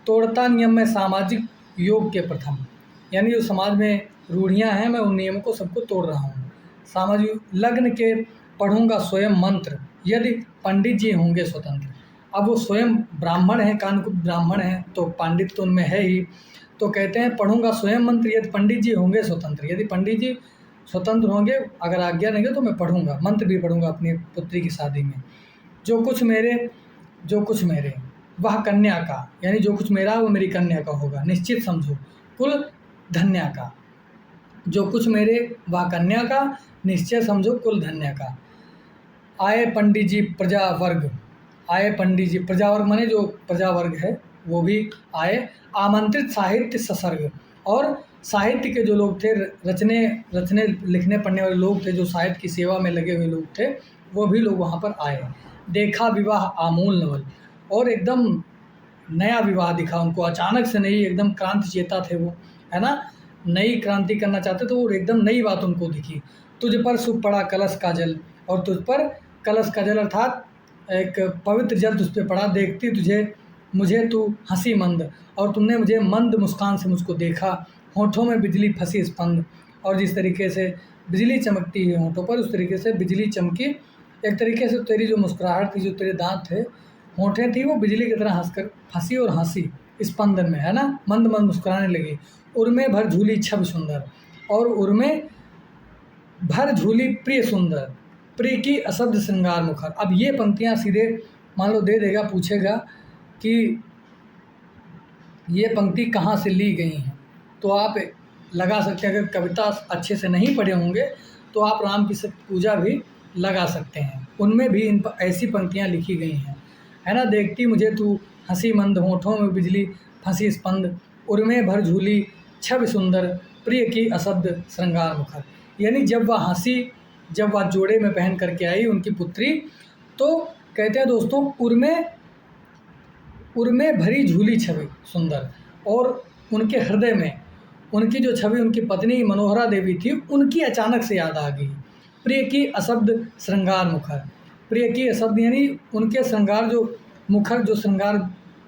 तोड़ता नियम में सामाजिक योग के प्रथम। यानी जो समाज में रूढ़ियाँ हैं मैं उन नियमों को सबको तोड़ रहा हूँ। सामाजिक लग्न के पढ़ूंगा स्वयं मंत्र यदि पंडित जी होंगे स्वतंत्र। अब वो स्वयं ब्राह्मण हैं, कानकुट ब्राह्मण हैं, तो पांडित्य तो उनमें है ही। तो कहते हैं पढ़ूंगा स्वयं मंत्र यदि पंडित जी होंगे स्वतंत्र। यदि पंडित जी स्वतंत्र होंगे, अगर आज्ञा देंगे तो मैं पढ़ूंगा, मंत्र भी पढ़ूंगा अपनी पुत्री की शादी में। जो कुछ मेरे वह कन्या का, यानी जो कुछ मेरा वो मेरी कन्या का होगा, निश्चित समझो कुल धन्या का। जो कुछ मेरे वह कन्या का, निश्चय समझो कुल धन्या का। आए पंडित जी प्रजा वर्ग, आए पंडित जी प्रजा वर्ग माने जो प्रजा वर्ग है वो भी आए। आमंत्रित साहित्य ससर्ग, और साहित्य के जो लोग थे, रचने लिखने पढ़ने वाले लोग थे, जो साहित्य की सेवा में लगे हुए लोग थे, वो भी लोग वहाँ पर आए। देखा विवाह आमूल नवल, और एकदम नया विवाह दिखा उनको, अचानक से नहीं, एकदम क्रांति चेता थे वो, है ना। नई क्रांति करना चाहते तो वो एकदम नई बात उनको दिखी। तुझ पर शुभ पड़ा कलश का जल, और तुझ पर कलश का जल अर्थात एक पवित्र जल तुझ पे पड़ा। देखती तुझे मुझे तू हंसी मंद, और तुमने मुझे मंद मुस्कान से मुझको देखा। होठों में बिजली फंसी स्पंद, और जिस तरीके से बिजली चमकती है होठों पर, उस तरीके से बिजली चमकी। एक तरीके से तेरी जो मुस्कुराहट थी, जो तेरे दांत थे, होठें थी, वो बिजली की तरह हंसकर फंसी और हंसी स्पंदन में, है ना, मंद मंद मुस्कुराने लगी। उर्मे भर झूली छब सुंदर, और उर्मे भर झूली प्रिय सुंदर, प्रिय की अशब्द श्रृंगार मुखर। अब ये पंक्तियाँ सीधे मान लो दे देगा, पूछेगा कि ये पंक्ति कहाँ से ली गई हैं, तो आप लगा सकते हैं। अगर कविता अच्छे से नहीं पढ़े होंगे तो आप राम की पूजा भी लगा सकते हैं, उनमें भी ऐसी पंक्तियाँ लिखी गई हैं, है ना। देखती मुझे तू हंसी मंद, होठों में बिजली फंसी स्पंद, उर्मे भर झूली छवि सुंदर, प्रिय की अशब्द श्रृंगार मुखर। यानी जब वह जोड़े में पहन करके आई उनकी पुत्री, तो कहते हैं दोस्तों उर्मे भरी झूली छवि सुंदर, और उनके हृदय में उनकी जो छवि उनकी पत्नी मनोहरा देवी थी, उनकी अचानक से याद आ गई। प्रिय की अशब्द श्रृंगार मुखर, प्रिय की अशब्द यानी उनके श्रृंगार, जो मुखर जो श्रृंगार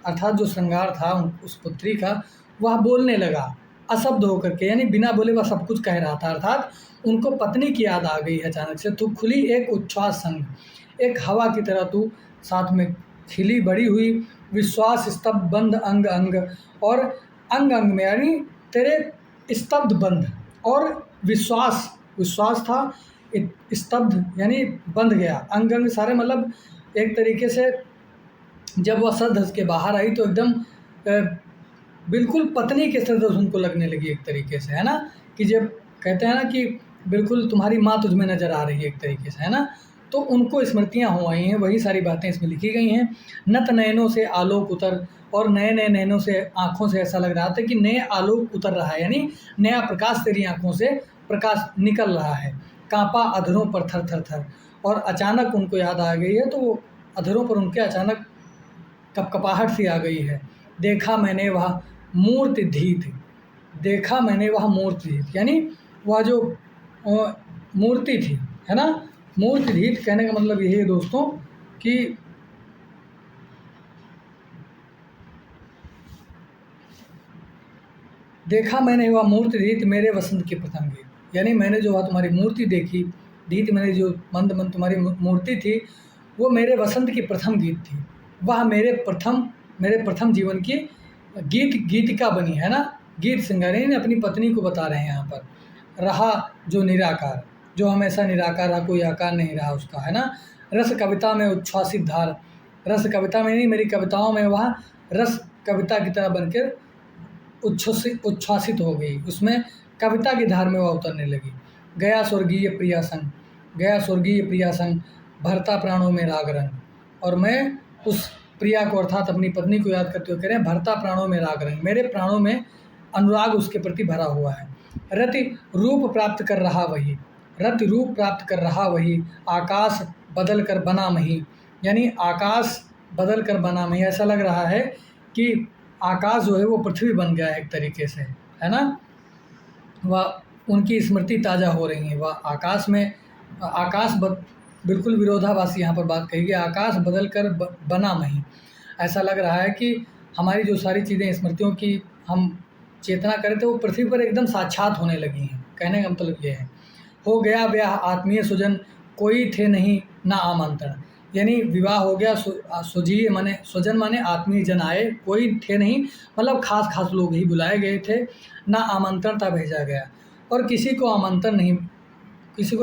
अर्थात जो श्रृंगार था उस पुत्री का, वह बोलने लगा अशब्द होकर के, यानी बिना बोले वह सब कुछ कह रहा था। अर्थात उनको पत्नी की याद आ गई अचानक से। तू खुली एक उच्छ्वास संग, एक हवा की तरह तू साथ में खिली बड़ी हुई, विश्वास स्तब्ध बंध अंग अंग, और अंग अंग में यानी तेरे स्तब्ध बंध, और विश्वास विश्वास था, स्तब्ध यानी बंध गया, अंग अंग सारे मतलब एक तरीके से जब वह सर धस के बाहर आई तो एकदम बिल्कुल पत्नी के सर धस उनको लगने लगी एक तरीके से, है ना, कि जब कहते हैं ना कि बिल्कुल तुम्हारी माँ तुझ में नज़र आ रही है एक तरीके से, है ना, तो उनको स्मृतियाँ हो आई हैं, वही सारी बातें इसमें लिखी गई हैं। नत नयनों से आलोक उतर, और नए नए नयनों से आँखों से ऐसा लग रहा था कि नए आलोक उतर रहा है, यानी नया प्रकाश तेरी आँखों से प्रकाश निकल रहा है। कांपा अधरों पर थर थर थर, और अचानक उनको याद आ गई है, तो वो अधरों पर उनके अचानक कपकपाहट सी आ गई है। देखा मैंने वह मूर्ति धीत, देखा मैंने वह मूर्ति धीत, यानी वह जो मूर्ति थी, है ना, मूर्ति धीत कहने का मतलब यही है दोस्तों कि देखा मैंने वह मूर्ति धीत मेरे वसंत की प्रथम गीत, यानी मैंने जो वह तुम्हारी मूर्ति देखी, धीत मैंने जो मंद मंद तुम्हारी मूर्ति थी, वो मेरे वसंत की प्रथम गीत थी। वह मेरे प्रथम जीवन की गीतिका बनी, है ना, गीत सिंगारी ने अपनी पत्नी को बता रहे हैं यहाँ पर। रहा जो निराकार, जो हमेशा निराकार रहा, कोई आकार नहीं रहा उसका, है ना। रस कविता में उच्छ्वासित धार, रस कविता में नहीं, मेरी कविताओं में वह रस कविता की तरह बनकर उच्छ्वासित हो गई, उसमें कविता की धार में वह उतरने लगी। गया स्वर्गीय प्रिया संग, गया स्वर्गीय प्रिया संग, भरता प्राणों में राग रंग, और मैं उस प्रिया को अर्थात अपनी पत्नी को याद करते हुए कह रहे हैं, भरता प्राणों में राग रंग, मेरे प्राणों में अनुराग उसके प्रति भरा हुआ है। रति रूप प्राप्त कर रहा वही, रति रूप प्राप्त कर रहा वही, आकाश बदल कर बना मही, यानी आकाश बदल कर बना मही, ऐसा लग रहा है कि आकाश जो है वो पृथ्वी बन गया है एक तरीके से, है ना। वह उनकी स्मृति ताज़ा हो रही है, वह आकाश में बिल्कुल विरोधाभासी यहाँ पर बात कही गई, आकाश बदल कर बना मही, ऐसा लग रहा है कि हमारी जो सारी चीज़ें स्मृतियों की हम चेतना करें तो वो पृथ्वी पर एकदम साक्षात होने लगी हैं, कहने का मतलब ये है। हो गया ब्याह आत्मीय सुजन, कोई थे नहीं ना आमंत्रण, यानी विवाह हो गया, सुजीय माने स्वजन माने आत्मीय जन आए, कोई थे नहीं मतलब खास लोग ही बुलाए गए थे, ना आमंत्रण था भेजा गया, और किसी को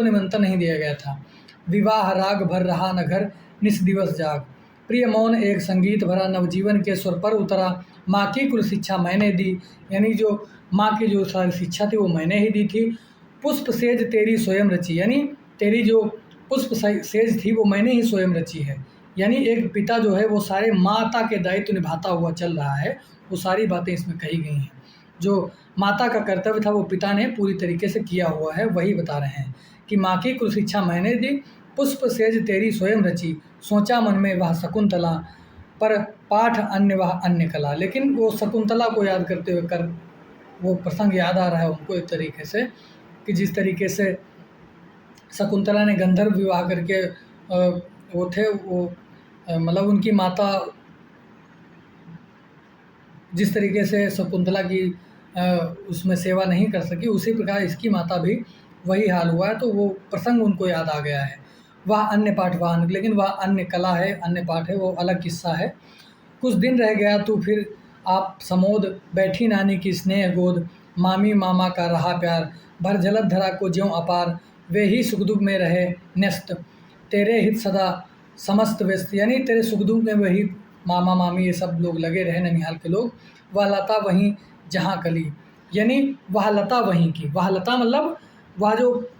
निमंत्रण नहीं दिया गया था। विवाह राग भर रहा न घर निस दिवस जाग, प्रिय मौन एक संगीत भरा, नवजीवन के स्वर पर उतरा, माँ की कुल शिक्षा मैंने दी, यानी जो माँ की जो सारी शिक्षा थी वो मैंने ही दी थी। पुष्प सेज तेरी स्वयं रची, यानी तेरी जो पुष्प सेज थी वो मैंने ही स्वयं रची है, यानी एक पिता जो है वो सारे माता के दायित्व निभाता हुआ चल रहा है, वो सारी बातें इसमें कही गई हैं। जो माता का कर्तव्य था वो पिता ने पूरी तरीके से किया हुआ है, वही बता रहे हैं कि माँ की कुल शिक्षा मैंने दी, पुष्प सेज तेरी स्वयं रची, सोचा मन में वह शकुंतला, पर पाठ अन्य वह अन्य कला, लेकिन वो शकुंतला को याद करते हुए वो प्रसंग याद आ रहा है उनको एक तरीके से कि जिस तरीके से शकुंतला ने गंधर्व विवाह करके वो थे वो मतलब उनकी माता जिस तरीके से शकुंतला की उसमें सेवा नहीं कर सकी, उसी प्रकार इसकी माता भी वही हाल हुआ है, तो वो प्रसंग उनको याद आ गया है। वह अन्य पाठ वह अन्य, लेकिन वह अन्य कला है, अन्य पाठ है, वो अलग किस्सा है। कुछ दिन रह गया तू फिर आप समोद, बैठी नानी की स्नेह गोद, मामी मामा का रहा प्यार, भर जलद धरा को ज्यों अपार, वे ही सुख दुख में रहे न्यस्त, तेरे हित सदा समस्त व्यस्त, यानी तेरे सुख दुख में वही मामा मामी ये सब लोग लगे रहे, ननिहाल के लोग। वह लता वहीं जहाँ कली, यानी वह लता वहीं की, वह लता मतलब वह जो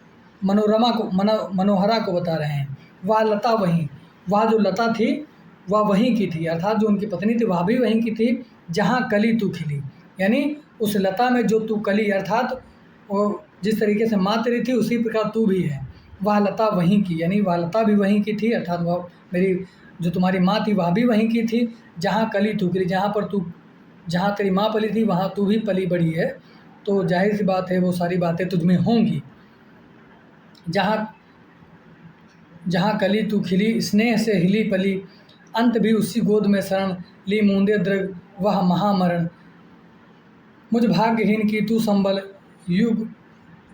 मनोरमा को मनोहरा को बता रहे हैं, वह लता वहीं, वह जो लता थी वह वहीं की थी, अर्थात जो उनकी पत्नी थी वह भी वहीं की थी, जहाँ कली तू खिली, यानी उस लता में जो तू कली, अर्थात वो जिस तरीके से माँ तेरी थी उसी प्रकार तू भी है, वह लता वहीं की, यानी वह लता भी वहीं की थी, अर्थात वह मेरी जो तुम्हारी माँ थी वह भी वहीं की थी, जहाँ कली तू खिली, जहाँ तेरी माँ पली थी वहाँ तू भी पली बड़ी है, तो जाहिर सी बात है वो सारी बातें तुझ में होंगी। जहाँ कली तू खिली, स्नेह से हिली पली, अंत भी उसी गोद में शरण ली, मूंदे दृग वह महामरण, मुझ भाग्यहीन की तू संबल, युग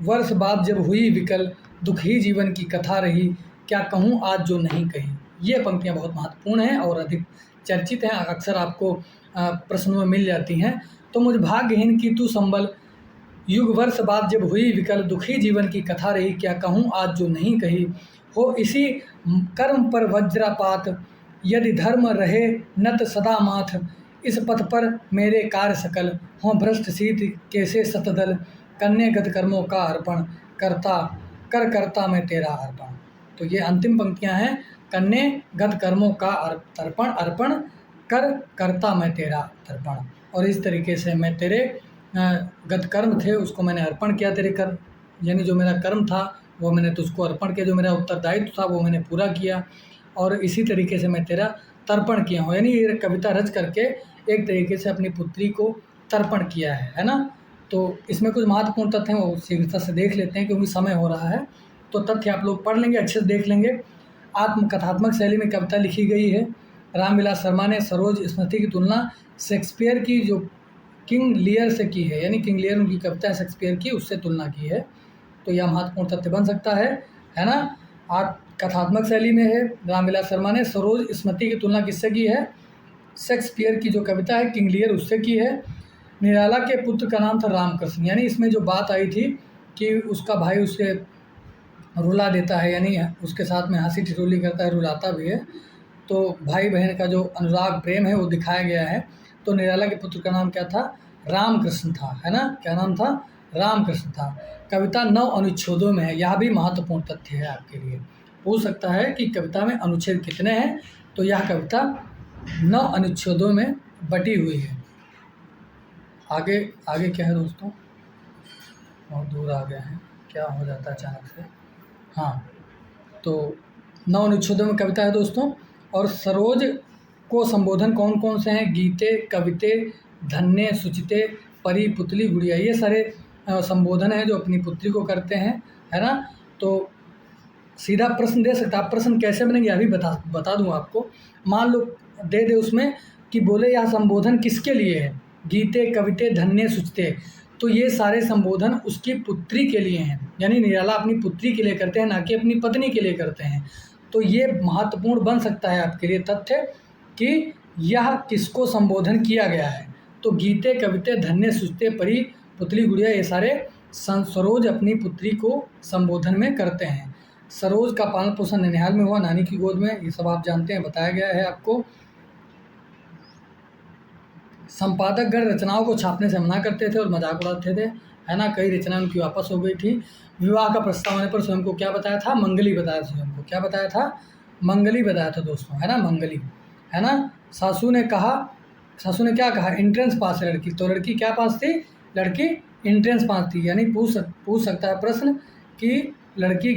वर्ष बाद जब हुई विकल, दुख ही जीवन की कथा रही, क्या कहूँ आज जो नहीं कही। ये पंक्तियाँ बहुत महत्वपूर्ण हैं और अधिक चर्चित हैं, अक्सर आपको प्रश्नों में मिल जाती हैं। तो मुझ भाग्यहीन की तू संबल, युग वर्ष बाद जब हुई विकल, दुखी जीवन की कथा रही, क्या कहूँ आज जो नहीं कही। हो इसी कर्म पर वज्रपात, यदि धर्म रहे नत सदा माथ, इस पथ पर मेरे कार्य सकल, हों भ्रष्ट शीत कैसे सतदल, कन्या गत कर्मों का अर्पण, करता मैं तेरा अर्पण। तो ये अंतिम पंक्तियां हैं, कन्या गत कर्मों का अर्पण करता मैं तेरा तर्पण। और इस तरीके से मैं तेरे गत कर्म थे उसको मैंने अर्पण किया, तेरे कर्म यानी जो मेरा कर्म था वो मैंने तुझको अर्पण किया, जो मेरा उत्तरदायित्व था वो मैंने पूरा किया, और इसी तरीके से मैं तेरा तर्पण किया हूँ। यानी ये कविता रच करके एक तरीके से अपनी पुत्री को तर्पण किया है ना। तो इसमें कुछ महत्वपूर्ण तथ्य हैं, वो शीघ्रता से देख लेते हैं क्योंकि समय हो रहा है। तो तथ्य आप लोग पढ़ लेंगे, अच्छे से देख लेंगे। आत्मकथात्मक शैली में कविता लिखी गई है। रामविलास शर्मा ने सरोज स्मृति की तुलना शेक्सपियर की जो किंग लियर से की है, यानी किंग लियर उनकी कविता है शेक्सपियर की, उससे तुलना की है। तो यह महत्वपूर्ण तथ्य बन सकता है ना। कथात्मक शैली में है। रामविलास शर्मा ने सरोज स्मृति की तुलना किससे की है? शेक्सपियर की जो कविता है किंग लियर उससे की है। निराला के पुत्र का नाम था रामकृष्ण, यानी इसमें जो बात आई थी कि उसका भाई उसे रुला देता है, यानी उसके साथ में हंसी ठिठोली करता है, रुलाता भी है। तो भाई बहन का जो अनुराग प्रेम है वो दिखाया गया है। तो निराला के पुत्र का नाम क्या था? रामकृष्ण था, है ना। क्या नाम था? रामकृष्ण था। कविता 9 अनुच्छेदों में है, यह भी महत्वपूर्ण तथ्य है आपके लिए। पूछ सकता है कि कविता में अनुच्छेद कितने हैं, तो यह कविता 9 अनुच्छेदों में बटी हुई है। आगे क्या है दोस्तों? बहुत दूर आ गया है, क्या हो जाता है अचानक से। हाँ, तो 9 अनुच्छेदों में कविता है दोस्तों। और सरोज को संबोधन कौन कौन से हैं? गीते, कविते, धन्य, सुचिते, परी, पुतली, गुड़िया, ये सारे संबोधन हैं जो अपनी पुत्री को करते हैं, है ना। तो सीधा प्रश्न दे सकता, आप प्रश्न कैसे बनेंगे अभी बता दूं आपको। मान लो दे उसमें कि बोले यह संबोधन किसके लिए है? गीते, कविते, धन्य, सुचिते, तो ये सारे संबोधन उसकी पुत्री के लिए हैं, यानी निराला अपनी पुत्री के लिए करते हैं, ना कि अपनी पत्नी के लिए करते हैं। तो ये महत्वपूर्ण बन सकता है आपके लिए तथ्य कि यह किसको संबोधन किया गया है। तो गीते, कविते, धन्य, सुचिते, परी, पुतली, गुड़िया, ये सारे सरोज अपनी पुत्री को संबोधन में करते हैं। सरोज का पालन पोषण ननिहाल में हुआ, नानी की गोद में, ये सब आप जानते हैं, बताया गया है आपको। संपादक गण रचनाओं को छापने से मना करते थे और मजाक उड़ाते थे, है ना। कई रचनाएं उनकी वापस हो गई थी। विवाह का प्रस्ताव आने पर स्वयं को क्या बताया था? मंगली बताया था। स्वयं को क्या बताया था? मंगली बताया था दोस्तों, है ना, मंगली, है ना। सासू ने क्या कहा? एंट्रेंस पास है लड़की, तो लड़की क्या पास थी? लड़की एंट्रेंस पास थी। यानी पूछ सकता है प्रश्न कि लड़की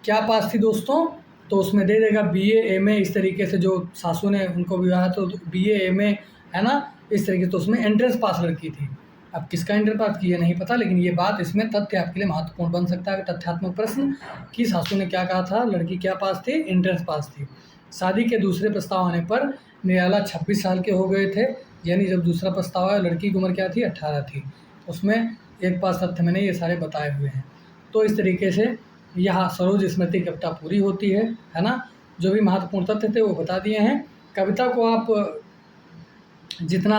क्या पास थी दोस्तों, तो उसमें दे देगा BA MA, इस तरीके से जो सासू ने उनको विवाह तो BA MA, है ना, इस तरीके से। तो उसमें एंट्रेंस पास लड़की थी। अब किसका एंट्रेंस पास की है नहीं पता, लेकिन ये बात इसमें तथ्य आपके लिए महत्वपूर्ण बन सकता है। तथ्यात्मक प्रश्न कि सासू ने क्या कहा था? लड़की क्या पास थी? एंट्रेंस पास थी। शादी के दूसरे प्रस्ताव आने पर निराला 26 साल के हो गए थे, यानी जब दूसरा प्रस्ताव आया लड़की की उम्र क्या थी? 18 थी। उसमें एक पास तथ्य मैंने ये सारे बताए हुए हैं। तो इस तरीके से यहाँ सरोज स्मृति कविता पूरी होती है ना। जो भी महत्वपूर्ण तथ्य थे वो बता दिए हैं। कविता को आप जितना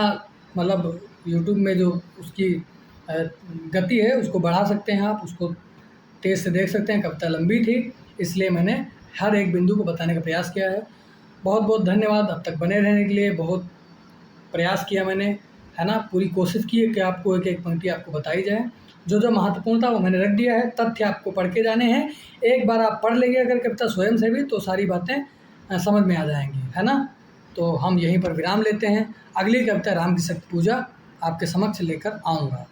मतलब यूट्यूब में जो उसकी गति है उसको बढ़ा सकते हैं, आप उसको तेज़ से देख सकते हैं। कविता लंबी थी इसलिए मैंने हर एक बिंदु को बताने का प्रयास किया है। बहुत बहुत धन्यवाद अब तक बने रहने के लिए। बहुत प्रयास किया मैंने, है ना, पूरी कोशिश की है कि आपको एक एक पंक्ति आपको बताई जाए। जो महत्वपूर्ण था वो मैंने रख दिया है। तथ्य आपको पढ़ के जाने हैं। एक बार आप पढ़ लेंगे अगर कविता स्वयं से भी, तो सारी बातें समझ में आ जाएंगी, है ना। तो हम यहीं पर विराम लेते हैं। अगली कविता राम की शक्ति पूजा आपके समक्ष लेकर आऊँगा।